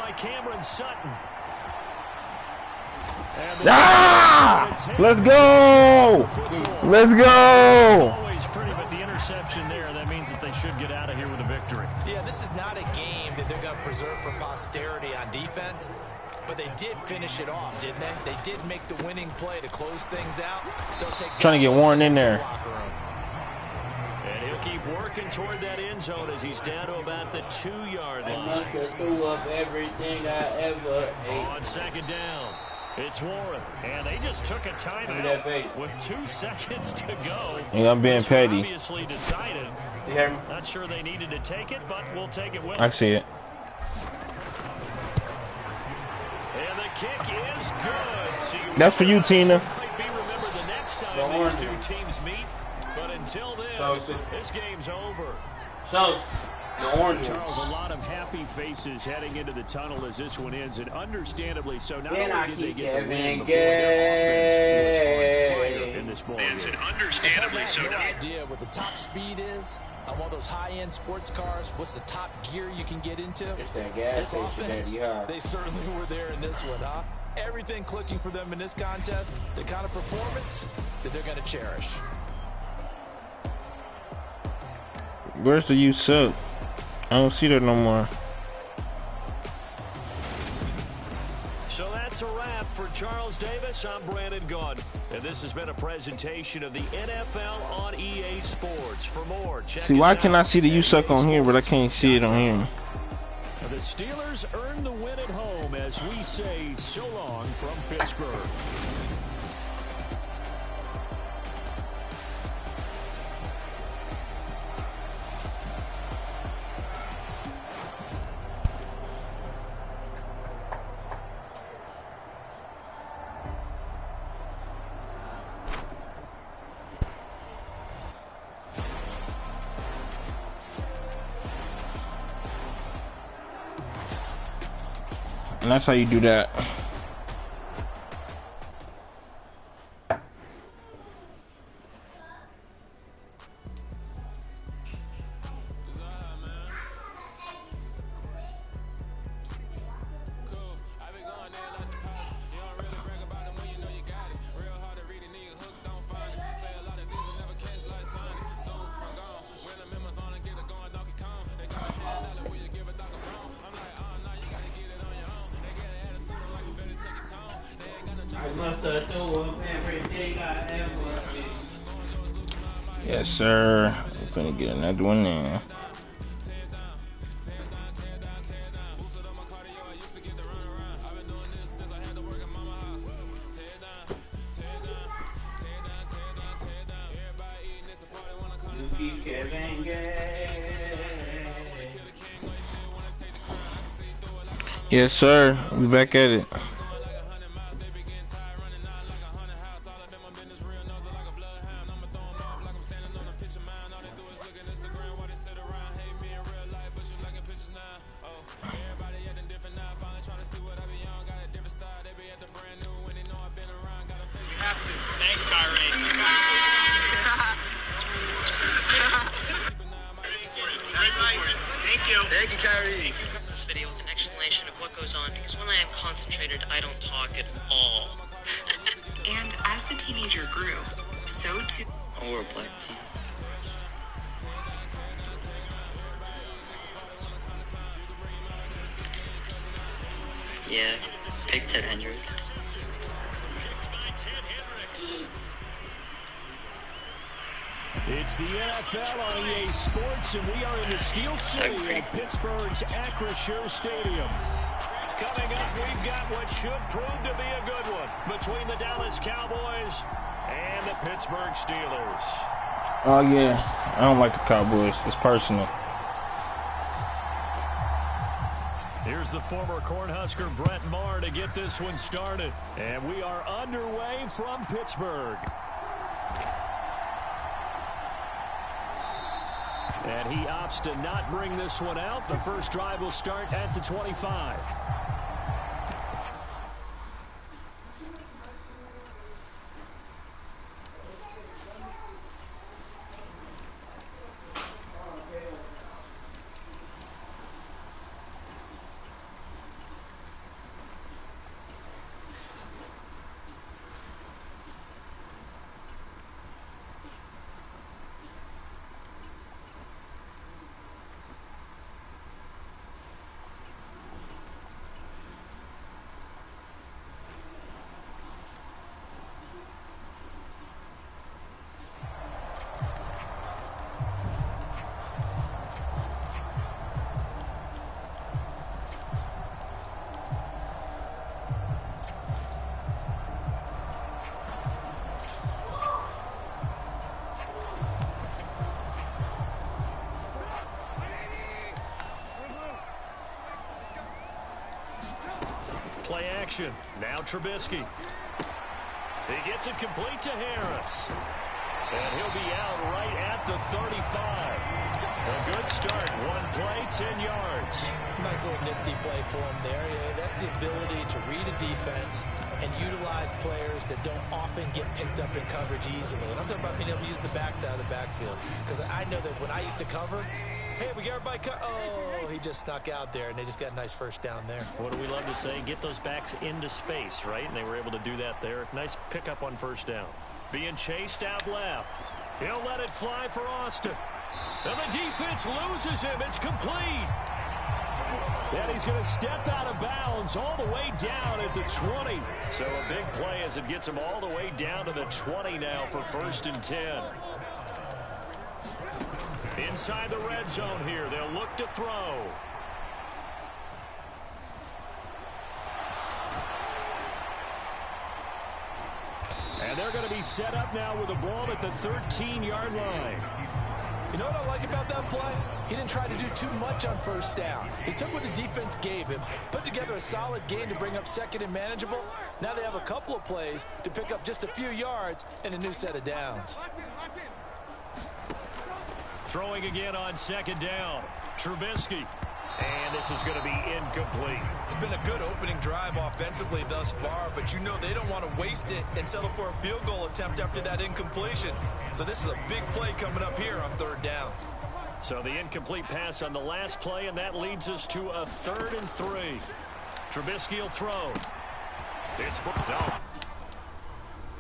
Ah! Let's go! Let's go! Always pretty, but the interception there, that means that they should get out of here with a victory. Yeah, this is not a game that they're going to preserve for posterity on defense, but they did finish it off, didn't they? They did make the winning play to close things out. They'll take trying to get Warren in there. And he'll keep working toward that end zone as he's down to about the 2-yard line. I must have threw up everything I ever ate. On second down, it's Warren, and they just took a timeout with 2 seconds to go. Yeah, I'm being petty. Obviously decided. You hear me? Not sure they needed to take it, but we'll take it with I see it. And the kick is good. So That's for you, Tina. might be remembered the next time these 2 teams meet. But until then, this game's over. So, the orange Charles, a lot of happy faces heading into the tunnel as this one ends, and understandably so. Not Then only I did they keep get the win, Kevin but boy, their offense was on Gay. fire in this ball game. Understandably so. No idea what the top speed is on one of those high-end sports cars. What's the top gear you can get into? It's that gas This station offense, that he had. they certainly were there in this one, huh? Everything clicking for them in this contest, the kind of performance that they're going to cherish. Where's the you suck? I don't see that no more. So that's a wrap for Charles Davis. I'm Brandon Gunn. And this has been a presentation of the NFL on EA Sports. For more, check See, why can I see the you suck on here, but I can't see it on here? The Steelers earn the win at home as we say so long from Pittsburgh. And that's how you do that. Yes, sir. I'm gonna get another one in. Yes, sir. We back at it. This video with an explanation of what goes on, because when I am concentrated, I don't talk at all. And as the teenager grew, so too. Or Black. Yeah, pick Ted Hendricks. It's the NFL on EA Sports, and we are in the Steel City at Pittsburgh's Acrisure Stadium. Coming up, we've got what should prove to be a good one between the Dallas Cowboys and the Pittsburgh Steelers. Oh, yeah. I don't like the Cowboys. It's personal. Here's the former Cornhusker Brett Maher to get this one started. And we are underway from Pittsburgh. And he opts to not bring this one out. The first drive will start at the 25. Play action. Now Trubisky. He gets it complete to Harris. And he'll be out right at the 35. A good start. One play, 10 yards. Nice little nifty play for him there. Yeah, that's the ability to read a defense and utilize players that don't often get picked up in coverage easily. And I'm talking about being able to use the backside of the backfield. Because I know that when I used to cover, hey, we got everybody cut. Oh, he just snuck out there, and they just got a nice first down there. What do we love to say? Get those backs into space, right? And they were able to do that there. Nice pickup on first down. Being chased out left. He'll let it fly for Austin. And the defense loses him. It's complete. And he's going to step out of bounds all the way down at the 20. So a big play as it gets him all the way down to the 20 now for 1st and 10. Inside the red zone here. They'll look to throw. And they're going to be set up now with the ball at the 13-yard line. You know what I like about that play? He didn't try to do too much on first down. He took what the defense gave him, put together a solid game to bring up second and manageable. Now they have a couple of plays to pick up just a few yards and a new set of downs. Throwing again on 2nd down. Trubisky. And this is going to be incomplete. It's been a good opening drive offensively thus far, but you know they don't want to waste it and settle for a field goal attempt after that incompletion. So this is a big play coming up here on 3rd down. So the incomplete pass on the last play, and that leads us to a 3rd and 3. Trubisky will throw. It's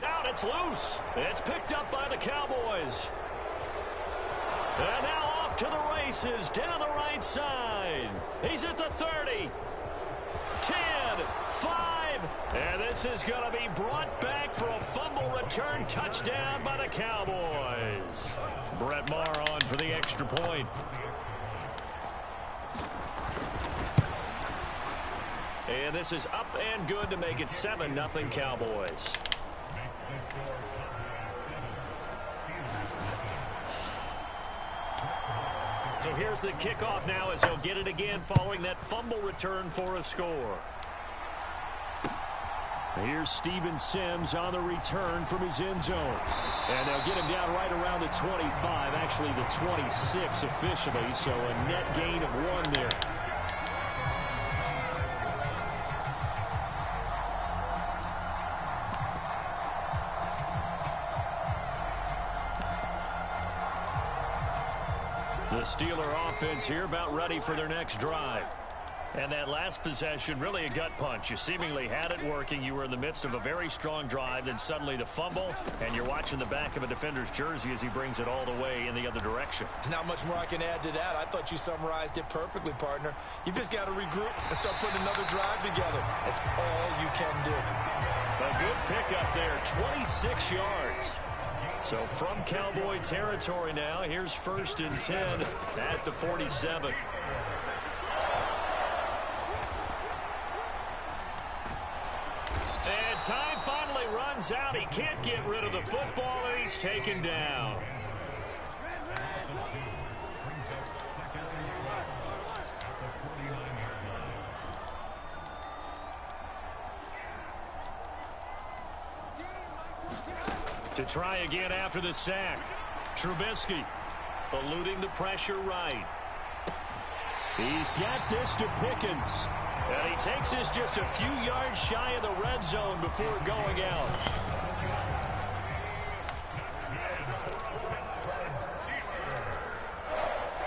out. It's loose. It's picked up by the Cowboys. And now off to the races down the right side. He's at the 30. 10, 5, and this is going to be brought back for a fumble return touchdown by the Cowboys. Brett Maher on for the extra point. And this is up and good to make it 7-0 Cowboys. So here's the kickoff now as he'll get it again following that fumble return for a score. Here's Steven Sims on the return from his end zone. And they'll get him down right around the 25, actually the 26 officially, so a net gain of 1 there. The Steeler offense here about ready for their next drive. And that last possession, really a gut punch. You seemingly had it working. You were in the midst of a very strong drive, then suddenly the fumble, and you're watching the back of a defender's jersey as he brings it all the way in the other direction. There's not much more I can add to that. I thought you summarized it perfectly, partner. You've just got to regroup and start putting another drive together. That's all you can do. A good pickup there, 26 yards. So from Cowboy territory now, here's 1st and 10 at the 47. And time finally runs out. He can't get rid of the football, and he's taken down. To try again after the sack. Trubisky eluding the pressure right. He's got this to Pickens. And he takes this just a few yards shy of the red zone before going out.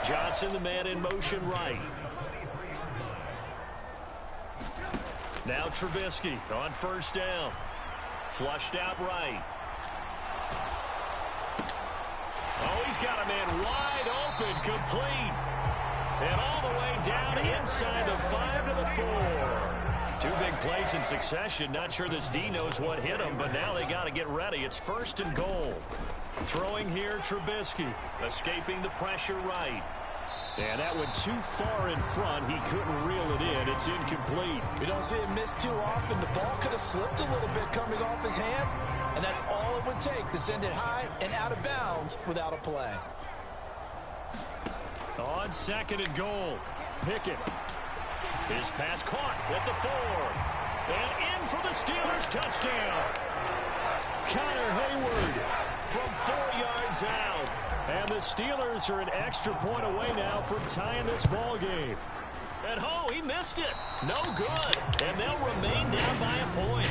Johnson, the man in motion right. Now Trubisky on 1st down. Flushed out right. Oh, he's got a man wide open, complete. And all the way down inside the 5 to the 4. 2 big plays in succession. Not sure this D knows what hit him, but now they got to get ready. It's 1st and goal. Throwing here, Trubisky. Escaping the pressure right. And that went too far in front. He couldn't reel it in. It's incomplete. We don't see him miss too often. The ball could have slipped a little bit coming off his hand. And that's all it would take to send it high and out of bounds without a play. On 2nd and goal, Pickett. His pass caught at the 4. And in for the Steelers touchdown. Connor Hayward from 4 yards out. And the Steelers are an extra point away now from tying this ball game. And oh, he missed it. No good. And they'll remain down by a point.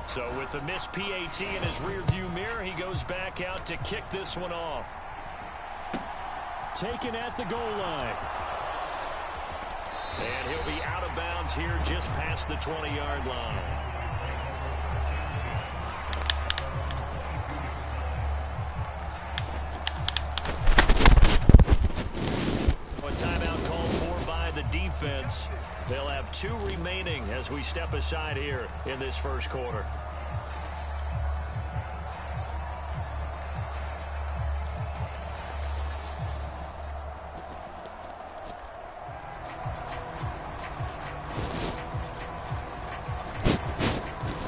So with the missed PAT in his rearview mirror, he goes back out to kick this one off. Taken at the goal line. And he'll be out of bounds here just past the 20-yard line. A timeout called for by the defense. They'll have 2 remaining as we step aside here in this 1st quarter.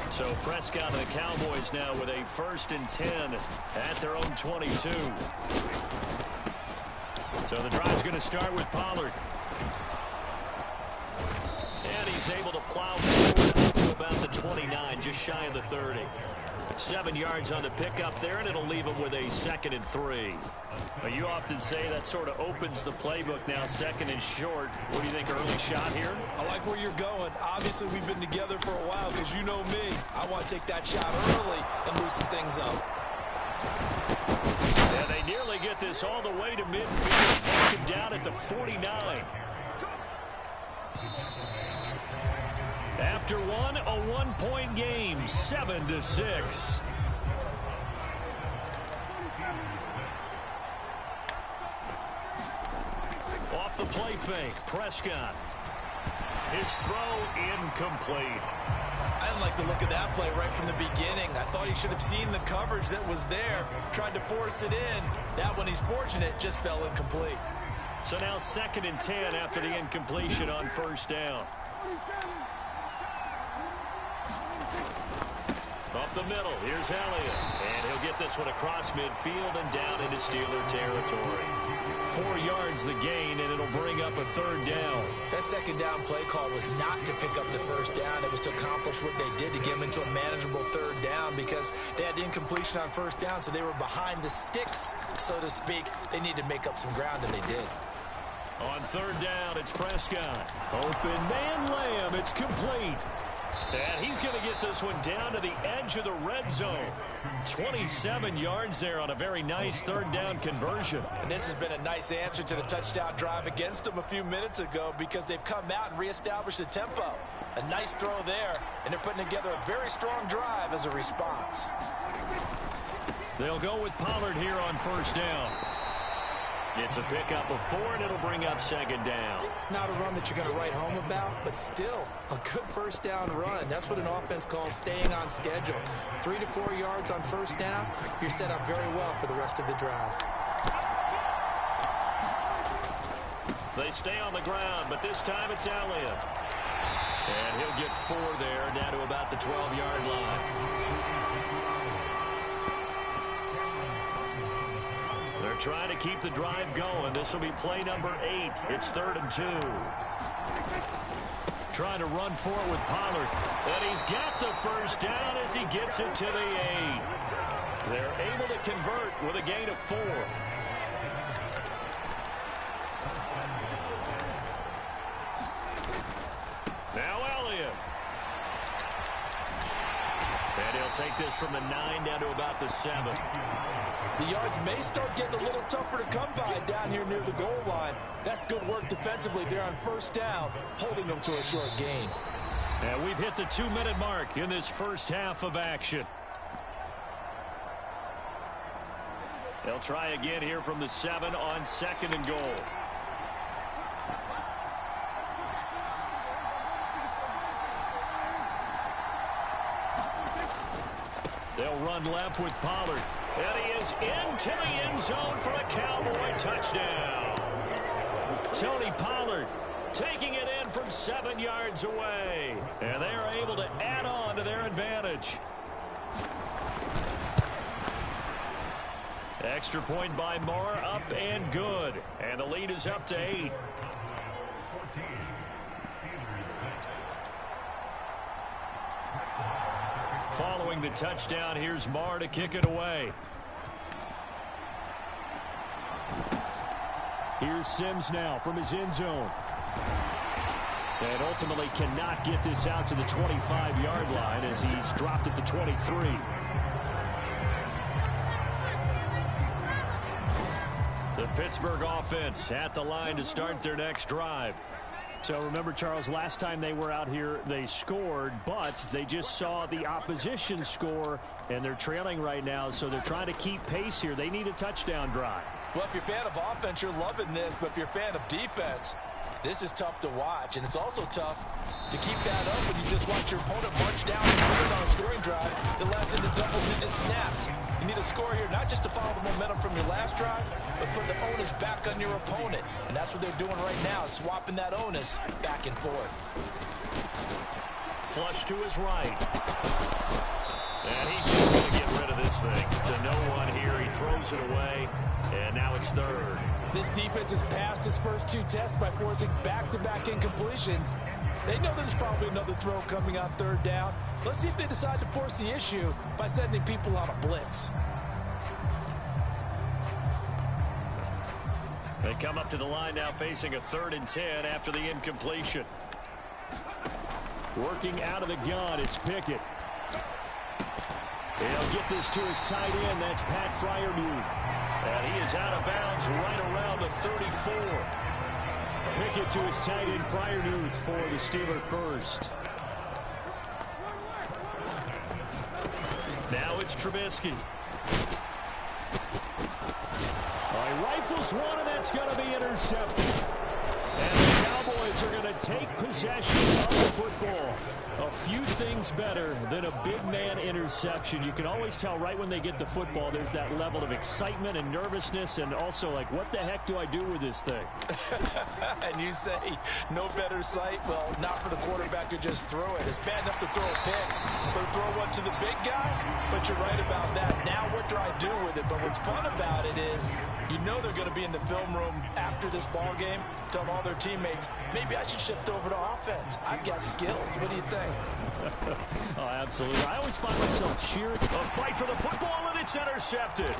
So Prescott and the Cowboys now with a 1st and 10 at their own 22. So the drive's going to start with Pollard. And he's able to plow forward to about the 29, just shy of the 30. 7 yards on the pickup there, and it'll leave him with a 2nd and 3. Now, you often say that sort of opens the playbook now, 2nd and short. What do you think, early shot here? I like where you're going. Obviously, we've been together for a while because you know me. I want to take that shot early and loosen things up. And they nearly get this all the way to midfield. Back him down at the 49. After one, a 1-point game, 7-6. Off the play fake, Prescott. His throw incomplete. I didn't like the look of that play right from the beginning. I thought he should have seen the coverage that was there, tried to force it in. That one, he's fortunate, just fell incomplete. So now 2nd and 10 after the incompletion on 1st down. Up the middle, here's Elliott. And he'll get this one across midfield and down into Steeler territory. 4 yards the gain, and it'll bring up a 3rd down. That 2nd down play call was not to pick up the 1st down. It was to accomplish what they did to get them into a manageable 3rd down because they had incompletion on 1st down, so they were behind the sticks, so to speak. They needed to make up some ground, and they did. On 3rd down, it's Prescott. Open man Lamb, it's complete. And he's going to get this one down to the edge of the red zone. 27 yards there on a very nice third down conversion. And this has been a nice answer to the touchdown drive against them a few minutes ago because they've come out and reestablished the tempo. A nice throw there, and they're putting together a very strong drive as a response. They'll go with Pollard here on first down. It's a pickup of 4, and it'll bring up second down. Not a run that you're going to write home about, but still a good first down run. That's what an offense calls staying on schedule. 3 to 4 yards on first down, you're set up very well for the rest of the drive. They stay on the ground, but this time it's Elliott. And he'll get 4 there, down to about the 12-yard line. They're trying to keep the drive going. This will be play number 8. It's 3rd and 2. Trying to run forward with Pollard. And he's got the first down as he gets it to the 8. They're able to convert with a gain of 4. Now Elliott. And he'll take this from the 9 down to about the 7. The yards may start getting a little tougher to come by down here near the goal line. That's good work defensively there on first down, holding them to a short gain. And we've hit the 2-minute mark in this first half of action. They'll try again here from the 7 on 2nd and goal. They'll run left with Pollard. And he is into the end zone for a Cowboy touchdown. Tony Pollard taking it in from 7 yards away. And they are able to add on to their advantage. Extra point by Moore, up and good. And the lead is up to 8. Following the touchdown, here's Moore to kick it away. Here's Sims now from his end zone. And ultimately cannot get this out to the 25-yard line as he's dropped at the 23. The Pittsburgh offense at the line to start their next drive. So remember, Charles, last time they were out here, they scored, but they just saw the opposition score, and they're trailing right now, so they're trying to keep pace here. They need a touchdown drive. Well, if you're a fan of offense, you're loving this, but if you're a fan of defense, this is tough to watch, and it's also tough to keep that up when you just watch your opponent march down the field on a scoring drive that lasts into double-digit snaps. You need a score here, not just to follow the momentum from your last drive, but put the onus back on your opponent. And that's what they're doing right now, swapping that onus back and forth. Flush to his right. And he's just going to get rid of this thing. To no one here, he throws it away, and now it's 3rd. This defense has passed its first 2 tests by forcing back-to-back incompletions. They know there's probably another throw coming on 3rd down. Let's see if they decide to force the issue by sending people on a blitz. They come up to the line now facing a 3rd and 10 after the incompletion. Working out of the gun, it's Pickett. He'll get this to his tight end. That's Pat Freiermuth. And he is out of bounds right around the 34. Pickett to his tight end, Freiermuth, for the Steeler first. Now it's Trubisky. He rifles one, and that's going to be intercepted. And the Cowboys are going to take possession of the football. A few things better than a big man interception. You can always tell right when they get the football, there's that level of excitement and nervousness, and also like, what the heck do I do with this thing? And you say, no better sight? Well, not for the quarterback who just throw it. It's bad enough to throw a pick, but to throw one to the big guy? But you're right about that. Now what do I do with it? But what's fun about it is, you know they're going to be in the film room after this ball game, telling all their teammates, maybe I should shift over to offense. I've got skills. What do you think? Oh, absolutely. I always find myself cheering. A fight for the football, and it's intercepted.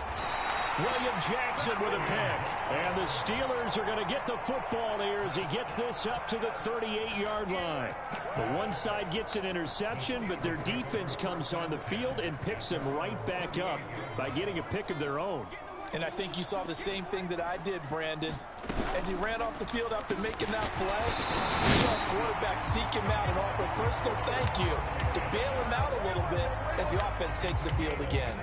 William Jackson with a pick. And the Steelers are going to get the football here as he gets this up to the 38-yard line. The one side gets an interception, but their defense comes on the field and picks them right back up by getting a pick of their own. And I think you saw the same thing that I did, Brandon. As he ran off the field after making that play, you saw his quarterback seek him out and offer a personal thank you to bail him out a little bit as the offense takes the field again.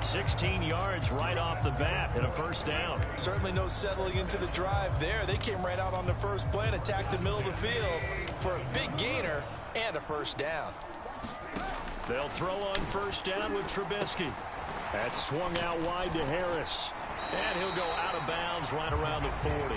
16 yards right off the bat and a first down. Certainly no settling into the drive there. They came right out on the first play and attacked the middle of the field for a big gainer and a first down. They'll throw on first down with Trubisky. That's swung out wide to Harris. And he'll go out of bounds right around the 40.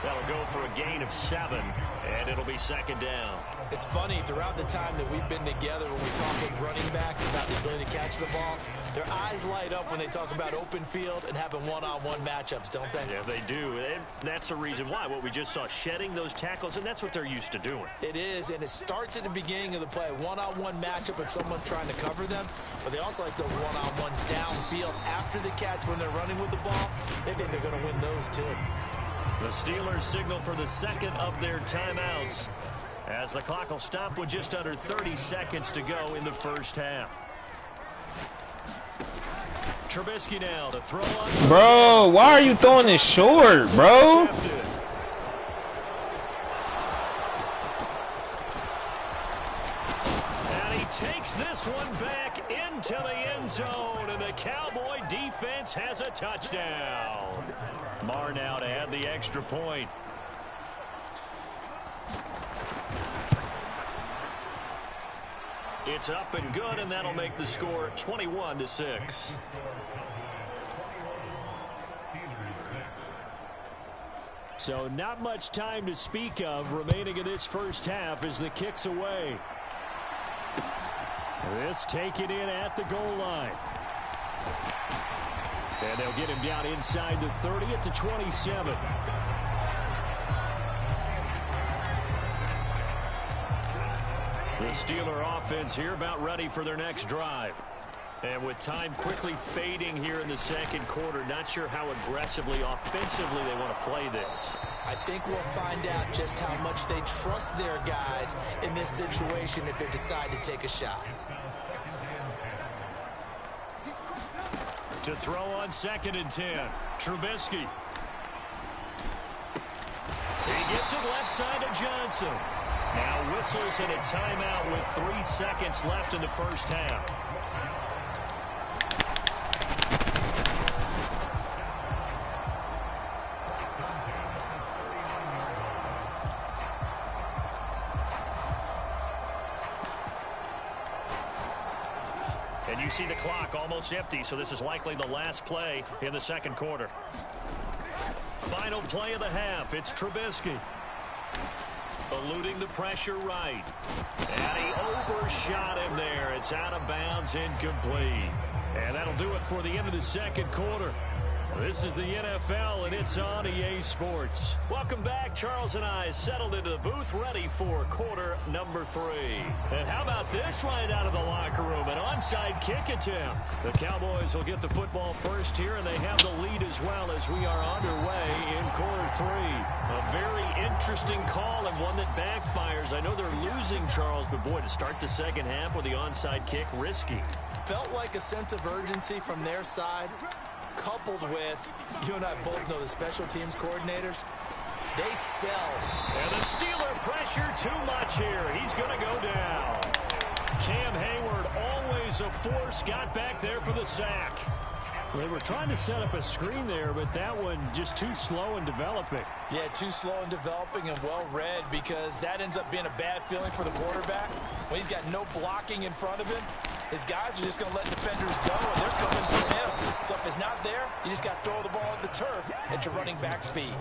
That'll go for a gain of 7, and it'll be second down. It's funny, throughout the time that we've been together, when we talk with running backs about the ability to catch the ball, their eyes light up when they talk about open field and having one-on-one matchups, don't they? Yeah, they do. And that's the reason why. What we just saw, shedding those tackles, and that's what they're used to doing. It is, and it starts at the beginning of the play. One-on-one matchup with someone trying to cover them, but they also like those one-on-ones downfield after the catch when they're running with the ball. They think they're going to win those, too. The Steelers signal for the second of their timeouts as the clock will stop with just under 30 seconds to go in the first half. Trubisky now to throw on. Bro, why are you throwing this short, bro? And he takes this one back into the end zone, and the Cowboy defense has a touchdown. Marr now to add the extra point. It's up and good, and that'll make the score 21-6. So not much time to speak of remaining in this first half as the kick's away. This taken in at the goal line. And they'll get him down inside the 30 at the 27. The Steeler offense here about ready for their next drive. And with time quickly fading here in the second quarter, not sure how aggressively, offensively they want to play this. I think we'll find out just how much they trust their guys in this situation if they decide to take a shot. To throw on 2nd and 10, Trubisky. He gets it left side to Johnson. Now whistles in a timeout with 3 seconds left in the first half. And you see the clock almost empty, so this is likely the last play in the second quarter. Final play of the half, it's Trubisky. Eluding the pressure right. And he overshot him there. It's out of bounds, incomplete. And that'll do it for the end of the second quarter. This is the NFL, and it's on EA Sports. Welcome back. Charles and I settled into the booth, ready for quarter number 3. And how about this right out of the locker room? An onside kick attempt. The Cowboys will get the football first here, and they have the lead as well as we are underway in quarter 3. A very interesting call and one that backfires. I know they're losing, Charles, but boy, to start the second half with the onside kick, risky. Felt like a sense of urgency from their side, coupled with, you and I both know the special teams coordinators, they sell. And the Steeler pressure too much here. He's going to go down. Cam Hayward, always a force, got back there for the sack. They were trying to set up a screen there, but that one just too slow in developing. Yeah, too slow in developing and well read, because that ends up being a bad feeling for the quarterback. When he's got no blocking in front of him, his guys are just going to let defenders go, and they're coming for him. So if it's not there, you just got to throw the ball at the turf at your running back speed.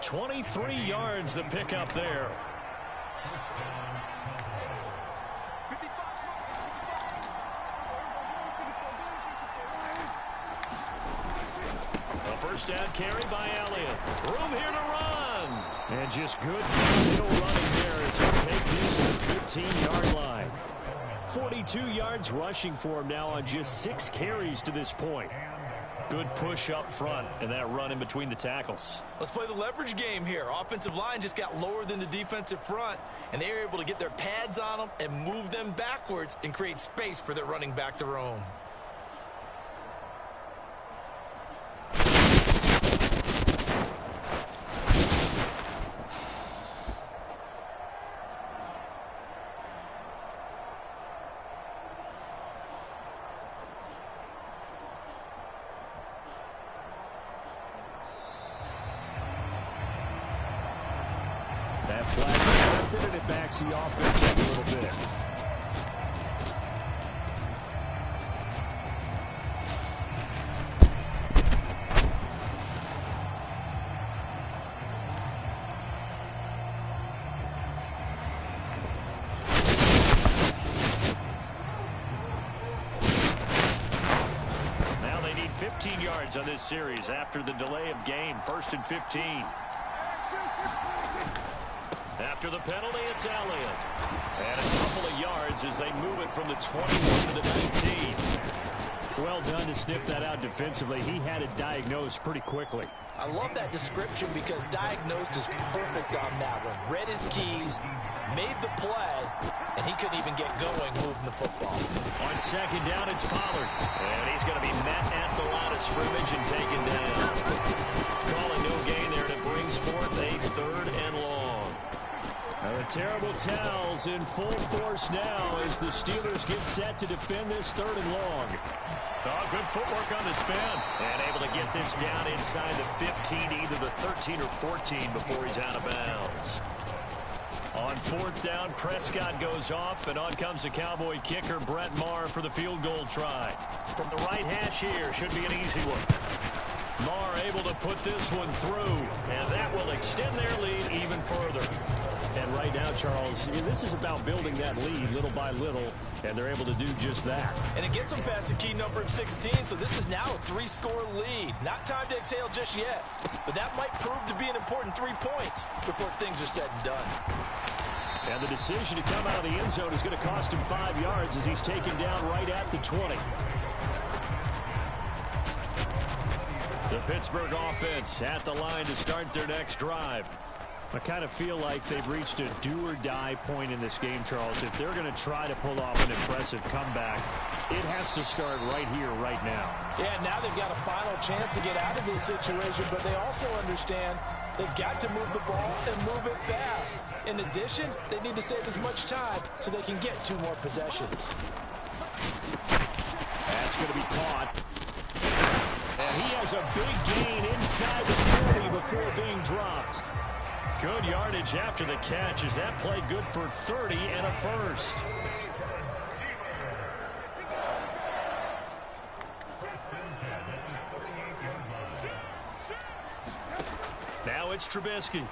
23 yards the pickup there. A first down carry by Elliott. Room here to run. And just good downhill running there as he'll take this to the 15-yard line. 42 yards rushing for him now on just 6 carries to this point. Good push up front and that run in between the tackles. Let's play the leverage game here. Offensive line just got lower than the defensive front, and they were able to get their pads on them and move them backwards and create space for their running back to roam. That flag is accepted, and it backs the offense up a little bit. Now they need 15 yards on this series after the delay of game. 1st and 15. After the penalty, it's Elliott. And a couple of yards as they move it from the 21 to the 19. Well done to sniff that out defensively. He had it diagnosed pretty quickly. I love that description because diagnosed is perfect on that one. Read his keys, made the play, and he couldn't even get going moving the football. On 2nd down, it's Pollard. And he's going to be met at the line of scrimmage and taken down. Calling no gain there, and it brings forth a 3rd and long. The terrible towels in full force now as the Steelers get set to defend this 3rd and long. Oh, good footwork on the spin. And able to get this down inside the 15, either the 13 or 14 before he's out of bounds. On 4th down, Prescott goes off, and on comes the Cowboy kicker, Brett Maher, for the field goal try. From the right hash here, should be an easy one. Maher able to put this one through, and that will extend their lead even further. And right now, Charles, this is about building that lead little by little, and they're able to do just that. And it gets them past the key number of 16, so this is now a 3-score lead. Not time to exhale just yet, but that might prove to be an important 3 points before things are said and done. And the decision to come out of the end zone is going to cost him 5 yards as he's taken down right at the 20. The Pittsburgh offense at the line to start their next drive. I kind of feel like they've reached a do-or-die point in this game, Charles. If they're going to try to pull off an impressive comeback, it has to start right here, right now. Yeah, now they've got a final chance to get out of this situation, but they also understand they've got to move the ball and move it fast. In addition, they need to save as much time so they can get 2 more possessions. That's going to be caught. And he has a big gain inside the 30 before being dropped. Good yardage after the catch as that play good for 30 and a first. Now it's Trubisky.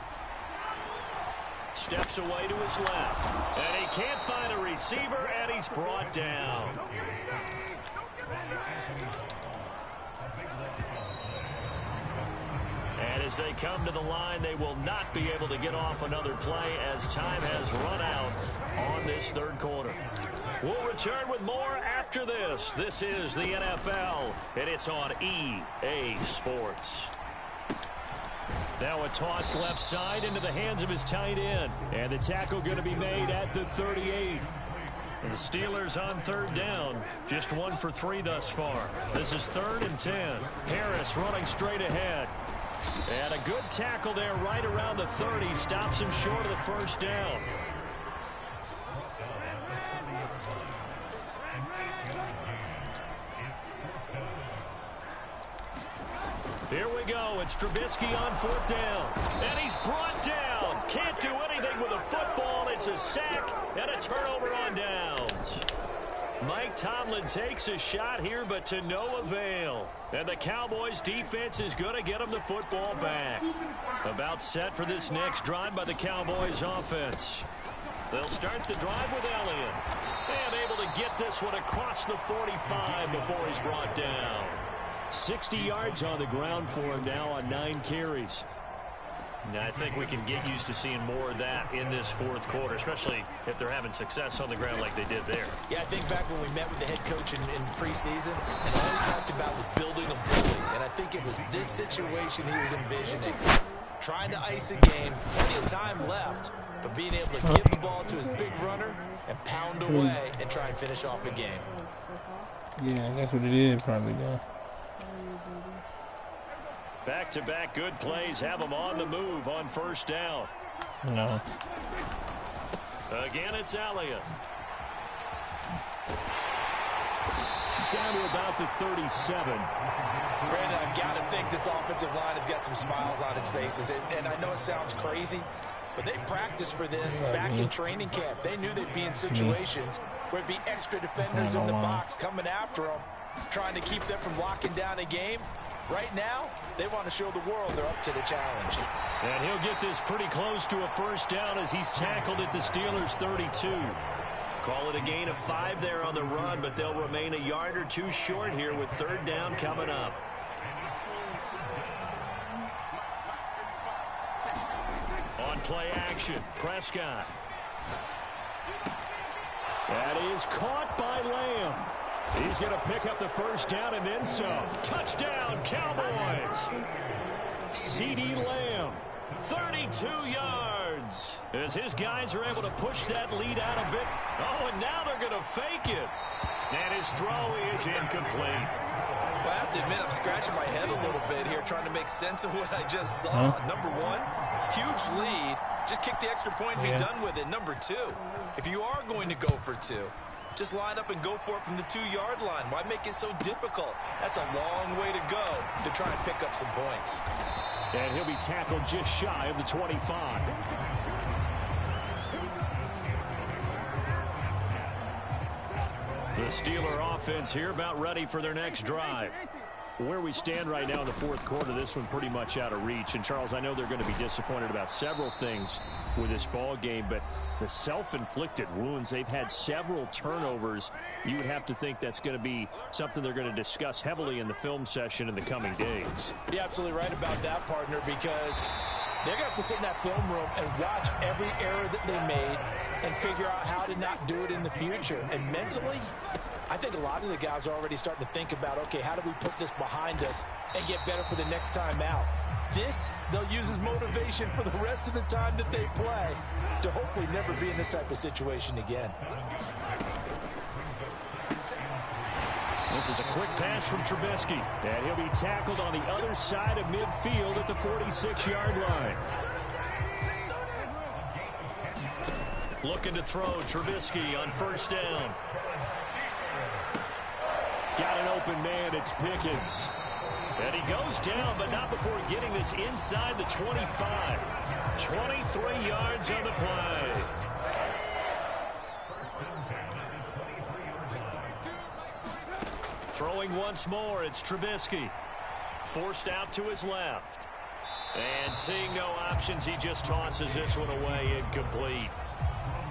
Steps away to his left. And he can't find a receiver, and he's brought down. And as they come to the line, they will not be able to get off another play as time has run out on this 3rd quarter. We'll return with more after this. This is the NFL, and it's on EA Sports. Now a toss left side into the hands of his tight end. And the tackle going to be made at the 38. And the Steelers on 3rd down. Just 1 for 3 thus far. This is 3rd and 10. Harris running straight ahead. And a good tackle there right around the 30. Stops him short of the 1st down. Here we go. It's Trubisky on 4th down. And he's brought down. Can't do anything with a football. It's a sack and a turnover on downs. Mike Tomlin takes a shot here, but to no avail. And the Cowboys defense is going to get him the football back. About set for this next drive by the Cowboys offense. They'll start the drive with Elliott. And able to get this one across the 45 before he's brought down. 60 yards on the ground for him now on 9 carries. I think we can get used to seeing more of that in this fourth quarter, especially if they're having success on the ground like they did there. Yeah, I think back when we met with the head coach in preseason, and all he talked about was building a bully. And I think it was this situation he was envisioning. Trying to ice a game, plenty of time left, but being able to give the ball to his big runner and pound away and try and finish off a game. Yeah, that's what it is probably, though. Back-to-back good plays have them on the move on first down. No. Again, it's Elliott. Down to about the 37. Brandon, I've got to think this offensive line has got some smiles on its faces. And I know it sounds crazy, but they practiced for this back in training camp. They knew they'd be in situations where it'd be extra defenders in the box coming after them, trying to keep them from locking down a game. Right now, they want to show the world they're up to the challenge. And he'll get this pretty close to a first down as he's tackled at the Steelers' 32. Call it a gain of 5 there on the run, but they'll remain a yard or two short here with third down coming up. On play action, Prescott. That is caught by Lamb. He's going to pick up the first down and then some. Touchdown, Cowboys. CeeDee Lamb, 32 yards. As his guys are able to push that lead out a bit. Oh, and now they're going to fake it. And his throw is incomplete. Well, I have to admit, I'm scratching my head a little bit here, trying to make sense of what I just saw. Number one, huge lead. Just kick the extra point and be done with it. Number two, if you are going to go for two, just line up and go for it from the 2-yard line. Why make it so difficult? That's a long way to go to try and pick up some points. And he'll be tackled just shy of the 25. The Steeler offense here about ready for their next drive. Where we stand right now in the fourth quarter, this one pretty much out of reach. And, Charles, I know they're going to be disappointed about several things with this ball game, but the self-inflicted wounds, they've had several turnovers. You would have to think that's going to be something they're going to discuss heavily in the film session in the coming days. You're absolutely right about that, partner, because they're going to have to sit in that film room and watch every error that they made and figure out how to not do it in the future. And mentally, I think a lot of the guys are already starting to think about, okay, how do we put this behind us and get better for the next time out? This, they'll use as motivation for the rest of the time that they play to hopefully never be in this type of situation again. This is a quick pass from Trubisky. And he'll be tackled on the other side of midfield at the 46-yard line. Looking to throw, Trubisky on first down. Got an open man, it's Pickens. And he goes down, but not before getting this inside the 25. 23 yards on the play. Throwing once more, it's Trubisky. Forced out to his left. And seeing no options, he just tosses this one away, incomplete.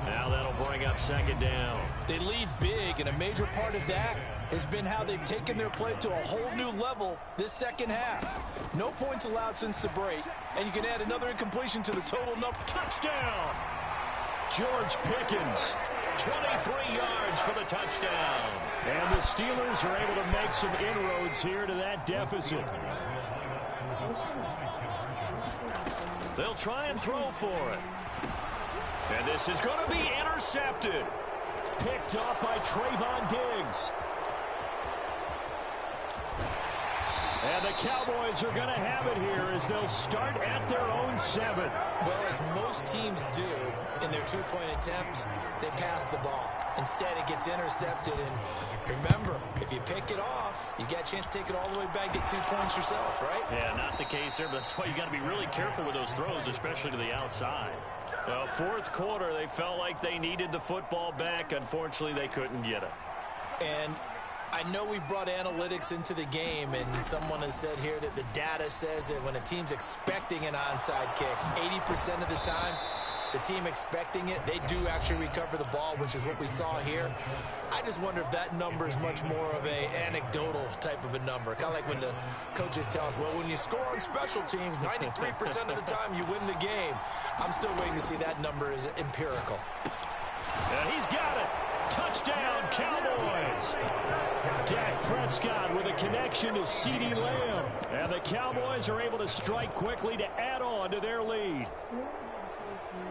Now that'll bring up second down. They lead big, and a major part of that has been how they've taken their play to a whole new level this second half. No points allowed since the break, and you can add another incompletion to the total number. Touchdown! George Pickens, 23 yards for the touchdown. And the Steelers are able to make some inroads here to that deficit. They'll try and throw for it. And this is going to be intercepted. Picked off by Trayvon Diggs. And the Cowboys are going to have it here as they'll start at their own 7. Well, as most teams do in their two-point attempt, they pass the ball. Instead, it gets intercepted. And remember, if you pick it off, you get a chance to take it all the way back, get 2 points yourself, right? Yeah, not the case there, but that's why you got to be really careful with those throws, especially to the outside. Well, fourth quarter, they felt like they needed the football back. Unfortunately, they couldn't get it. And I know we brought analytics into the game, and someone has said here that the data says that when a team's expecting an onside kick, 80% of the time, the team expecting it, they do actually recover the ball, which is what we saw here. I just wonder if that number is much more of a anecdotal type of a number. Kind of like when the coaches tell us, well, when you score on special teams, 93% of the time you win the game. I'm still waiting to see that number is empirical. And he's got it. Touchdown, Cowboys. Dak Prescott with a connection to CeeDee Lamb. And the Cowboys are able to strike quickly to add on to their lead.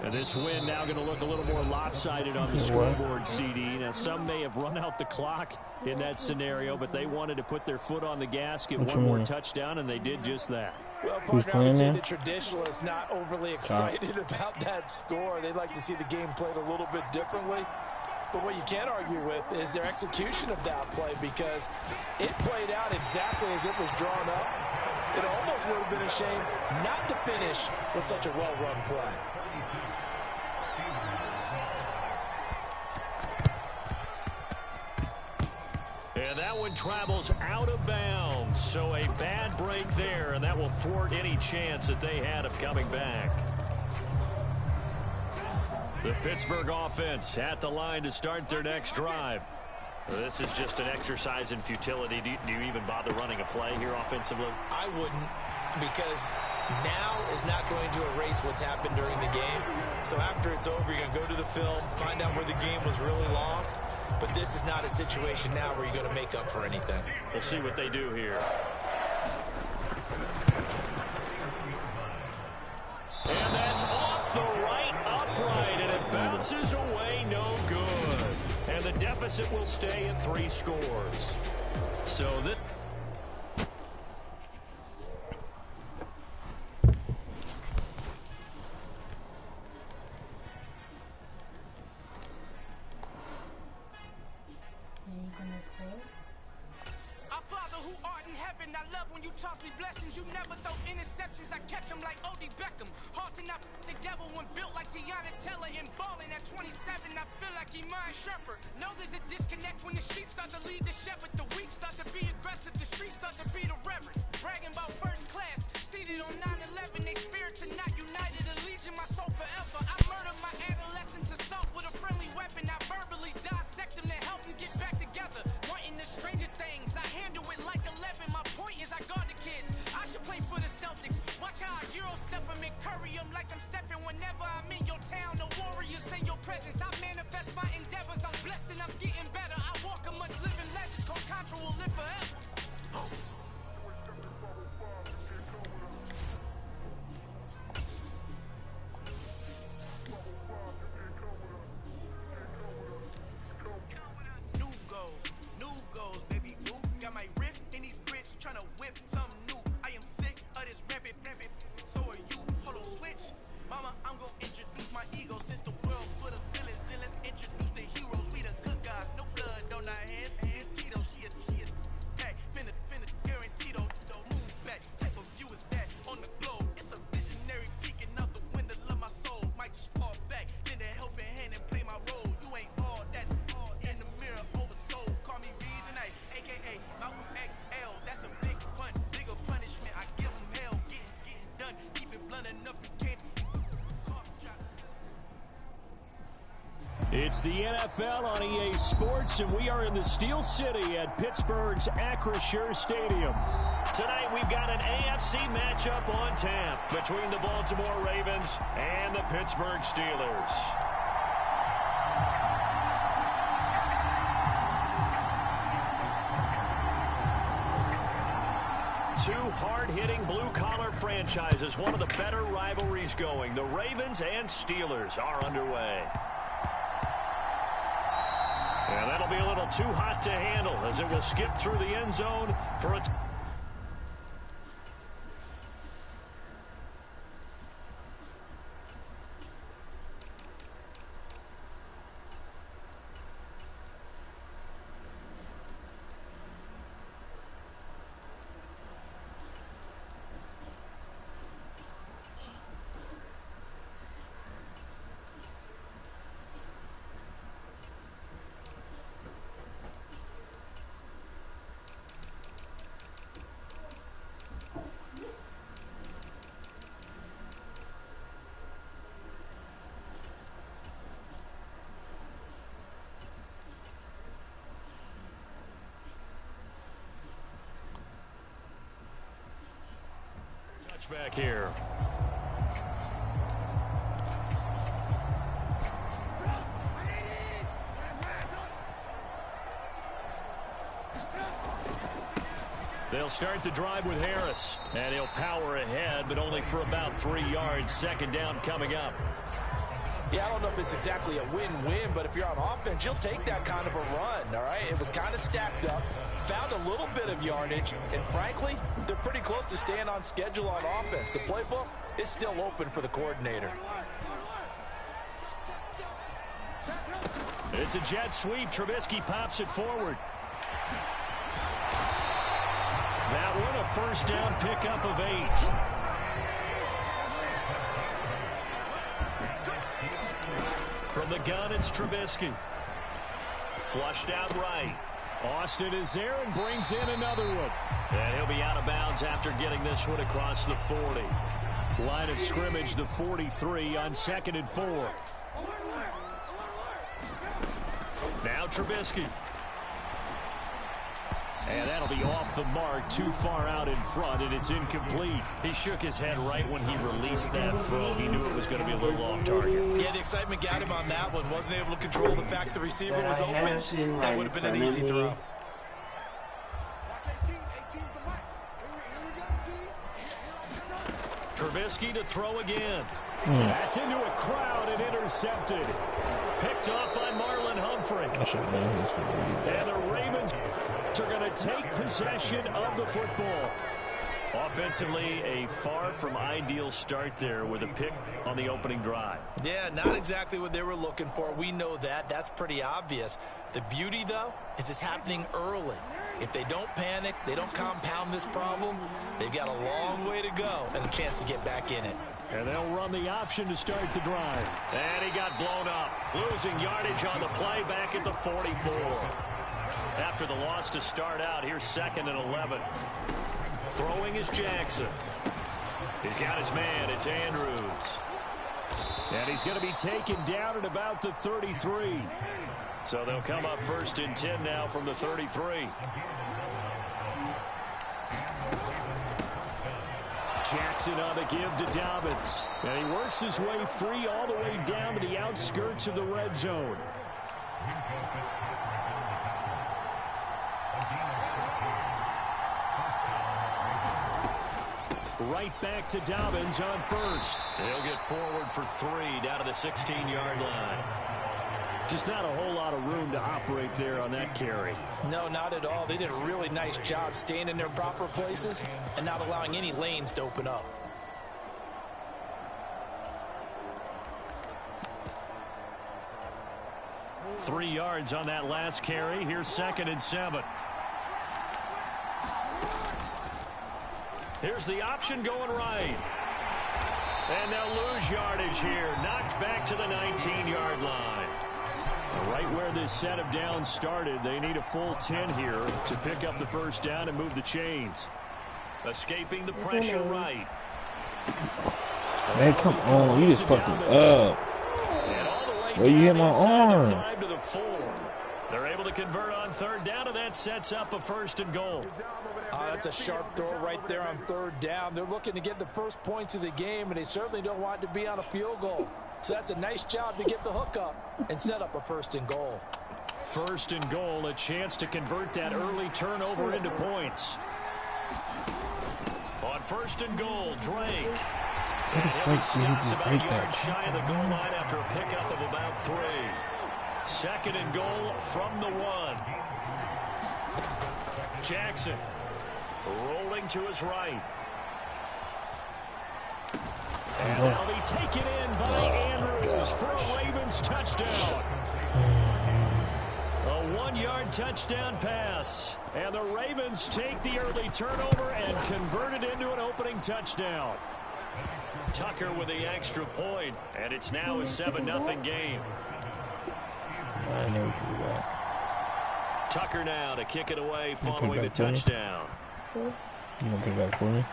And this win now going to look a little more lopsided on the scoreboard, CD. Now, some may have run out the clock in that scenario, but they wanted to put their foot on the gas, get one more touchdown, and they did just that. Well, partner, I would say the traditionalists not overly excited about that score. They'd like to see the game played a little bit differently. But what you can't argue with is their execution of that play, because it played out exactly as it was drawn up. It almost would have been a shame not to finish with such a well-run play. And that one travels out of bounds. So a bad break there, and that will thwart any chance that they had of coming back. The Pittsburgh offense at the line to start their next drive. This is just an exercise in futility. Do you even bother running a play here offensively? I wouldn't, because now is not going to erase what's happened during the game. So after it's over, you're going to go to the film, find out where the game was really lost. But this is not a situation now where you're going to make up for anything. We'll see what they do here. And that's off the right upright, and it bounces away, no good. And the deficit will stay at 3 scores. So that... Our Father who art in heaven, I love when you toss me blessings. You never throw interceptions, I catch them like O.D. Beckham. Hard to not the devil when built like Tiana Teller and balling at 27. I feel like Iman Sherper. Know there's a disconnect when the sheep start to lead the shepherd. The weak start to be aggressive, the streets start to be the reverend. Bragging about first class, seated on 9/11. They spirits are not united, a legion, my soul forever. I murdered my adolescence, assault with a friendly weapon. I verbally dissect them to help them get back together. Wanting the stranger things, I handle it like 11. My point is I guard the kids. I should play for the Celtics. Watch how I Euro step them and curry them like I'm stepping. Whenever I'm in your town, the warriors in your presence. I manifest my endeavors. I'm blessed and I'm getting better. I walk amongst living legends. Coach Contra will live forever. Oh. New goals, baby. Ooh, got my wrist in these grits, tryna whip something new. I am sick of this rampant. So are you? Hold on, switch. Mama, I'm gonna introduce my ego. Since the world full of villains, then let's introduce the heroes. We the good guys, no blood on our hands. Hands Tito, she a pack. Finna, guaranteed. Don't move back. Type of view is that on the globe. It's a visionary peeking out the window of my soul. Might just fall back, then the helping hand and play my role. You ain't all that. In the mirror, oversold. Call me Reason, aka Malcolm XL. That's a big pun, bigger punishment. I give them hell. Getting done. Keep it blunt enough. You can't. It's the NFL on EA Sports, and we are in the Steel City at Pittsburgh's Acrisure Stadium. Tonight we've got an AFC matchup on tap between the Baltimore Ravens and the Pittsburgh Steelers. Two hard-hitting blue-collar franchises, one of the better rivalries going. The Ravens and Steelers are underway. And that'll be a little too hot to handle as it will skip through the end zone for a... Touchback here. They'll start the drive with Harris, and he'll power ahead, but only for about 3 yards. Second down coming up. Yeah, I don't know if it's exactly a win-win, but if you're on offense, you'll take that kind of a run, all right? It was kind of stacked up, found a little bit of yardage, and frankly, they're pretty close to staying on schedule on offense. The playbook is still open for the coordinator. It's a jet sweep. Trubisky pops it forward. That one a first down pickup of 8. From the gun, it's Trubisky. Flushed out right. Austin is there and brings in another one. And he'll be out of bounds after getting this one across the 40. Line of scrimmage, the 43 on 2nd and 4. Now Trubisky. And that'll be off the mark, too far out in front, and it's incomplete. He shook his head right when he released that throw. He knew it was going to be a little off target. Yeah, the excitement got him on that one. Wasn't able to control the fact the receiver was open. That would have been an easy throw. Trubisky to throw again. That's into a crowd and intercepted. Picked off by Marlon Humphrey. And the Ravens are going to take possession of the football. Offensively, a far from ideal start there with a pick on the opening drive. Yeah, not exactly what they were looking for. We know that. That's pretty obvious. The beauty, though, is it's happening early. If they don't panic, they don't compound this problem, they've got a long way to go and a chance to get back in it. And they'll run the option to start the drive. And he got blown up. Losing yardage on the play back at the 44. After the loss to start out, here's 2nd and 11. Throwing is Jackson. He's got his man. It's Andrews. And he's going to be taken down at about the 33. So they'll come up 1st and 10 now from the 33. Jackson on the give to Dobbins. And he works his way free all the way down to the outskirts of the red zone. Right back to Dobbins on 1st. He'll get forward for 3 down to the 16-yard line. Just not a whole lot of room to operate there on that carry. No, not at all. They did a really nice job staying in their proper places and not allowing any lanes to open up. Three yards on that last carry. Here's 2nd and 7. Here's the option going right. And they'll lose yardage here. Knocked back to the 19-yard line. Right where this set of downs started, they need a full 10 here to pick up the first down and move the chains. Escaping the pressure right. Man, come on. You just fucked it up. Well, you hit my arm. 5 to the 4. They're able to convert on 3rd down, and that sets up a 1st and goal. That's a sharp throw right there on 3rd down. They're looking to get the first points of the game, and they certainly don't want to be on a field goal. So that's a nice job to get the hook up and set up a 1st and goal. 1st and goal, a chance to convert that early turnover into points. On 1st and goal, Drake. What the fuck did he just break Yard that? shy of the goal line after a pickup of about 3. 2nd and goal from the 1. Jackson rolling to his right. And they'll be taken in by Andrews for a Ravens touchdown. A 1-yard touchdown pass. And the Ravens take the early turnover and convert it into an opening touchdown. Tucker with the extra point, and it's now a 7-0 game. I know what you got. Tucker now to kick it away following the touchdown. You gonna pick that for me?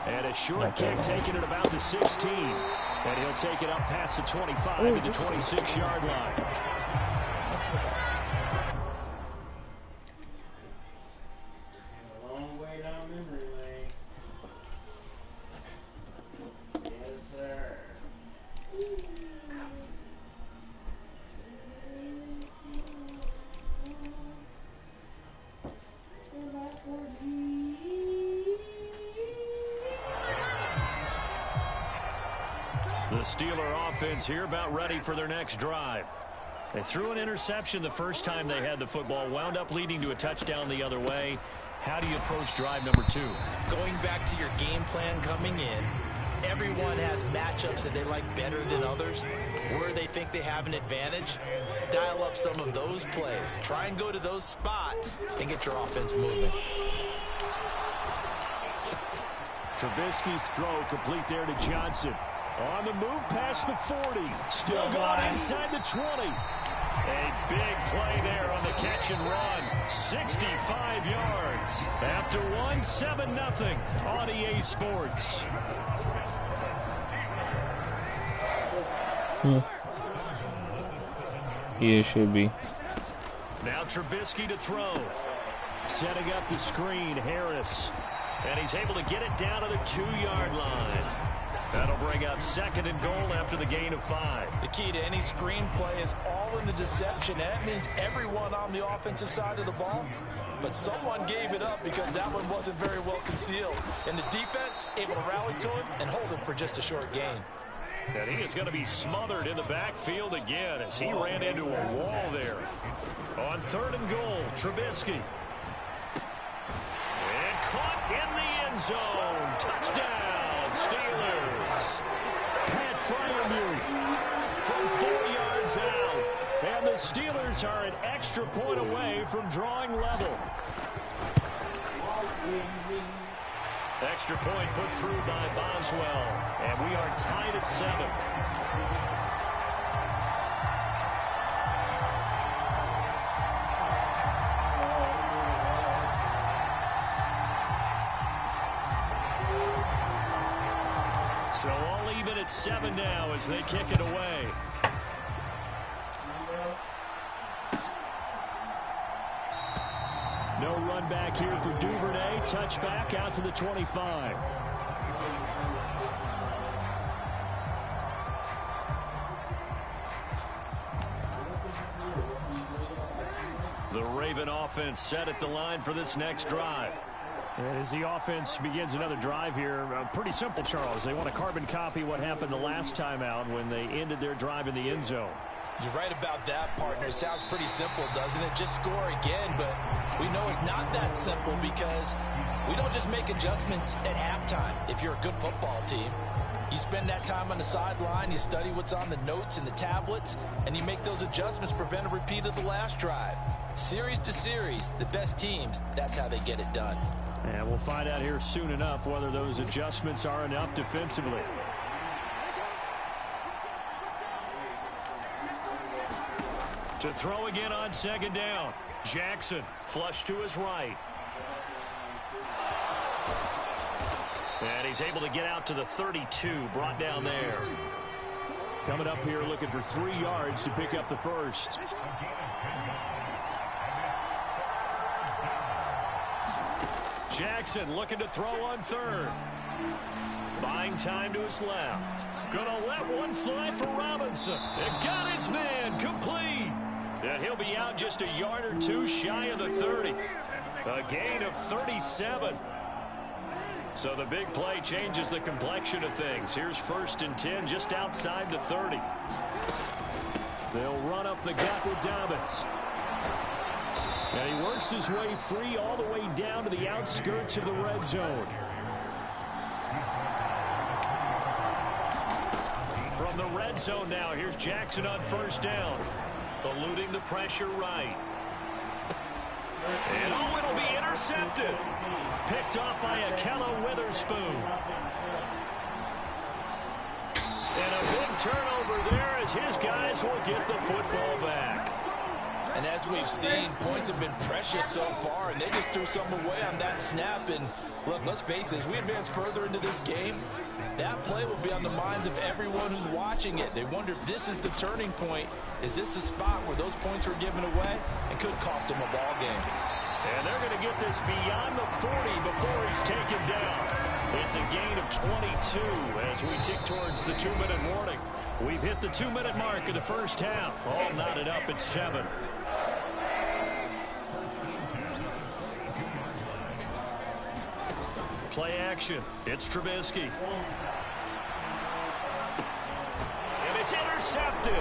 And a short kick taken at about the 16. And he'll take it up past the 25 to the 26-yard line. The Steeler offense here about ready for their next drive. They threw an interception the first time they had the football, wound up leading to a touchdown the other way. How do you approach drive number 2? Going back to your game plan coming in, everyone has matchups that they like better than others. Where they think they have an advantage, dial up some of those plays. Try and go to those spots and get your offense moving. Trubisky's throw complete there to Johnson. On the move past the 40. Still going inside the 20. A big play there on the catch and run. 65 yards. After 7-0 on EA Sports. Yeah, it should be. Now Trubisky to throw. Setting up the screen, Harris. And he's able to get it down to the 2-yard line. That'll bring up 2nd and goal after the gain of 5. The key to any screenplay is all in the deception. That means everyone on the offensive side of the ball. But someone gave it up because that one wasn't very well concealed. And the defense able to rally to him and hold it for just a short gain. And he is going to be smothered in the backfield again as he ran into a wall there. On 3rd and goal, Trubisky. And caught in the end zone. Touchdown, Steelers. Pat Fryermuth from 4 yards out. And the Steelers are an extra point away from drawing level. Extra point put through by Boswell. And we are tied at 7. So all even at 7 now as they kick it away. No run back here for Duvernay. Touchback out to the 25. The Raven offense set at the line for this next drive. And as the offense begins another drive here, pretty simple, Charles. They want to carbon copy what happened the last time out when they ended their drive in the end zone. You're right about that, partner. It sounds pretty simple, doesn't it? Just score again, but we know it's not that simple because we don't just make adjustments at halftime. If you're a good football team, you spend that time on the sideline, you study what's on the notes and the tablets, and you make those adjustments, prevent a repeat of the last drive. Series to series, the best teams, that's how they get it done. And we'll find out here soon enough whether those adjustments are enough defensively. To throw again on 2nd down. Jackson flush to his right. And he's able to get out to the 32, brought down there. Coming up here looking for 3 yards to pick up the first. Jackson looking to throw on 3rd. Buying time to his left. Gonna let one fly for Robinson. It got his man complete. And he'll be out just a yard or 2 shy of the 30. A gain of 37. So the big play changes the complexion of things. Here's 1st and 10 just outside the 30. They'll run up the gut with Dobbins. And he works his way free all the way down to the outskirts of the red zone. From the red zone now, here's Jackson on 1st down. Eluding the pressure right. And oh, it'll be intercepted. Picked off by Akella Witherspoon. And a big turnover there as his guys will get the football back. And as we've seen, points have been precious so far, and they just threw some away on that snap. And look, let's face it, as we advance further into this game, that play will be on the minds of everyone who's watching it. They wonder if this is the turning point. Is this the spot where those points were given away and could cost them a ball game? And they're going to get this beyond the 40 before he's taken down. It's a gain of 22 as we tick towards the 2-minute warning. We've hit the 2-minute mark of the first half. All knotted up at 7. Play action. It's Trubisky. intercepted.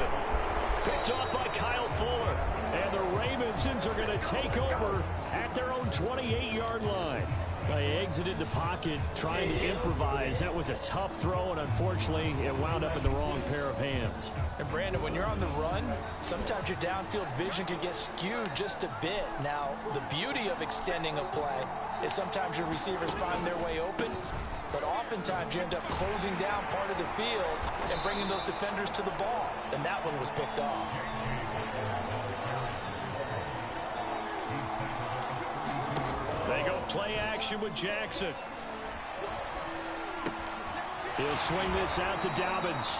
Picked off by Kyle Fuller. And the Ravens are going to take over at their own 28-yard line. They exited the pocket trying to improvise. That was a tough throw, and unfortunately, it wound up in the wrong pair of hands. And Brandon, when you're on the run, sometimes your downfield vision can get skewed just a bit. Now, the beauty of extending a play is sometimes your receivers find their way open, but oftentimes you end up closing down part of the field and bringing those defenders to the ball. And that one was picked off. They go play action with Jackson. He'll swing this out to Dobbins.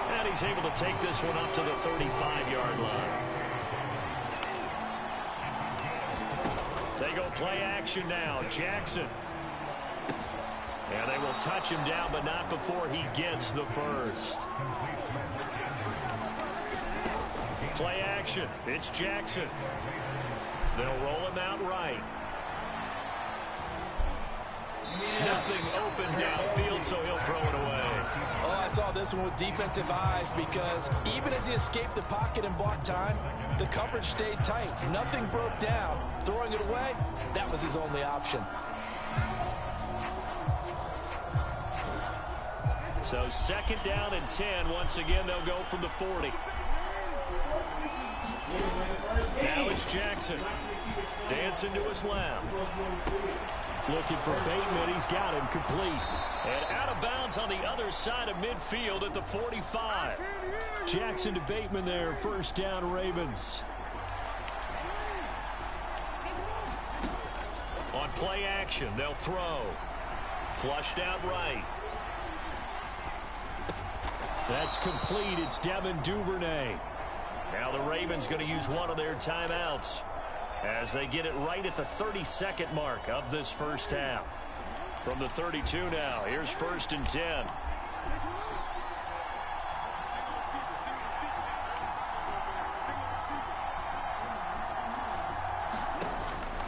And he's able to take this one up to the 35-yard line. They go play action now. Jackson. And they will touch him down, but not before he gets the first. Play action. It's Jackson. They'll roll him out right. Nothing open downfield, so he'll throw it away. Oh, I saw this one with defensive eyes because even as he escaped the pocket and bought time, the coverage stayed tight. Nothing broke down. Throwing it away, that was his only option. So 2nd down and 10. Once again, they'll go from the 40. Now it's Jackson. Dancing to his left. Looking for Bateman. He's got him complete. And out of bounds on the other side of midfield at the 45. Jackson to Bateman there. 1st down, Ravens. On play action, they'll throw. Flushed out right. That's complete. It's Devin Duvernay. Now the Ravens going to use one of their timeouts as they get it right at the 32nd mark of this first half. From the 32 now, here's 1st and 10.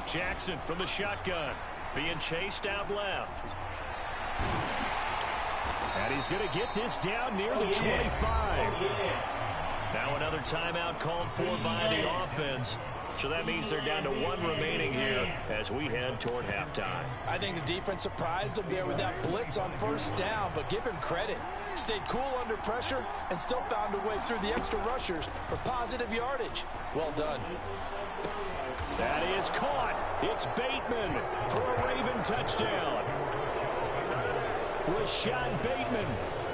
Jackson from the shotgun, being chased out left. And he's going to get this down near the 25. Now another timeout called for by the offense. So that means they're down to 1 remaining here as we head toward halftime. I think the defense surprised him there with that blitz on 1st down, but give him credit. Stayed cool under pressure and still found a way through the extra rushers for positive yardage. Well done. That is caught. It's Bateman for a Raven touchdown. Rashad Bateman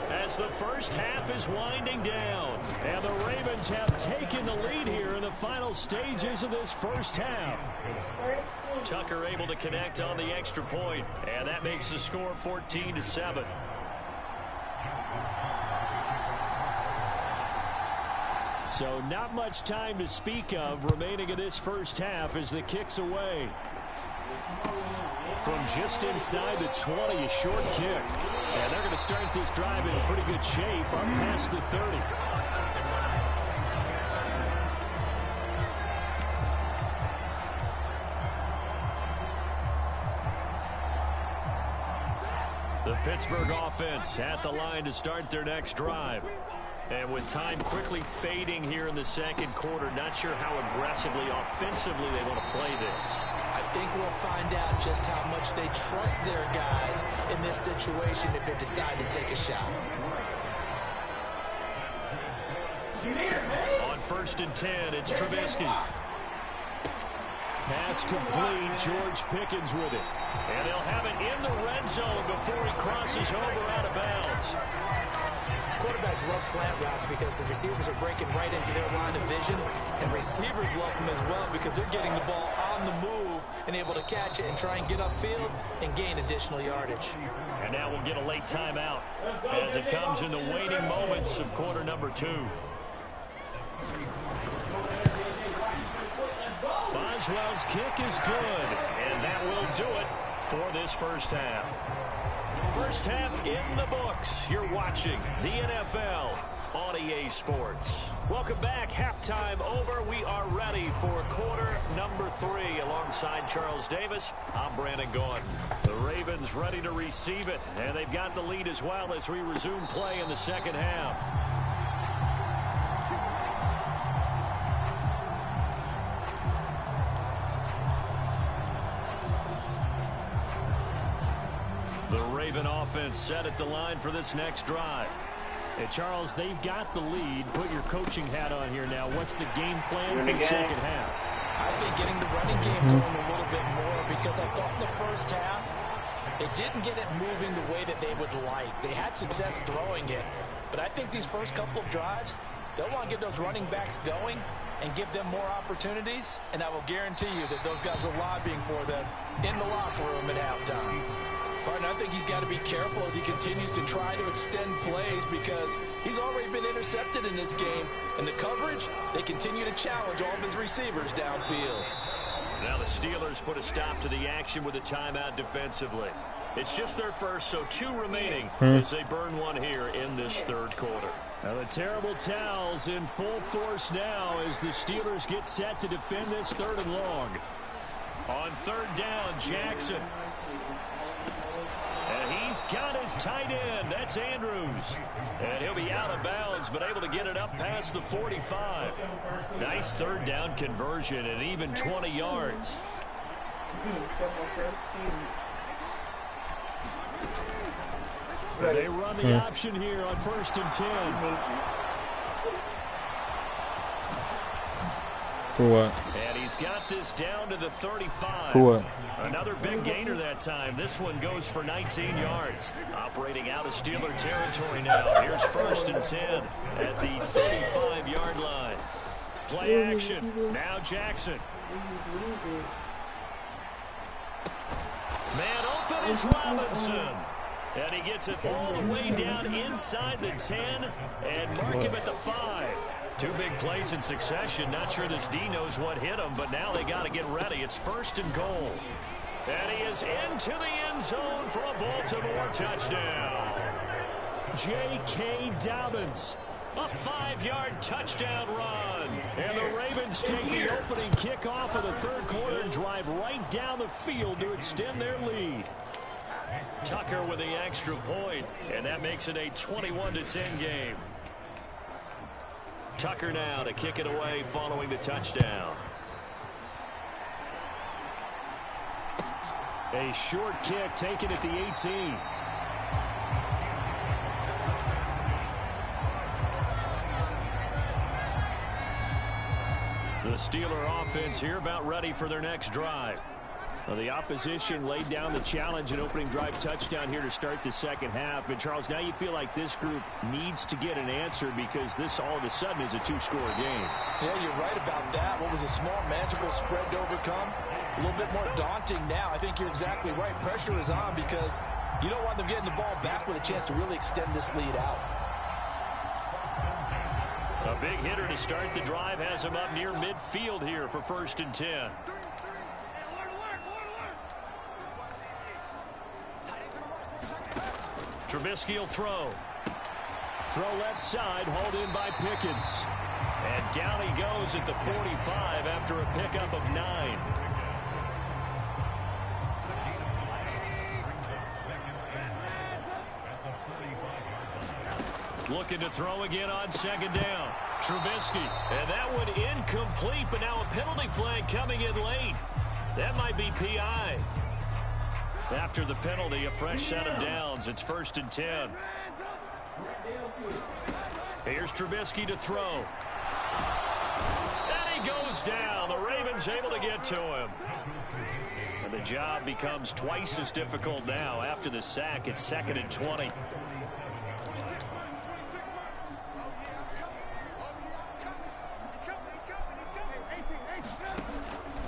as the first half is winding down. And the Ravens have taken the lead here in the final stages of this first half. Tucker able to connect on the extra point, and that makes the score 14-7. So not much time to speak of remaining in this first half as the kick's away. From just inside the 20, a short kick. And they're going to start this drive in pretty good shape up past the 30. The Pittsburgh offense at the line to start their next drive. And with time quickly fading here in the 2nd quarter, not sure how aggressively, offensively they want to play this. I think we'll find out just how much they trust their guys in this situation if they decide to take a shot. On 1st and 10, it's Trubisky. Pass complete. George Pickens with it. And they'll have it in the red zone before he crosses over out of bounds. Quarterbacks love slant routes because the receivers are breaking right into their line of vision, and receivers love them as well because they're getting the ball on the move and able to catch it and try and get upfield and gain additional yardage. And now we'll get a late timeout as it comes in the waning moments of quarter number 2. Boswell's kick is good, and that will do it for this first half. First half in the books. You're watching the NFL on EA Sports. Welcome back. Halftime over. We are ready for quarter number 3. Alongside Charles Davis, I'm Brandon Gaughan. The Ravens ready to receive it, and they've got the lead as well as we resume play in the second half. Raven offense set at the line for this next drive. Hey, Charles, they've got the lead. Put your coaching hat on here now. What's the game plan for the second half? I think getting the running game going a little bit more, because I thought in the first half it didn't get it moving the way that they would like. They had success throwing it, but I think these first couple of drives, they'll want to get those running backs going and give them more opportunities, and I will guarantee you that those guys were lobbying for them in the locker room at halftime. Partner, I think he's got to be careful as he continues to try to extend plays, because he's already been intercepted in this game. And the coverage, they continue to challenge all of his receivers downfield. Now the Steelers put a stop to the action with a timeout defensively. It's just their first, so 2 remaining as they burn one here in this third quarter. Now the terrible towels in full force now as the Steelers get set to defend this 3rd and long. On 3rd down, Jackson. And he's got his tight end. That's Andrews. And he'll be out of bounds, but able to get it up past the 45. Nice 3rd down conversion and even 20 yards. They run the option here on 1st and 10. For what? And he's got this down to the 35. For what? Another big gainer that time. This one goes for 19 yards. Operating out of Steeler territory now. Here's 1st and 10 at the 35-yard line. Play action. Now Jackson. Man open is Robinson. And he gets it all the way down inside the 10 and mark him at the 5. 2 big plays in succession. Not sure this D knows what hit him, but now they got to get ready. It's 1st and goal. And he is into the end zone for a Baltimore touchdown. J.K. Dobbins. A 5-yard touchdown run. And the Ravens take the opening kickoff of the 3rd quarter and drive right down the field to extend their lead. Tucker with the extra point, and that makes it a 21-10 game. Tucker now to kick it away following the touchdown. A short kick taken at the 18. The Steeler offense here about ready for their next drive. Well, the opposition laid down the challenge and opening drive touchdown here to start the second half. And, Charles, now you feel like this group needs to get an answer because this all of a sudden is a 2-score game. Yeah, you're right about that. What was a small, manageable spread to overcome? A little bit more daunting now. I think you're exactly right. Pressure is on because you don't want them getting the ball back with a chance to really extend this lead out. A big hitter to start the drive has him up near midfield here for 1st and 10. Trubisky will throw. Throw left side, hauled in by Pickens. And down he goes at the 45 after a pickup of 9. Looking to throw again on 2nd down. Trubisky. And that one incomplete, but now a penalty flag coming in late. That might be PI. After the penalty, a fresh set of downs. It's 1st and 10. Here's Trubisky to throw. And he goes down. The Ravens able to get to him. And the job becomes twice as difficult now. After the sack, it's 2nd and 20.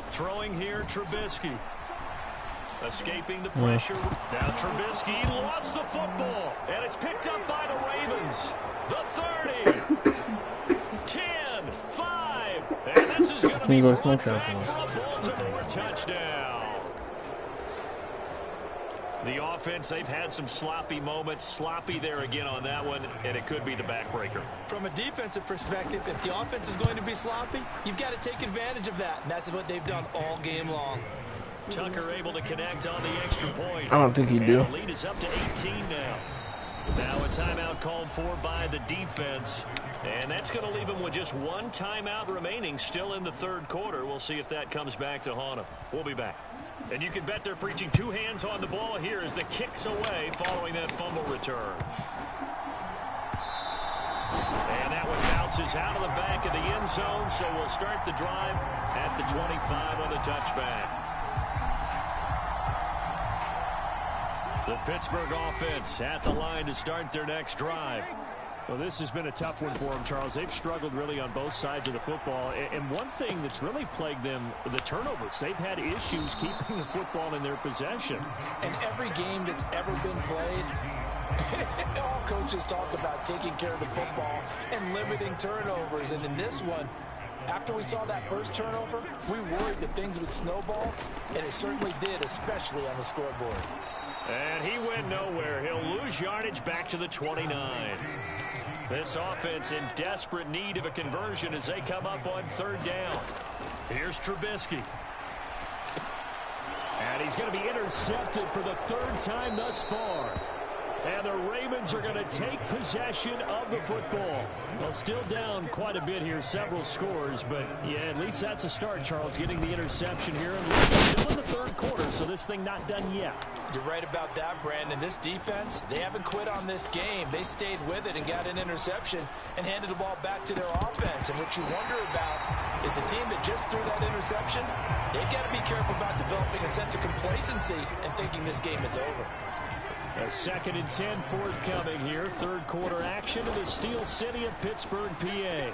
Throwing here, Trubisky. Escaping the pressure. Now Trubisky lost the football. And it's picked up by the Ravens. The 30. 10, 5. And this is going to be brought back for a Baltimore touchdown. The offense, they've had some sloppy moments. Sloppy there again on that one. And it could be the backbreaker. From a defensive perspective, if the offense is going to be sloppy, you've got to take advantage of that. And that's what they've done all game long. Tucker able to connect on the extra point. I don't think he do. The lead is up to 18 now. Now a timeout called for by the defense. And that's going to leave him with just 1 timeout remaining still in the 3rd quarter. We'll see if that comes back to haunt him. We'll be back. And you can bet they're preaching two hands on the ball here as the kick's away following that fumble return. And that one bounces out of the back of the end zone, so we'll start the drive at the 25 on the touchback. The Pittsburgh offense at the line to start their next drive. Well, this has been a tough one for them, Charles. They've struggled really on both sides of the football. And one thing that's really plagued them, the turnovers. They've had issues keeping the football in their possession. And every game that's ever been played, all coaches talk about taking care of the football and limiting turnovers. And in this one, after we saw that first turnover, we worried that things would snowball, and it certainly did, especially on the scoreboard. And he went nowhere. He'll lose yardage back to the 29. This offense in desperate need of a conversion as they come up on third down. Here's Trubisky. And he's going to be intercepted for the third time thus far. And the Ravens are going to take possession of the football. Well, still down quite a bit here, several scores. But, yeah, at least that's a start, Charles, getting the interception here. And we're still in the third quarter, so this thing not done yet. You're right about that, Brandon. This defense, they haven't quit on this game. They stayed with it and got an interception and handed the ball back to their offense. And what you wonder about is the team that just threw that interception, they've got to be careful about developing a sense of complacency and thinking this game is over. A 2nd and 10 forthcoming here. Third quarter action in the Steel City of Pittsburgh, PA.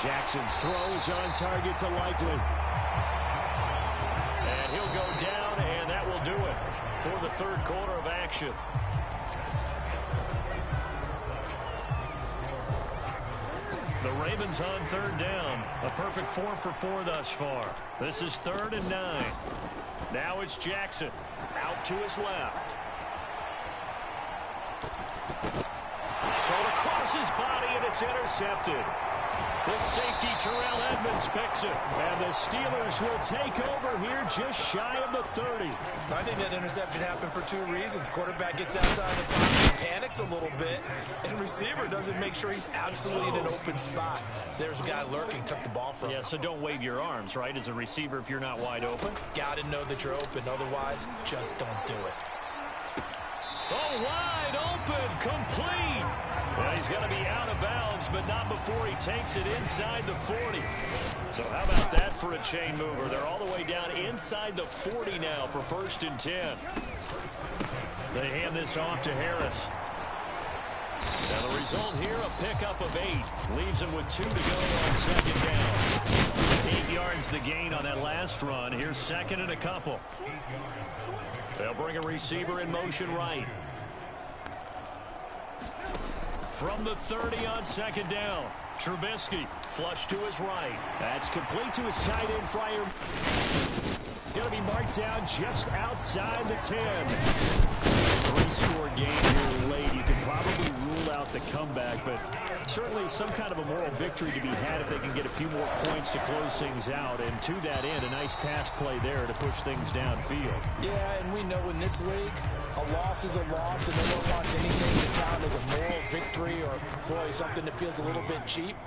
Jackson's throw is on target to Likely. And he'll go down, and that will do it for the third quarter of action. The Ravens on third down. A perfect 4 for 4 thus far. This is 3rd and 9. Now it's Jackson. Out to his left. Thrown across his body, and it's intercepted. The safety, Terrell Edmonds, picks it. And the Steelers will take over here just shy of the 30. I think that interception happened for 2 reasons. Quarterback gets outside the pocket, panics a little bit, and receiver doesn't make sure he's absolutely in an open spot. So there's a guy lurking, took the ball from him. Yeah, so don't wave your arms, right, as a receiver if you're not wide open. Got to know that you're open. Otherwise, just don't do it. Oh, wide open, complete. Well, he's going to be out of bounds, but not before he takes it inside the 40. So how about that for a chain mover? They're all the way down inside the 40 now for 1st and 10. They hand this off to Harris. Now the result here, a pickup of 8. Leaves him with 2 to go on 2nd down. 8 yards the gain on that last run. Here's 2nd and a couple. They'll bring a receiver in motion right. From the 30 on 2nd down. Trubisky, flush to his right. That's complete to his tight end, Fryer. Going to be marked down just outside the 10. 3-score game here late. You can probably rule out the comeback, but certainly some kind of a moral victory to be had if they can get a few more points to close things out. And to that end, a nice pass play there to push things downfield. Yeah, and we know in this league, a loss is a loss, and no one wants anything to count as a moral victory or, boy, something that feels a little bit cheap.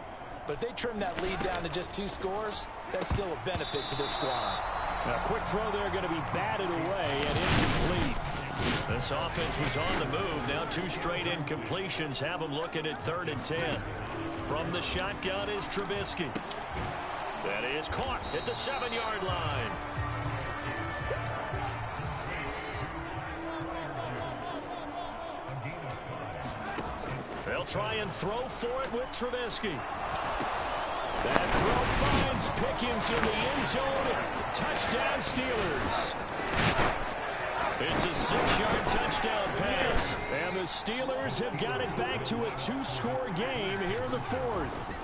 But if they trim that lead down to just 2 scores, that's still a benefit to this squad. Now, quick throw there, going to be batted away and incomplete. This offense was on the move. Now 2 straight incompletions have them looking at 3rd and 10. From the shotgun is Trubisky. That is caught at the 7-yard line. They'll try and throw for it with Trubisky. That throw finds Pickens in the end zone. Touchdown, Steelers. It's a 6-yard touchdown pass. And the Steelers have got it back to a 2-score game here in the 4th.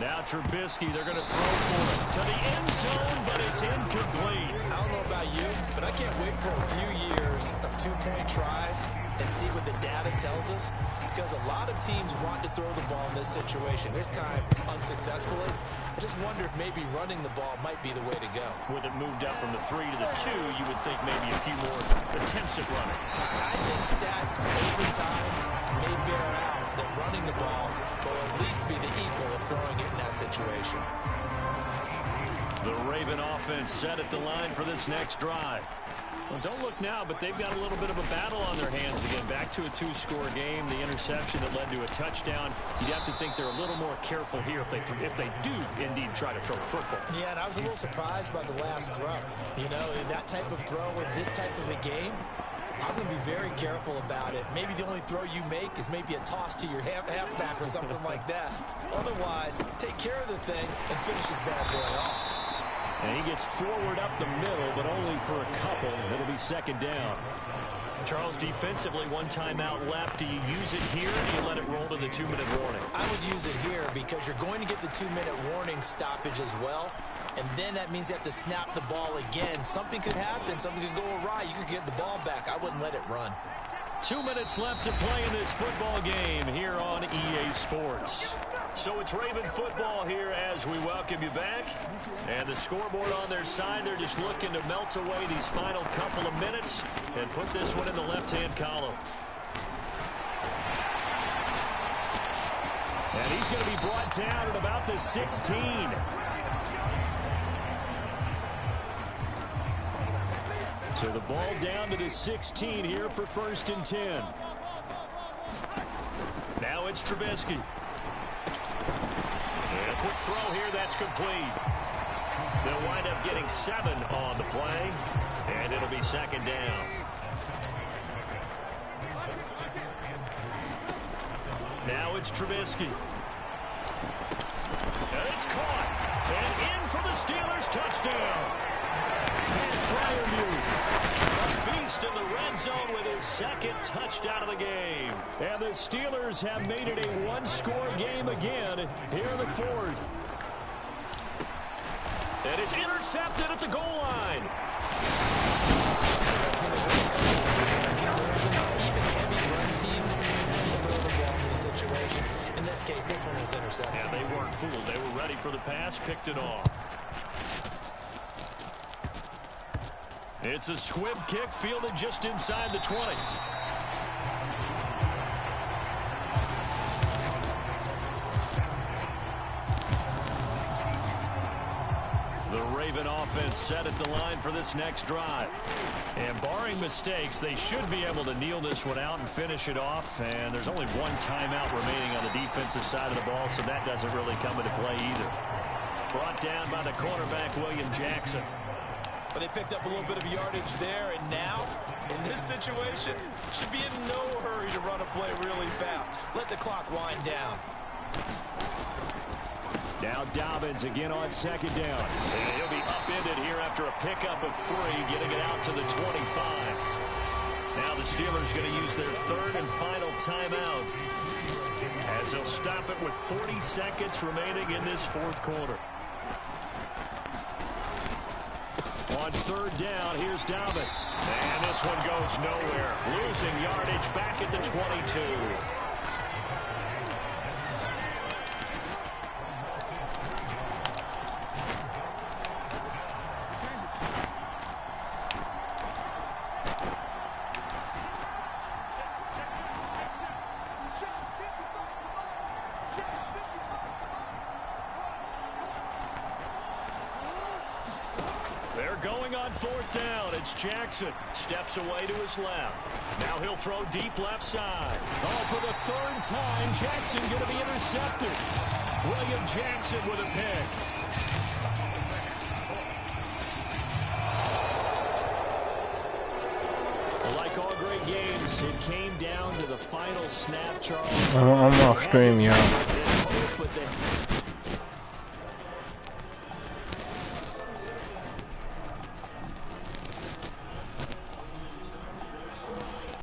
Now Trubisky, they're going to throw for it to the end zone, but it's incomplete. I don't know about you, but I can't wait for a few years of 2-point tries and see what the data tells us, because a lot of teams want to throw the ball in this situation. This time, unsuccessfully. I just wonder if maybe running the ball might be the way to go. With it moved up from the 3 to the 2, you would think maybe a few more attempts at running. I think stats over time may bear out that running the ball will at least be the equal of throwing it in that situation. The Raven offense set at the line for this next drive. Well, don't look now, but they've got a little bit of a battle on their hands again. Back to a 2-score game. The interception that led to a touchdown. You'd have to think they're a little more careful here if they do indeed try to throw the football. Yeah, and I was a little surprised by the last throw. You know, that type of throw in this type of a game, I'm going to be very careful about it. Maybe the only throw you make is maybe a toss to your halfback or something like that. Otherwise, take care of the thing and finish this bad boy off. And he gets forward up the middle, but only for a couple. It'll be second down. Charles, defensively, 1 timeout left. Do you use it here, or do you let it roll to the 2-minute warning? I would use it here because you're going to get the 2-minute warning stoppage as well. And then that means you have to snap the ball again. Something could happen. Something could go awry. You could get the ball back. I wouldn't let it run. 2 minutes left to play in this football game here on EA Sports. So it's Raven football here as we welcome you back. And the scoreboard on their side, they're just looking to melt away these final couple of minutes and put this one in the left-hand column. And he's going to be brought down at about the 16. So the ball down to the 16 here for 1st and 10. Now it's Trubisky. And a quick throw here, that's complete. They'll wind up getting 7 on the play, and it'll be second down. Now it's Trubisky. And it's caught. And in for the Steelers touchdown. And Freiermuth, a beast in the red zone with his 2nd touchdown of the game. And the Steelers have made it a 1-score game again here in the 4th. And it's intercepted at the goal line. Even heavy run teams tend to throw the ball in these situations. In this case, this one was intercepted. Yeah, they weren't fooled. They were ready for the pass, picked it off. It's a squib kick fielded just inside the 20. The Raven offense set at the line for this next drive. And barring mistakes, they should be able to kneel this one out and finish it off. And there's only 1 timeout remaining on the defensive side of the ball, so that doesn't really come into play either. Brought down by the cornerback, William Jackson. But they picked up a little bit of yardage there, and now, in this situation, should be in no hurry to run a play really fast. Let the clock wind down. Now Dobbins again on 2nd down. And he'll be upended here after a pickup of 3, getting it out to the 25. Now the Steelers going to use their 3rd and final timeout, as they'll stop it with 40 seconds remaining in this 4th quarter. On 3rd down, here's Dobbins. And this one goes nowhere. Losing yardage back at the 22. Going on 4th down, it's Jackson. Steps away to his left. Now he'll throw deep left side. Oh, for the 3rd time, Jackson going to be intercepted. William Jackson with a pick. Like all great games, it came down to the final snap, Charles. I'm off stream, y'all.